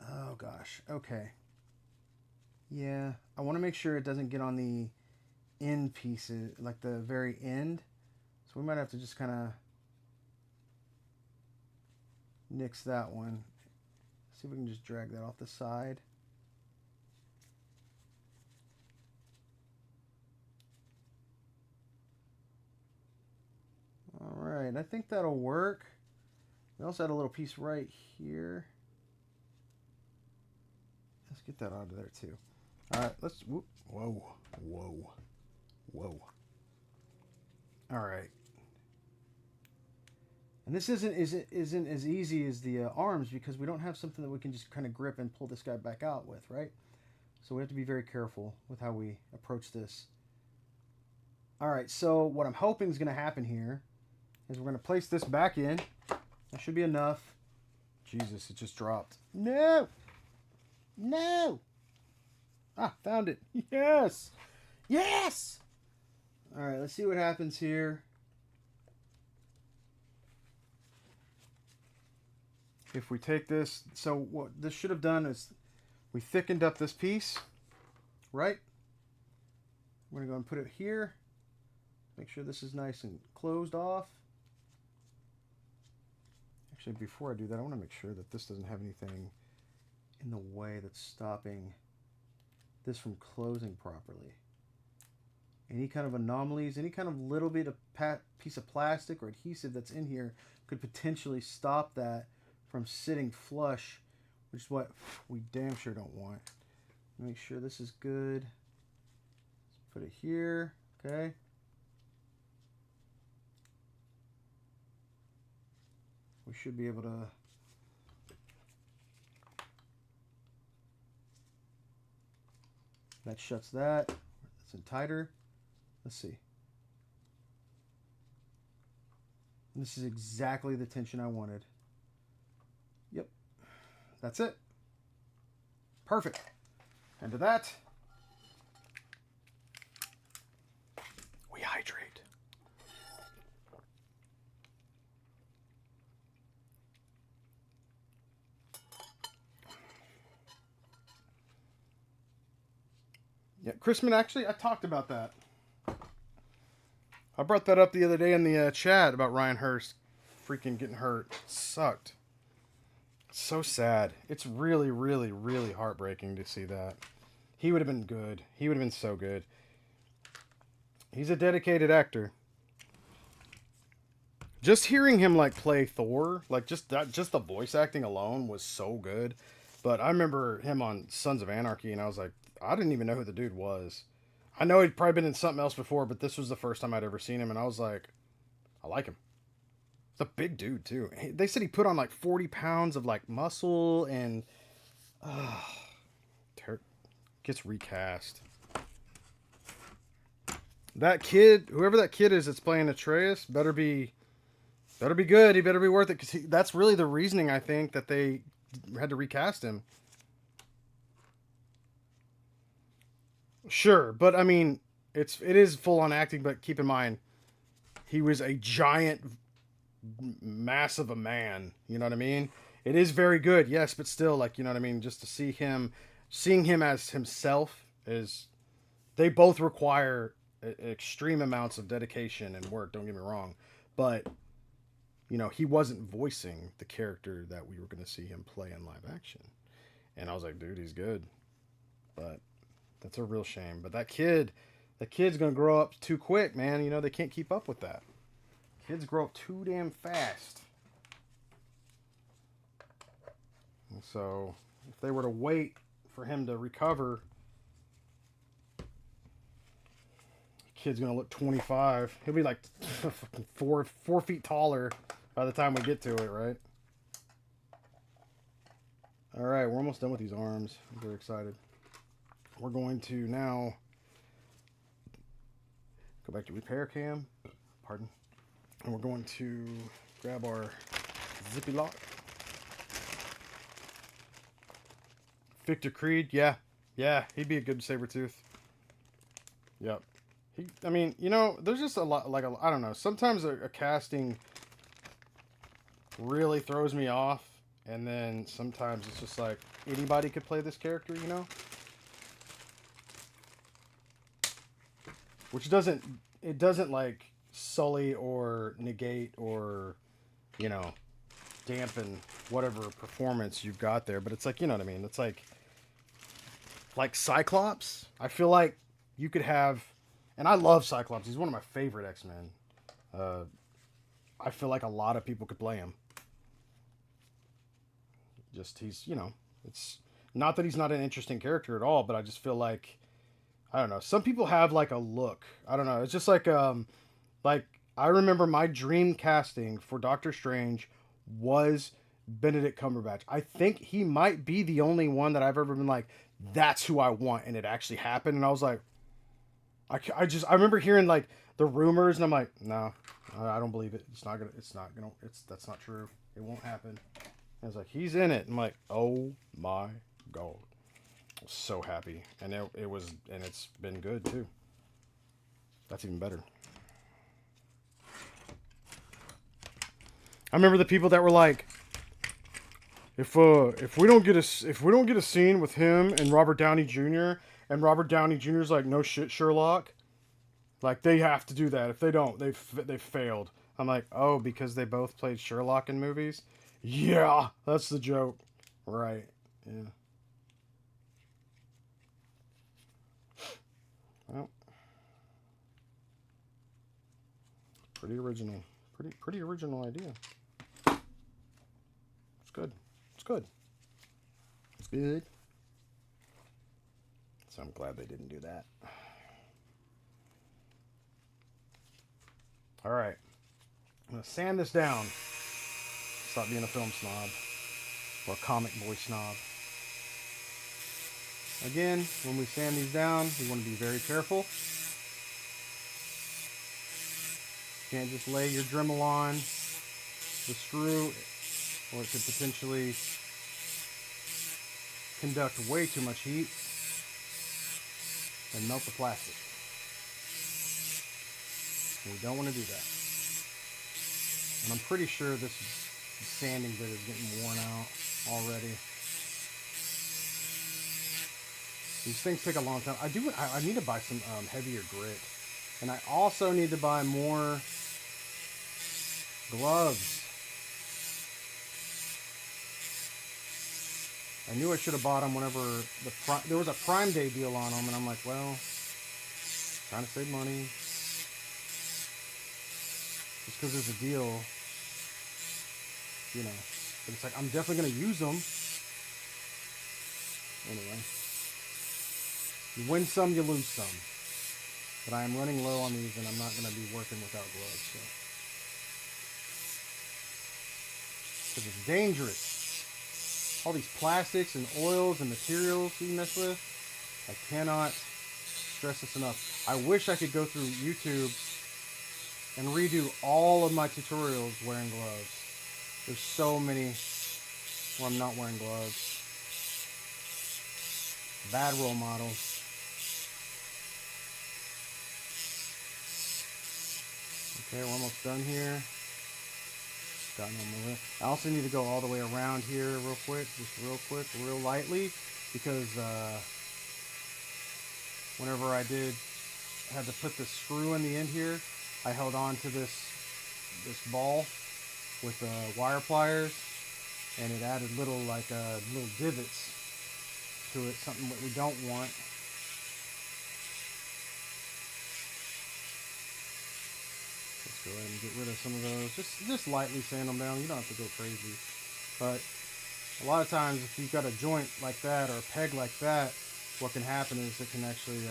Oh, gosh. Okay. Yeah. I want to make sure it doesn't get on the end pieces, like the very end. So we might have to just kind of nix that one. See if we can just drag that off the side. All right. I think that'll work. We also had a little piece right here. Let's get that out of there too. All right, let's. Whoop, whoa. All right. And this isn't as easy as the arms because we don't have something that we can just kind of grip and pull this guy back out with, right? So we have to be very careful with how we approach this. All right, so what I'm hoping is going to happen here is we're going to place this back in. That should be enough. Jesus, it just dropped. No! No! Ah, found it. Yes! Yes! All right, let's see what happens here. If we take this, so what this should have done is we thickened up this piece, right? We're going to go and put it here. Make sure this is nice and closed off. Actually, before I do that, I want to make sure that this doesn't have anything in the way that's stopping this from closing properly. Any kind of anomalies, any kind of little bit of piece of plastic or adhesive that's in here could potentially stop that from sitting flush, which is what we damn sure don't want. Make sure this is good. Let's put it here, okay? We should be able to that shuts that. That's in tighter. Let's see. This is exactly the tension I wanted. Yep. That's it. Perfect. And to that, we hydrate. Yeah, Chrisman, actually, I talked about that. I brought that up the other day in the chat about Ryan Hurst freaking getting hurt. It sucked. It's so sad. It's really, really, really heartbreaking to see that. He would have been good. He would have been so good. He's a dedicated actor. Just hearing him like play Thor, like just the voice acting alone was so good. But I remember him on Sons of Anarchy, and I was like, I didn't even know who the dude was. I know he'd probably been in something else before, but this was the first time I'd ever seen him, and I was like, I like him. He's a big dude too. They said he put on like 40 pounds of like muscle, and gets recast. That kid, whoever that kid is that's playing Atreus, better be good. He better be worth it, because that's really the reasoning, I think, that they had to recast him. Sure, but I mean, it is full on acting. But keep in mind, he was a giant mass of a man. You know what I mean? It is very good, yes, but still, like, you know what I mean? Just to seeing him as himself is, they both require extreme amounts of dedication and work. Don't get me wrong, but you know, he wasn't voicing the character that we were going to see him play in live action, and I was like, dude, he's good, but that's a real shame. But that kid's going to grow up too quick, man. You know, they can't keep up with that. Kids grow up too damn fast. And so if they were to wait for him to recover, the kid's gonna look 25. He'll be like 4 feet taller by the time we get to it, right? All right, we're almost done with these arms. I'm very excited. We're going to now go back to repair cam. Pardon. And we're going to grab our zippy lock. Victor Creed, yeah, he'd be a good Sabretooth. Yep. I mean, you know, there's just a lot, like, I don't know. Sometimes a casting really throws me off, and then sometimes it's just like, anybody could play this character, you know? Which doesn't like sully or negate or, you know, dampen whatever performance you've got there. But it's like, you know what I mean? It's like Cyclops. I feel like you could have, and I love Cyclops. He's one of my favorite X-Men. I feel like a lot of people could play him. Just, he's, you know, it's not that he's not an interesting character at all, but I just feel like, I don't know. Some people have like a look. I don't know. It's just like I remember my dream casting for Doctor Strange was Benedict Cumberbatch. I think he might be the only one that I've ever been like, that's who I want, and it actually happened. And I was like, I remember hearing like the rumors, and I'm like, no, I don't believe it. That's not true. It won't happen. And I was like, he's in it. I'm like, oh my God. I was so happy. And it's been good too. That's even better. I remember the people that were like, if we don't get a scene with him and Robert Downey Jr. and Robert Downey Jr.'s like, no shit, Sherlock, like, they have to do that. If they don't, they've failed. I'm like, oh, because they both played Sherlock in movies? Yeah, that's the joke. Right. Yeah. Well, pretty original. Pretty original idea. It's good. It's good. It's good. So I'm glad they didn't do that. All right. I'm going to sand this down. Stop being a film snob. Or a comic boy snob. Again, when we sand these down, we want to be very careful. You can't just lay your Dremel on the screw, or it could potentially conduct way too much heat and melt the plastic. And we don't want to do that. And I'm pretty sure this sanding bit is getting worn out already. These things take a long time. I need to buy some heavier grit. And I also need to buy more gloves. I knew I should have bought them whenever there was a Prime Day deal on them, and I'm like, well, trying to save money. Just because there's a deal, you know. But it's like, I'm definitely going to use them. Anyway. You win some, you lose some. But I am running low on these, and I'm not going to be working without gloves. So. Because it's dangerous. All these plastics and oils and materials you mess with. I cannot stress this enough. I wish I could go through YouTube and redo all of my tutorials wearing gloves. There's so many where I'm not wearing gloves. Bad role models. Okay, we're almost done here. I also need to go all the way around here real quick, real lightly, because whenever I had to put the screw in the end here, I held on to this ball with wire pliers, and it added little divots to it, something that we don't want. Go ahead and get rid of some of those. Just lightly sand them down. You don't have to go crazy. But a lot of times, if you've got a joint like that or a peg like that, what can happen is it can actually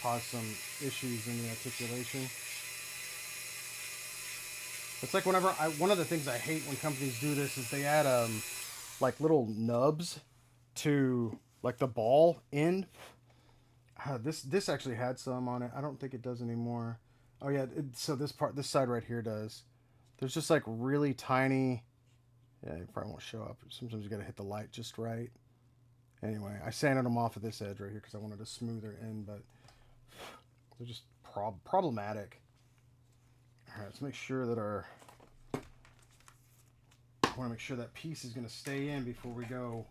cause some issues in the articulation. It's like one of the things I hate when companies do this is they add like little nubs to like the ball end. This actually had some on it. I don't think it does anymore. Oh yeah, so this side right here does. There's just like really tiny. Yeah, it probably won't show up. Sometimes you gotta hit the light just right. Anyway, I sanded them off at this edge right here because I wanted a smoother end, but they're just problematic. All right, let's make sure that I want to make sure that piece is gonna stay in before we go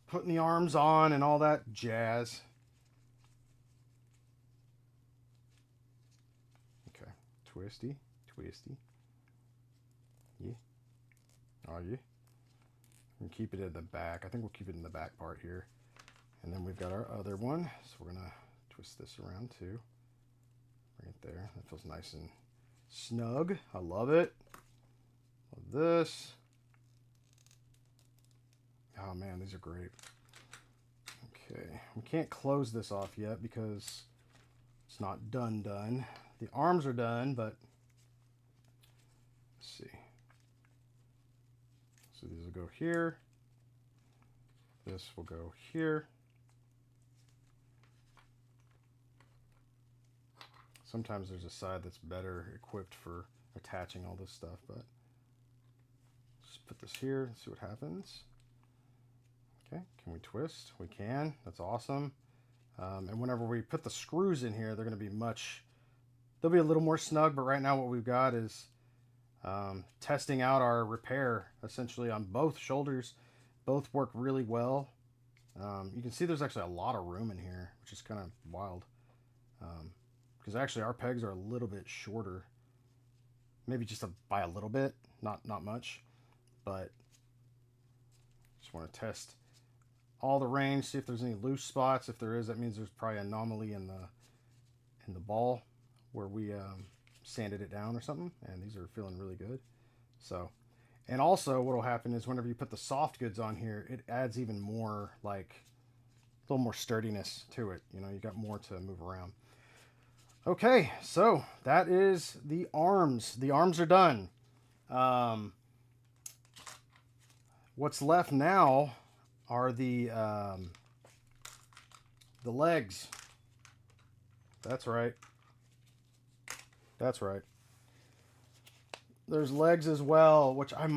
putting the arms on and all that jazz. Twisty. Yeah. Oh, yeah. And keep it in the back. I think we'll keep it in the back part here. And then we've got our other one. So we're going to twist this around too. Right there. That feels nice and snug. I love it. Love this. Oh man, these are great. Okay. We can't close this off yet because it's not done. The arms are done, but let's see. So these will go here. This will go here. Sometimes there's a side that's better equipped for attaching all this stuff, but just put this here and see what happens. Okay, can we twist? We can. That's awesome. And whenever we put the screws in here, they're going to be they'll be a little more snug, but right now what we've got is testing out our repair essentially on both shoulders. Both work really well. You can see there's actually a lot of room in here, which is kind of wild. Because actually our pegs are a little bit shorter. Maybe just by a little bit, not much. But just want to test all the range, see if there's any loose spots. If there is, that means there's probably an anomaly in the ball where we sanded it down or something, and these are feeling really good. So, and also what will happen is whenever you put the soft goods on here, it adds even more, like a little more sturdiness to it. You know, you got more to move around. Okay, so that is the arms. The arms are done. What's left now are the legs. That's right. That's right. there's legs as well, which I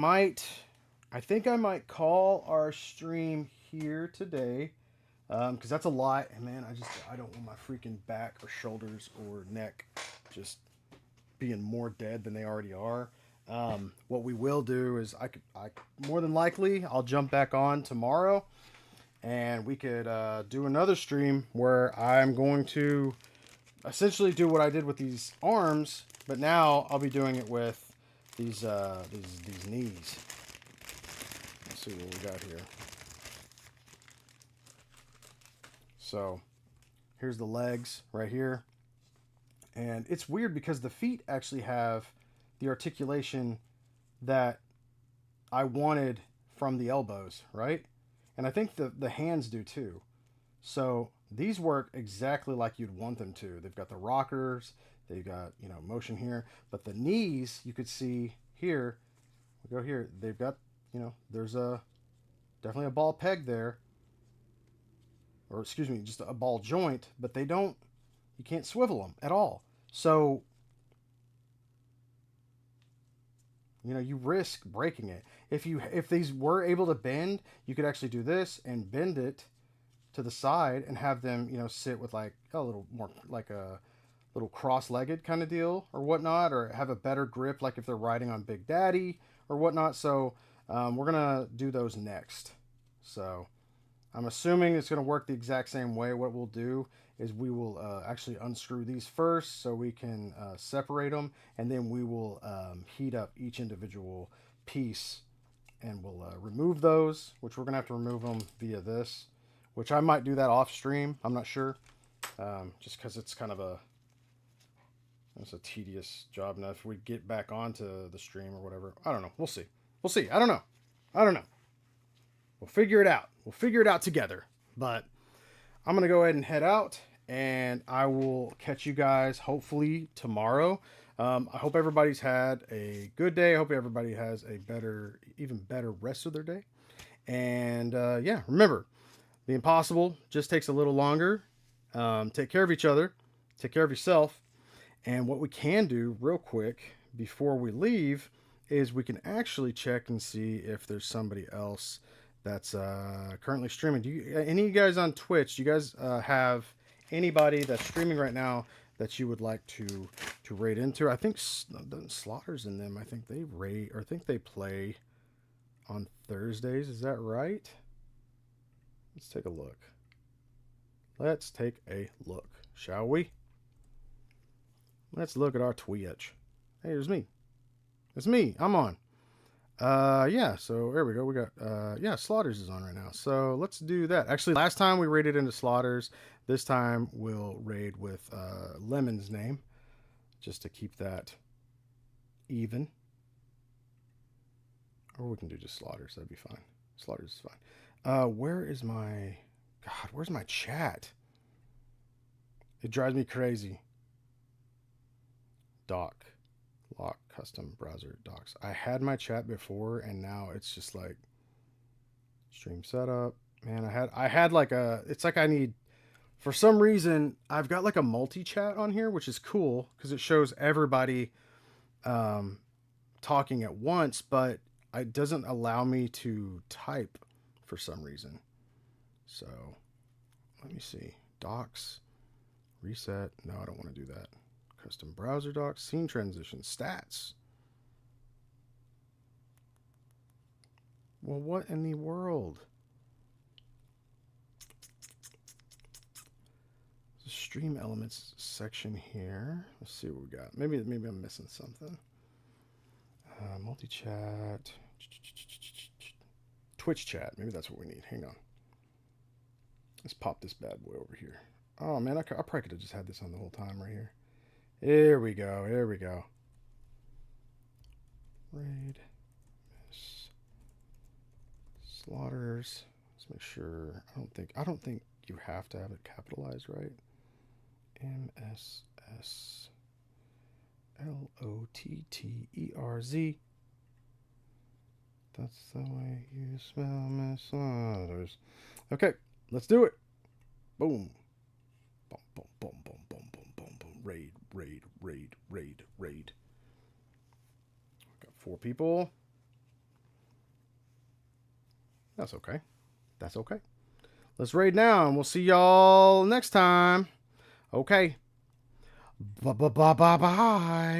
think I might call our stream here today. Because that's a lot, and man, I don't want my freaking back or shoulders or neck just being more dead than they already are. What we will do is I more than likely I'll jump back on tomorrow, and we could do another stream where I'm going to essentially do what I did with these arms, but now I'll be doing it with these knees. Let's see what we got here. So here's the legs right here. And it's weird because the feet actually have the articulation that I wanted from the elbows, right? And I think the hands do too. So these work exactly like you'd want them to. They've got the rockers, they've got, motion here. But the knees, you could see here, we go here, they've got, there's definitely a ball peg there. Or excuse me, just a ball joint, but you can't swivel them at all. So, you risk breaking it. If these were able to bend, you could actually do this and bend it to the side and have them, sit with like a little more like a little cross-legged kind of deal or whatnot, or have a better grip like if they're riding on Big Daddy or whatnot. So we're gonna do those next. So I'm assuming it's going to work the exact same way. What we'll do is we will actually unscrew these first so we can separate them, and then we will heat up each individual piece, and we'll remove those, which we're going to have to remove them via this, which I might do that off stream. I'm not sure, just because it's kind of it's a tedious job. Now, if we get back onto the stream or whatever, I don't know. We'll see. We'll see. I don't know. We'll figure it out. We'll figure it out together. But I'm going to go ahead and head out, and I will catch you guys hopefully tomorrow. I hope everybody's had a good day. I hope everybody has a even better rest of their day. And yeah, remember, the impossible just takes a little longer. Take care of each other. Take care of yourself. And what we can do real quick before we leave is we can actually check and see if there's somebody else that's currently streaming. Any of you guys on Twitch, do you guys have anybody that's streaming right now that you would like to raid into? I think Slaughter's in them. I think they raid, or I think they play on Thursdays. Is that right? Let's take a look. Let's take a look, shall we? Let's look at our Twitch. Hey, there's me. It's me. I'm on. Yeah, so there we go. We got, yeah, Slaughters is on right now. So let's do that. Actually, last time we raided into Slaughters. This time we'll raid with Lemon's name, just to keep that even. Or we can do just Slaughters. That'd be fine. Slaughters is fine. Where's my chat? It drives me crazy. Lock custom browser docs. I had my chat before, and now it's just like stream setup. Man, I had like it's like I need, for some reason, I've got like a multi-chat on here, which is cool because it shows everybody talking at once, but it doesn't allow me to type for some reason. So let me see. Docs, reset. No, I don't want to do that. Custom browser docs, scene transition, stats. Well, what in the world? The stream elements section here. Let's see what we got. Maybe I'm missing something. Multi-chat. Twitch chat. Maybe that's what we need. Hang on. Let's pop this bad boy over here. Oh, man, I probably could have just had this on the whole time right here. Here we go. Here we go. Raid. Miss Slaughters. Let's make sure. I don't think you have to have it capitalized, right? MSSLOTTERZ. That's the way you spell Miss Slaughters. Okay, let's do it. Boom. Boom, boom, boom, boom, boom, boom, boom, boom. Raid. Got 4 people. That's okay. That's okay. Let's raid now, and we'll see y'all next time. Okay. Bye-bye.